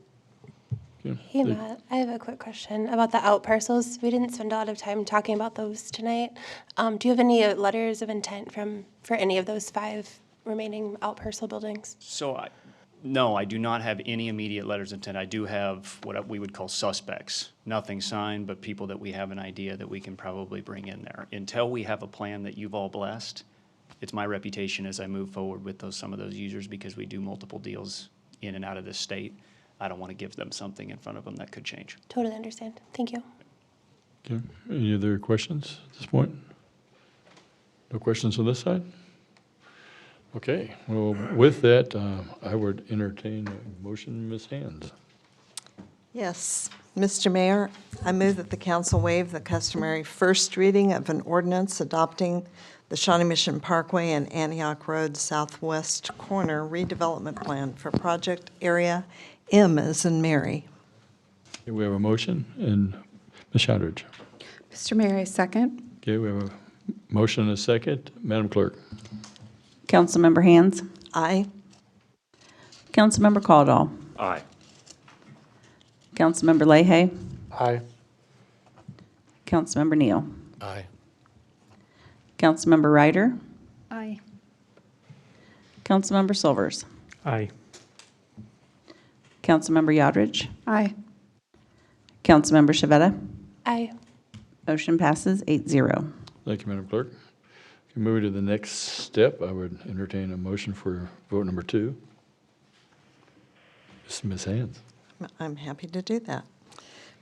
Okay. Hey, Matt, I have a quick question about the out parcels. We didn't spend a lot of time talking about those tonight. Do you have any letters of intent for any of those 5 remaining out parcel buildings? So, no, I do not have any immediate letters of intent. I do have what we would call suspects. Nothing signed, but people that we have an idea that we can probably bring in there. Until we have a plan that you've all blessed, it's my reputation as I move forward with some of those users, because we do multiple deals in and out of this state. I don't want to give them something in front of them that could change. Totally understand. Thank you. Okay. Any other questions at this point? No questions on this side? Okay, well, with that, I would entertain a motion, Ms. Hands. Yes. Mr. Mayor, I move that the council waive the customary first reading of an ordinance adopting the Shawnee Mission Parkway and Antioch Road southwest corner redevelopment plan for project area M as in Mary. Okay, we have a motion, and Ms. Shadridge. Mr. Mayor, I second. Okay, we have a motion and a second. Madam Clerk. Councilmember Hands. Aye. Councilmember Caldwell. Aye. Councilmember LaHaye. Aye. Councilmember Neal. Aye. Councilmember Ryder. Aye. Councilmember Silvers. Aye. Councilmember Yodridge. Aye. Councilmember Shavetta. Aye. Motion passes 8-0. Thank you, Madam Clerk. Okay, moving to the next step, I would entertain a motion for vote number 2. Ms. Hands. I'm happy to do that.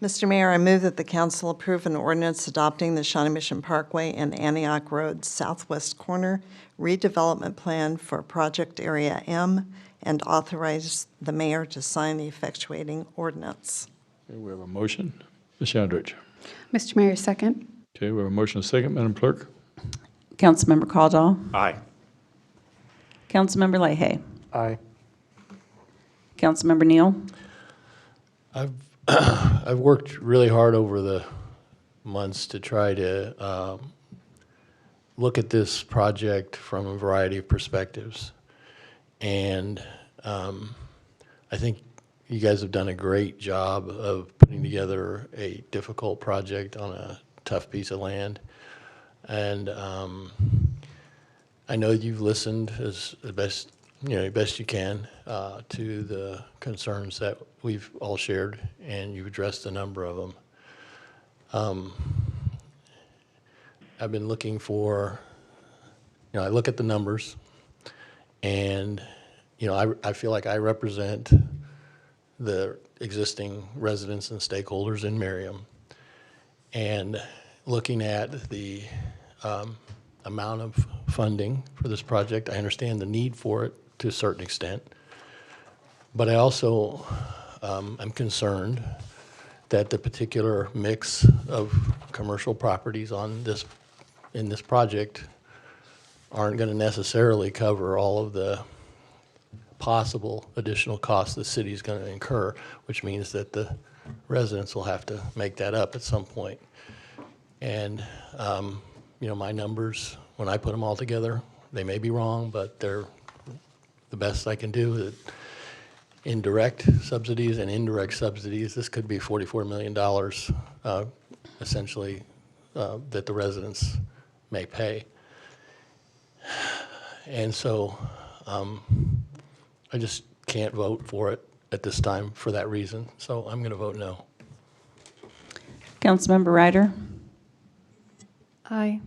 Mr. Mayor, I move that the council approve an ordinance adopting the Shawnee Mission Parkway and Antioch Road southwest corner redevelopment plan for project area M and authorize the mayor to sign the effectuating ordinance. Okay, we have a motion. Ms. Shadridge. Mr. Mayor, second. Okay, we have a motion and a second. Madam Clerk. Councilmember Caldwell. Aye. Councilmember LaHaye. Aye. Councilmember Neal. I've worked really hard over the months to try to look at this project from a variety of perspectives. And I think you guys have done a great job of putting together a difficult project on a tough piece of land. And I know you've listened as best you can to the concerns that we've all shared, and you've addressed a number of them. I've been looking for, I look at the numbers, and I feel like I represent the existing residents and stakeholders in Merriam, and looking at the amount of funding for this project, I understand the need for it to a certain extent, but I also am concerned that the particular mix of commercial properties in this project aren't going to necessarily cover all of the possible additional costs the city's going to incur, which means that the residents will have to make that up at some point. And my numbers, when I put them all together, they may be wrong, but they're the best I can do. In direct subsidies and indirect subsidies, this could be $44 million, essentially, that the residents may pay. And so I just can't vote for it at this time for that reason, so I'm going to vote no. Councilmember Ryder? Aye.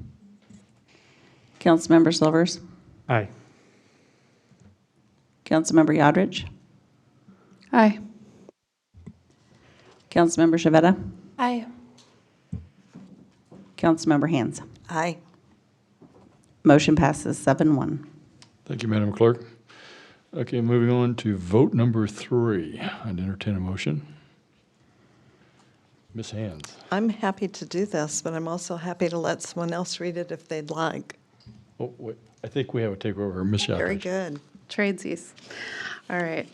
Councilmember Silvers? Aye. Councilmember Yodridge? Aye. Councilmember Shavetta? Aye. Councilmember Hands? Aye. Motion passes 7-1. Thank you, Madam Clerk. Okay, moving on to vote number 3. I'd entertain a motion. Ms. Hands. I'm happy to do this, but I'm also happy to let someone else read it if they'd like. Oh, wait, I think we have a takeover. Ms. Yodridge. Very good. Tradesies. All right.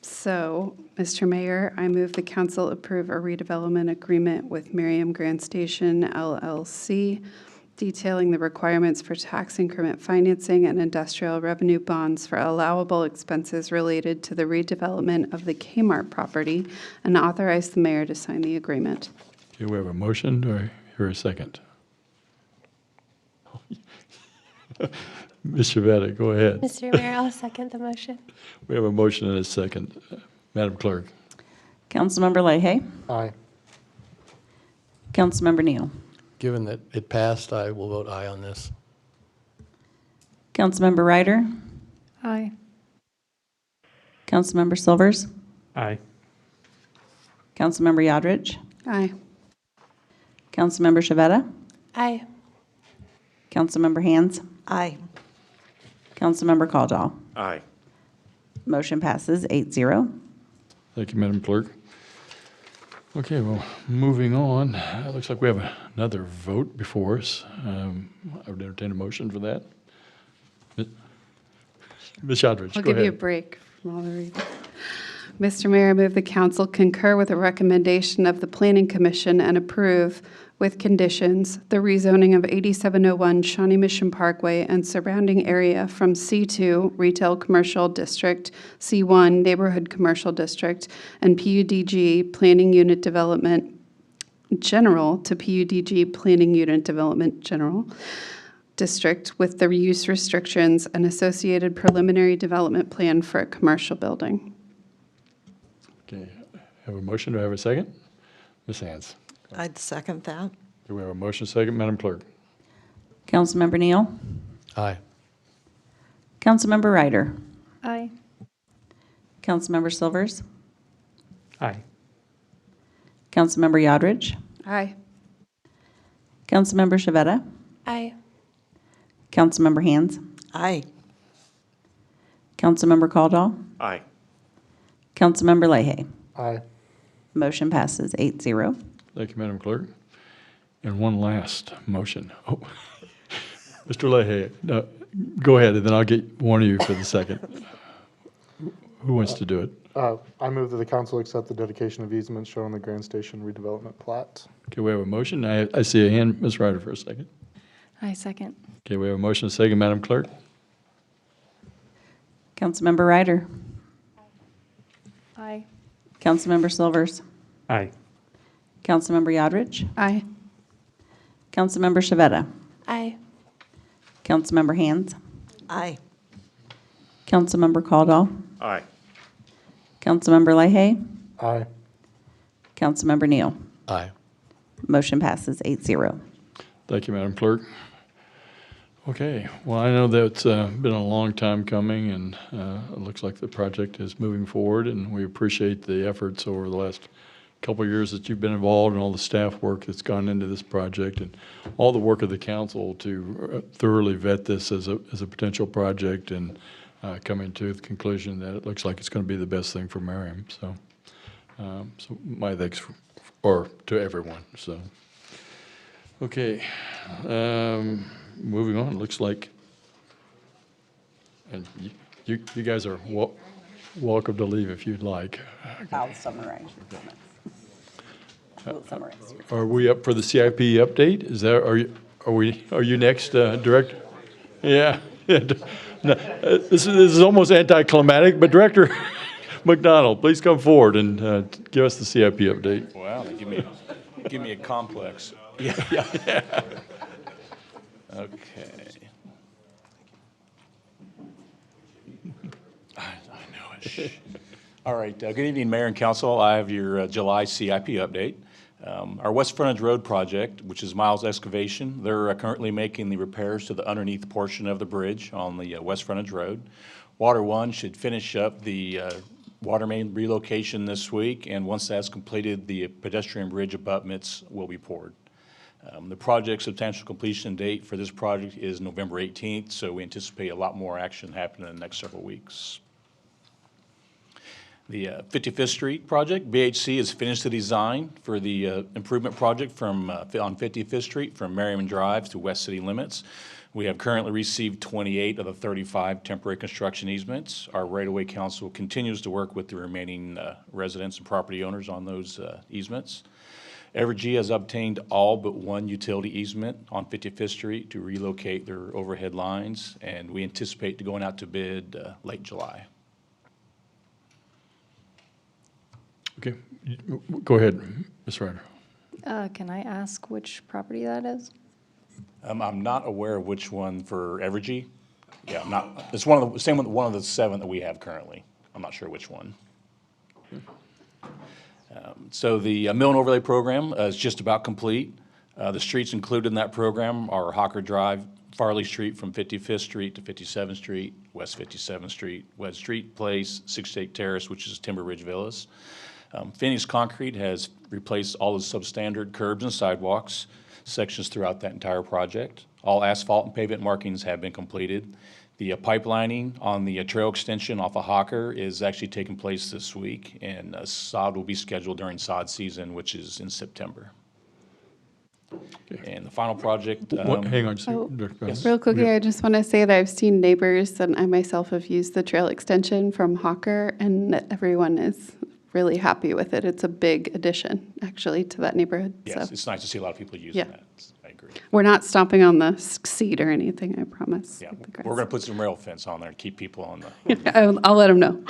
So, Mr. Mayor, I move the council approve a redevelopment agreement with Merriam Grand Station LLC, detailing the requirements for tax increment financing and industrial revenue bonds for allowable expenses related to the redevelopment of the Kmart property, and authorize the mayor to sign the agreement. Okay, we have a motion. Do I hear a second? Ms. Shavetta, go ahead. Mr. Mayor, I'll second the motion. We have a motion and a second. Madam Clerk. Councilmember Leahy? Aye. Councilmember Neal? Given that it passed, I will vote aye on this. Councilmember Ryder? Aye. Councilmember Silvers? Aye. Councilmember Yodridge? Aye. Councilmember Shavetta? Aye. Councilmember Hands? Aye. Councilmember Caldwell? Aye. Motion passes 8-0. Thank you, Madam Clerk. Okay, well, moving on. It looks like we have another vote before us. I would entertain a motion for that. Ms. Yodridge, I'll go give you a ahead. break from all the reading. Mr. Mayor, I move the council concur with the recommendation of the Planning Commission and approve, with conditions, the rezoning of 8701 Shawnee Mission Parkway and surrounding area from C2 Retail Commercial District, C1 Neighborhood Commercial District, and PUDG Planning Unit Development General to PUDG Planning Unit Development General District with the use restrictions and associated preliminary development plan for a commercial building. Okay, have a motion. Do I have a second? Ms. Hands. I'd second that. Do we have a motion second? Madam Clerk. Councilmember Neal? Aye. Councilmember Ryder? Aye. Councilmember Silvers? Aye. Councilmember Yodridge? Aye. Councilmember Shavetta? Aye. Councilmember Hands? Aye. Councilmember Caldwell? Aye. Councilmember Leahy? Aye. Motion passes 8-0. Thank you, Madam Clerk. And one last motion. Oh, Mr. Leahy, no, go ahead, and then I'll get one of you for the second. Who wants to do it? I move that the council accept the dedication of easements shown on the Grand Station redevelopment plat. Okay, we have a motion. I see a hand, Ms. Ryder, for a second. I second. Okay, we have a motion, a second, Madam Clerk. Councilmember Ryder. Aye. Councilmember Silvers. Aye. Councilmember Yodrich. Aye. Councilmember Shavetta. Aye. Councilmember Hands. Aye. Councilmember Caldwell. Aye. Councilmember Leahy. Aye. Councilmember Neal. Aye. Motion passes 8-0. Thank you, Madam Clerk. Okay, well, I know that's been a long time coming, and it looks like the project is moving forward, and we appreciate the efforts over the last couple of years that you've been involved and all the staff work that's gone into this project and all the work of the council to thoroughly vet this as a potential project and coming to the conclusion that it looks like it's going to be the best thing for Merriam. So, so my thanks to everyone. So, okay, moving on. Looks like, and you guys are welcome to leave if you'd like. I'll summarize your comments. We'll summarize. Are we up for the CIP update? Is that, are you next, Director? Yeah. No, this is almost anticlimactic, but Director McDonald, please come forward and give us the CIP update. Wow, they give me a complex. Yeah. Okay. I know it. All right, good evening, Mayor and Council. I have your July CIP update. Our West Frontage Road project, which is Miles Excavation, they're currently making the repairs to the underneath portion of the bridge on the West Frontage Road. Water One should finish up the water main relocation this week, and once that's completed, the pedestrian bridge abutments will be poured. The project's substantial completion date for this project is November 18th, so we anticipate a lot more action happening in the next several weeks. The 55th Street project, BHC has finished the design for the improvement project on 55th Street from Merriam Drive to West City limits. We have currently received 28 of the 35 temporary construction easements. Our right-of-way council continues to work with the remaining residents and property owners on those easements. Evergy has obtained all but one utility easement on 55th Street to relocate their overhead lines, and we anticipate going out to bid late July. Okay, go ahead, Ms. Ryder. Can I ask which property that is? I'm not aware of which one for Evergy. Yeah, it's one of the 7 that we have currently. I'm not sure which one. So the mill and overlay program is just about complete. The streets included in that program are Hawker Drive, Farley Street from 55th Street to 57th Street, West 57th Street, West Street Place, 68 Terrace, which is Timber Ridge Villas. Phoenix Concrete has replaced all the substandard curbs and sidewalks sections throughout that entire project. All asphalt and pavement markings have been completed. The pipelining on the trail extension off of Hawker is actually taking place this week, and sod will be scheduled during sod season, which is in September. And the final project. Hang on just a second. Yes. Real quickly, I just want to say that I've seen neighbors and I myself have used the trail extension from Hawker, and everyone is really happy with it. It's a big addition, actually, to that neighborhood. Yes, So it's nice to see a lot of people using that. I agree. we're not stomping on the seat or anything, I promise. Yeah, Like the grass. we're going to put some rail fence on there to keep people on the. I'll let them know.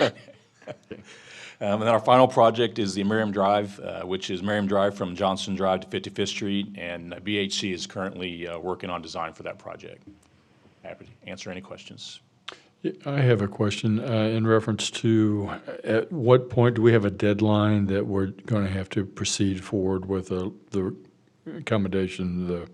And then our final project is the Merriam Drive, which is Merriam Drive from Johnson Drive to 55th Street, and BHC is currently working on design for that project. Happy to answer any questions. Yeah, I have a question in reference to at what point do we have a deadline that we're going to have to proceed forward with the accommodation, the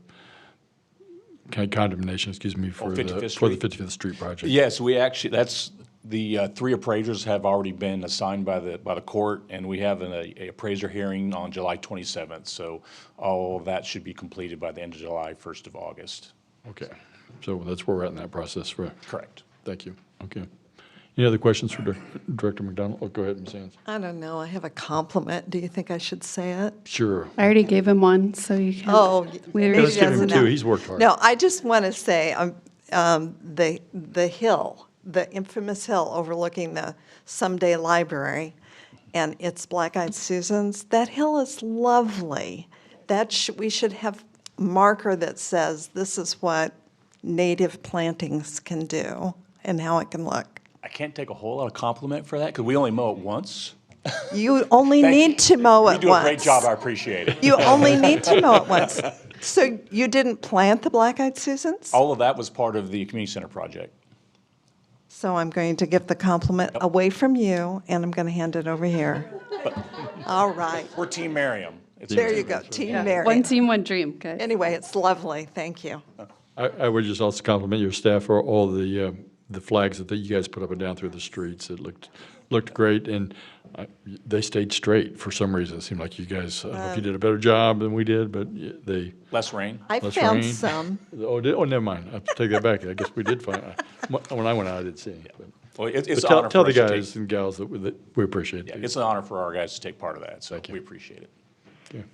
condemnation, excuse me, for the 55th Street project? Yes, we actually, that's, the 3 appraisers have already been assigned by the court, and we have an appraiser hearing on July 27th. So all of that should be completed by the end of July, 1st of August. Okay, so that's where we're at in that process. Correct. Thank you. Okay. Any other questions for Director McDonald? Oh, go ahead, Ms. Hands. I don't know, I have a compliment. Do you think I should say it? Sure. I already gave him one, so you can. Oh, maybe Let's give him doesn't 2. know. He's worked hard. No, I just want to say, the hill the infamous hill overlooking the someday library, and it's Black-Eyed Susans. That hill is lovely. We should have a marker that says this is what native plantings can do and how it can look. I can't take a whole lot of compliment for that because we only mow it once. You only Thank need to mow it once. You do a great job. I appreciate it. You only need to mow it once. So you didn't plant the Black-Eyed Susans? All of that was part of the community center project. So I'm going to give the compliment away from you, and I'm going to hand it over here. All right. We're Team Merriam. There you go, Team Mary. One team, one dream, okay? Anyway, it's lovely. Thank you. I would just also compliment your staff for all the flags that you guys put up and down through the streets. It looked great, and they stayed straight for some reason. It seemed like you guys, I don't know if you did a better job than we did, but they. Less rain. I Less found rain. some. Oh, never mind. I take that back. I guess we did find, when I went out, I did see it. But- Well, it's but an honor tell for the us to guys take, and gals that we appreciate yeah, it. it's an honor for our guys to take part of that, so Thank you. we appreciate it. Okay.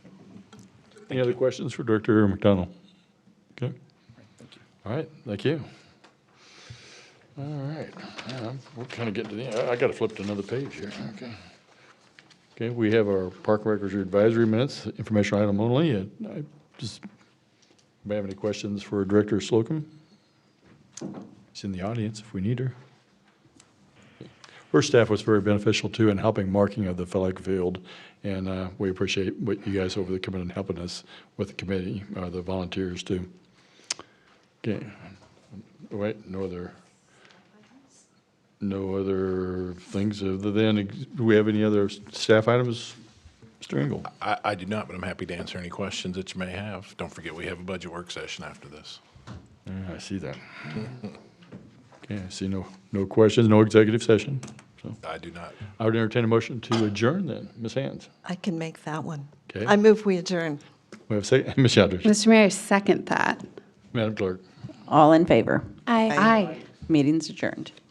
Any other questions for Director McDonald? Okay. Thank you. All right, thank you. All right, we're kind of getting to the end. I got to flip to another page here, okay. Okay, we have our Park Records Advisory Minutes, informational item only. I just, do you have any questions for Director Slocum? She's in the audience if we need her. Her staff was very beneficial too in helping marking of the flag field, and we appreciate what you guys over there coming and helping us with the committee, the volunteers too. Okay, wait, no other things other than, do we have any other staff items? Mr. Engel? I do not, but I'm happy to answer any questions that you may have. Don't forget, we have a budget work session after this. Yeah, I see that. Okay, I see no questions, no executive session. So I do not. I would entertain a motion to adjourn then. Ms. Hands? I can make that one. Okay. I move we adjourn. We have a second. Ms. Shadridge? Mr. Mayor, second that. Madam Clerk? All in favor? Aye. Aye. Meeting's adjourned.